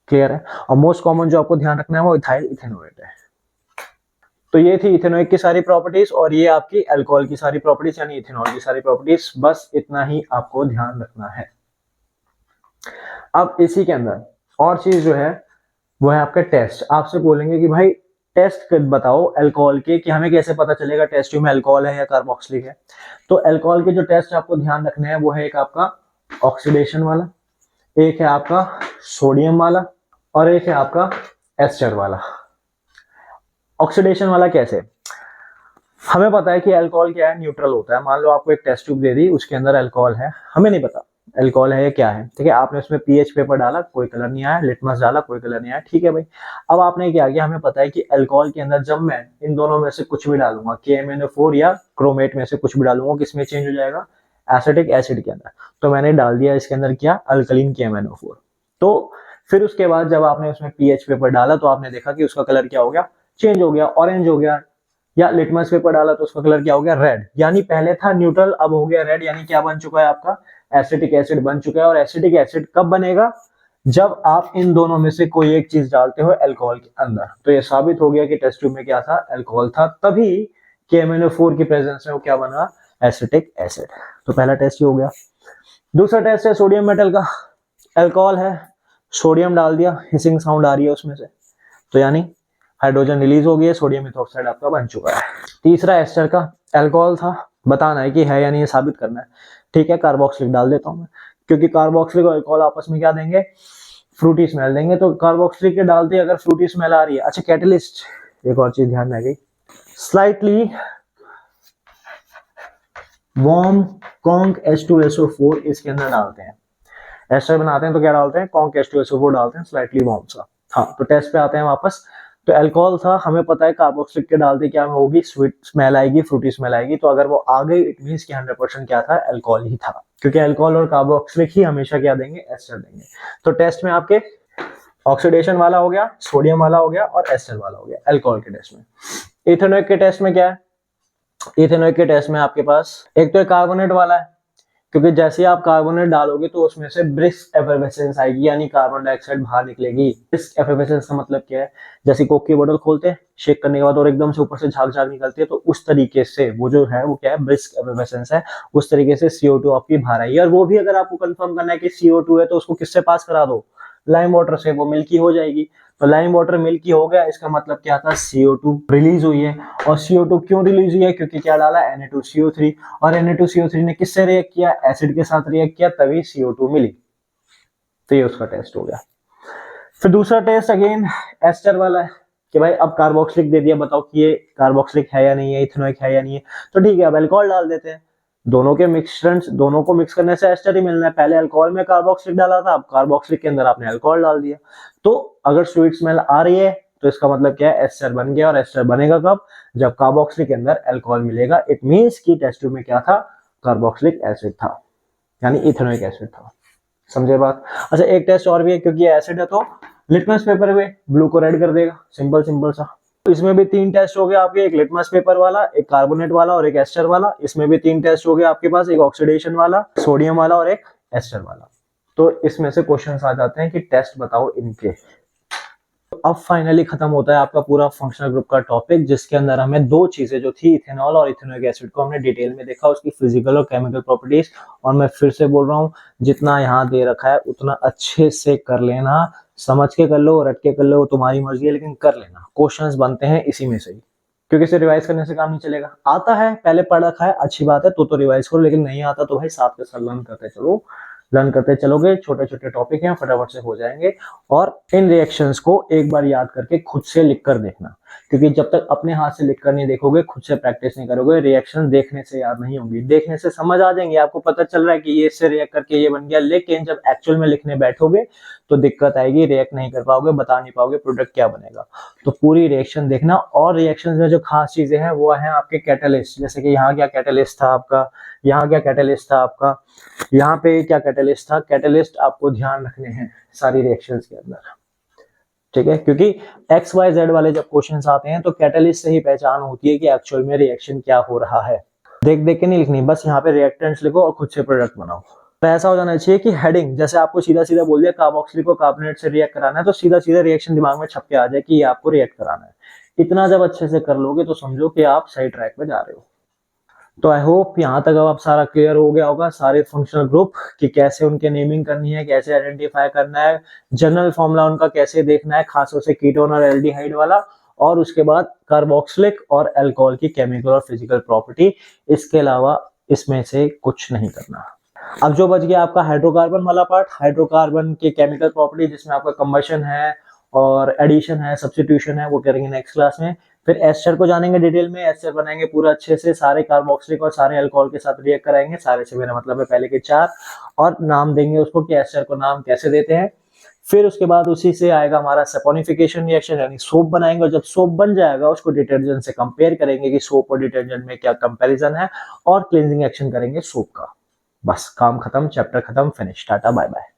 क्लियर है? और मोस्ट कॉमन जो आपको ध्यान रखना है वो इथाइल इथेनोएट है। तो ये थी इथेनोइक की सारी प्रॉपर्टीज, और ये आपकी अल्कोहल की सारी प्रॉपर्टीज यानी इथेनॉल की सारी प्रॉपर्टीज। बस इतना ही आपको ध्यान रखना है। अब इसी के अंदर और चीज जो है वो है आपका टेस्ट। आपसे बोलेंगे कि भाई टेस्ट बताओ अल्कोहल के, कि हमें कैसे पता चलेगा टेस्ट ट्यूब में अल्कोहल है या कार्बोक्सिलिक है। तो अल्कोहल के जो टेस्ट आपको ध्यान रखने हैं वो है एक आपका ऑक्सीडेशन वाला, एक है आपका सोडियम वाला, और एक है आपका एस्टर वाला। ऑक्सीडेशन वाला कैसे? हमें पता है कि अल्कोहल क्या है? न्यूट्रल होता है। मान लो आपको एक टेस्ट ट्यूब दे दी, उसके अंदर अल्कोहल है, हमें नहीं पता अल्कोहल है क्या है, ठीक है। आपने उसमें पीएच पेपर डाला, कोई कलर नहीं आया, लिटमस डाला, कोई कलर नहीं आया, ठीक है भाई। अब आपने क्या किया? हमें पता है कि अल्कोहल के अंदर जब मैं इन दोनों में से कुछ भी डालूंगा, KMnO4 या क्रोमेट में से कुछ भी डालूंगा, किसमें चेंज हो जाएगा? एसिटिक एसिड के अंदर। तो मैंने डाल दिया इसके अंदर क्या? Alkaline KMnO4। तो फिर उसके बाद जब आपने उसमें पीएच पेपर डाला तो आपने देखा कि उसका कलर क्या हो गया? चेंज हो गया, ऑरेंज हो गया। या लिटमस पेपर डाला तो उसका कलर क्या हो गया? रेड। यानी पहले था न्यूट्रल, अब हो गया रेड, यानी क्या बन चुका है आपका? एसिटिक एसिड बन चुका है। और एसिटिक एसिड कब बनेगा? जब आप इन दोनों में से कोई एक चीज डालते हो अल्कोहल के अंदर। तो ये साबित हो गया कि टेस्ट ट्यूब में क्या था? अल्कोहल था, तभी KMnO4 की प्रेजेंस में वो क्या बना? Acetic acid. तो पहला टेस्ट ही हो गया। दूसरा टेस्ट है सोडियम मेटल का। अल्कोहल है, सोडियम डाल दिया, हिसिंग साउंड आ रही है उसमें से, तो यानी हाइड्रोजन रिलीज हो गई है, सोडियम इथॉक्साइड आपका बन चुका है। तीसरा एस्टर का, अल्कोहल था, बताना है कि है या नहीं, ये साबित करना है, ठीक है। कार्बोक्सिलिक डाल देता हूं मैं, क्योंकि कार्बोक्सिलिक और अल्कोहल आपस में क्या देंगे? फ्रूटी स्मेल देंगे। तो कार्बोक्सिलिक के डालते अगर फ्रूटी स्मेल आ रही है। अच्छा कैटलिस्ट, एक और चीज ध्यान में आ गई, स्लाइटली वार्म कॉन्क H2SO4 इसके अंदर डालते हैं। एस्टर बनाते हैं तो क्या डालते हैं? कॉन्क H2SO4 डालते हैं, स्लाइटली वार्म सा। हाँ, तो टेस्ट पे आते हैं वापस। तो अल्कोहल था, हमें पता है कार्बोक्सिलिक के डालते क्या होगी? स्वीट स्मेल आएगी, फ्रूटी स्मेल आएगी। तो अगर वो आ गई, इट मींस कि 100% क्या था? अल्कोहल ही था, क्योंकि अल्कोहल और कार्बोक्सिलिक ही हमेशा क्या देंगे? एस्टर देंगे। तो टेस्ट में आपके ऑक्सीडेशन वाला हो गया, सोडियम वाला हो गया, और एस्टर वाला हो गया अल्कोहल के टेस्ट में। इथेनॉइक के टेस्ट में क्या है? इथेनॉइक के टेस्ट में आपके पास एक तो कार्बोनेट वाला है, क्योंकि जैसे आप कार्बोनेट डालोगे तो उसमें से ब्रिस्क एफर्वेसेंस आएगी, यानी कार्बन डाइऑक्साइड बाहर निकलेगी। ब्रिस्क एफर्वेसेंस का मतलब क्या है? जैसे कोक की बोतल खोलते हैं, शेक करने के बाद और एकदम से ऊपर से झाग झाग निकलती है, तो उस तरीके से वो जो है वो क्या है? ब्रिस्क एफर्वेसेंस है। उस तरीके से CO2 आपकी बाहर आई है। और वो भी अगर आपको कंफर्म करना है कि CO2 है तो उसको किससे पास करा दो? लाइम वाटर से, वो मिल्की हो जाएगी। तो लाइम वाटर मिल्की हो गया, इसका मतलब क्या था, CO2 रिलीज हुई है। और CO2 क्यों रिलीज हुई है, क्योंकि क्या डाला, Na2CO3, और Na2CO3 ने किससे रिएक्ट किया, एसिड के साथ रिएक्ट किया, तभी CO2 मिली। तो ये उसका टेस्ट हो गया। फिर दूसरा टेस्ट अगेन एस्टर वाला है कि भाई अब कार्बोक्सिलिक दे दिया, बताओ कि ये कार्बोक्सिलिक है या नहीं है, इथेनोइक है या नहीं है। तो ठीक है, अब अल्कोहल डाल देते हैं। दोनों के मिक्सचर्स, दोनों को मिक्स करने से एस्टर ही मिलना है। पहले अल्कोहल में कार्बोक्सिलिक डाला था, अब कार्बोक्सिलिक के अंदर आपने अल्कोहल डाल दिया। तो अगर स्वीट स्मेल आ रही है तो इसका मतलब क्या है, एस्टर बन गया। और एस्टर बनेगा कब, जब कार्बोक्सिलिक के अंदर अल्कोहल मिलेगा। इट मींस कि टेस्ट ट्यूब में क्या था, कार्बोक्सिलिक एसिड था, यानी इथेनोइक एसिड था। समझे बात। अच्छा, एक टेस्ट और भी है, क्योंकि एसिड है तो लिटमस पेपर में ब्लू को रेड कर देगा, सिंपल सिंपल सा। इसमें भी 3 टेस्ट हो गए आपके, एक लिटमस पेपर वाला, एक कार्बोनेट वाला और एक एस्टर वाला। इसमें भी 3 टेस्ट हो गए आपके पास, एक ऑक्सीडेशन वाला, सोडियम वाला और एक एस्टर वाला। तो इसमें से क्वेश्चंस आ जाते हैं कि टेस्ट बताओ इनके। तो अब फाइनली खत्म होता है आपका पूरा फंक्शनल ग्रुप का टॉपिक, जिसके अंदर हमें 2 चीजें जो थी, इथेनॉल और इथेनोइक एसिड को हमने डिटेल में देखा, उसकी फिजिकल और केमिकल प्रॉपर्टीज। और मैं फिर से बोल रहा हूँ, जितना यहाँ दे रखा है उतना अच्छे से कर लेना, समझ के कर लो, रट के कर लो, तुम्हारी मर्जी है, लेकिन कर लेना। क्वेश्चंस बनते हैं इसी में से ही, क्योंकि इसे रिवाइज करने से काम नहीं चलेगा। आता है, पहले पढ़ रखा है, अच्छी बात है, तो रिवाइज करो, लेकिन नहीं आता तो भाई साथ के साथ लर्न करते चलो। लर्न करते चलोगे, छोटे छोटे टॉपिक हैं, फटाफट से हो जाएंगे। और इन रिएक्शंस को एक बार याद करके खुद से लिख कर देखना, क्योंकि जब तक अपने हाथ से लिख कर नहीं देखोगे, खुद से प्रैक्टिस नहीं करोगे, रिएक्शन देखने से याद नहीं होंगी। देखने से समझ आ जाएंगे, आपको पता चल रहा है कि ये इससे रिएक्ट करके ये बन गया, लेकिन जब एक्चुअल में लिखने बैठोगे तो दिक्कत आएगी, रिएक्ट नहीं कर पाओगे, बता नहीं पाओगे प्रोडक्ट क्या बनेगा। तो पूरी रिएक्शन देखना। और रिएक्शन में जो खास चीजें हैं वो है आपके कैटलिस्ट, जैसे कि यहाँ क्या कैटलिस्ट था आपका, यहाँ क्या कैटलिस्ट था आपका, यहाँ पे क्या कैटलिस्ट था। कैटलिस्ट आपको ध्यान रखने हैं सारी रिएक्शंस के अंदर, ठीक है, क्योंकि XYZ वाले जब क्वेश्चंस आते हैं तो कैटलिस्ट से ही पहचान होती है कि एक्चुअल में रिएक्शन क्या हो रहा है। देख देख के नहीं लिखनी, बस यहाँ पे रिएक्टेंट्स लिखो और खुद से प्रोडक्ट बनाओ। तो ऐसा हो जाना चाहिए कि हेडिंग, जैसे आपको सीधा सीधा बोल दिया कार्बोक्सिलिक को कार्बोनेट से रिएक्ट कराना है, तो सीधा सीधा रिएक्शन दिमाग में छप के आ जाए कि ये आपको रिएक्ट कराना है। इतना जब अच्छे से कर लोगे तो समझो कि आप सही ट्रैक पे जा रहे हो। तो आई होप यहाँ तक अब आप सारा क्लियर हो गया होगा, सारे फंक्शनल ग्रुप कि कैसे उनके नेमिंग करनी है, कैसे आइडेंटिफाई करना है, जनरल फॉर्मूला उनका कैसे देखना है, खासतौर से कीटोन और एल्डिहाइड वाला, और उसके बाद कार्बोक्सिलिक और अल्कोहल की केमिकल और फिजिकल प्रॉपर्टी। इसके अलावा इसमें से कुछ नहीं करना। अब जो बच गया आपका हाइड्रोकार्बन वाला पार्ट, हाइड्रोकार्बन के केमिकल प्रॉपर्टी, जिसमें आपका कंबशन है और एडिशन है, सब्स्टिट्यूशन है, वो करेंगे नेक्स्ट क्लास में। फिर एस्टर को जानेंगे डिटेल में, एस्टर बनाएंगे पूरा अच्छे से, सारे कार्बोक्सिलिक और सारे अल्कोहल के साथ रिएक्ट कराएंगे, सारे से मेरा मतलब है पहले के 4, और नाम देंगे उसको कि एस्टर को नाम कैसे देते हैं। फिर उसके बाद उसी से आएगा हमारा सपोनिफिकेशन रिएक्शन, यानी सोप बनाएंगे, और जब सोप बन जाएगा उसको डिटर्जेंट से कंपेयर करेंगे कि सोप और डिटर्जेंट में क्या कंपैरिजन है, और क्लींजिंग एक्शन करेंगे सोप का। बस काम खत्म, चैप्टर खत्म, finish, tata bye bye.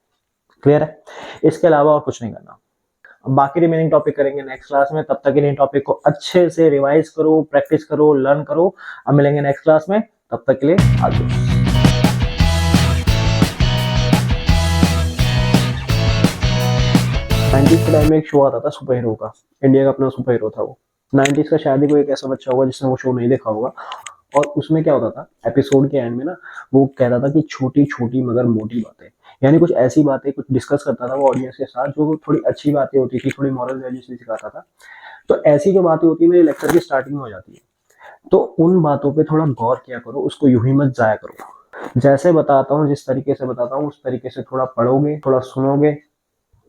Clear है, इसके अलावा और कुछ नहीं करना। बाकी रिमेनिंग टॉपिक करेंगे नेक्स्ट क्लास में, तब तक के लिए टॉपिक को अच्छे से रिवाइज करो, प्रैक्टिस करो, लर्न करो। अब मिलेंगे नेक्स्ट क्लास में, तब तक के लिए आगे। 90s के टाइम में एक शो आता था सुपर हीरो का, इंडिया का अपना सुपर हीरो था वो। 90s का शायद ही कोई एक ऐसा बच्चा होगा जिसने वो शो नहीं देखा होगा। और उसमें क्या होता था, एपिसोड के एंड में ना वो कहता था कि छोटी छोटी मगर मोटी बातें, यानी कुछ ऐसी बातें कुछ डिस्कस करता था वो ऑडियंस के साथ, जो थोड़ी अच्छी बातें होती थी, थोड़ी मॉरल वैल्यूज भी सिखाता था। तो ऐसी जो बातें होती है मेरे लेक्चर की स्टार्टिंग में हो जाती है, तो उन बातों पे थोड़ा गौर किया करो, उसको यूं ही मत जाया करो। जैसे बताता हूँ, जिस तरीके से बताता हूँ, उस तरीके से थोड़ा पढ़ोगे, थोड़ा सुनोगे,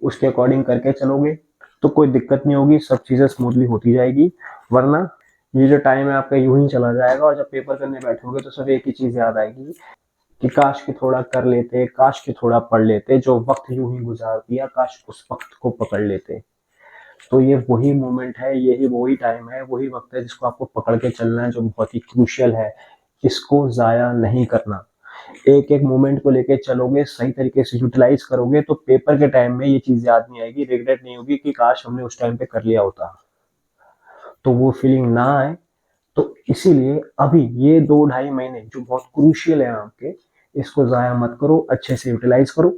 उसके अकॉर्डिंग करके चलोगे तो कोई दिक्कत नहीं होगी, सब चीजें स्मूथली होती जाएगी। वरना ये जो टाइम है आपका यूं ही चला जाएगा, और जब पेपर करने बैठोगे तो सिर्फ एक ही चीज याद आएगी कि काश कि थोड़ा कर लेते, काश कि थोड़ा पढ़ लेते, जो वक्त यूं ही गुजार दिया, काश उस वक्त को पकड़ लेते। तो ये वही मोमेंट है, यही वही टाइम है, वही वक्त है जिसको आपको पकड़ के चलना है, जो बहुत ही क्रूशियल है। इसको जाया नहीं करना, एक एक मोमेंट को लेके चलोगे, सही तरीके से यूटिलाइज करोगे तो पेपर के टाइम में ये चीज याद नहीं आएगी, रिग्रेट नहीं होगी कि काश हमने उस टाइम पे कर लिया होता, तो वो फीलिंग ना आए। तो इसीलिए अभी ये 2-2.5 महीने जो बहुत क्रूशियल है आपके, इसको जाया मत करो, अच्छे से यूटिलाइज करो,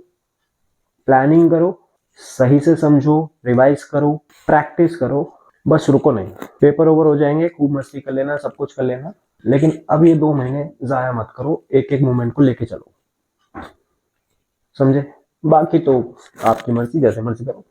प्लानिंग करो, सही से समझो, रिवाइज करो, प्रैक्टिस करो, बस रुको नहीं। पेपर ओवर हो जाएंगे, खूब मस्ती कर लेना, सब कुछ कर लेना, लेकिन अब ये 2 महीने जाया मत करो, एक एक मोमेंट को लेके चलो, समझे। बाकी तो आपकी मर्जी, जैसे मर्जी करो।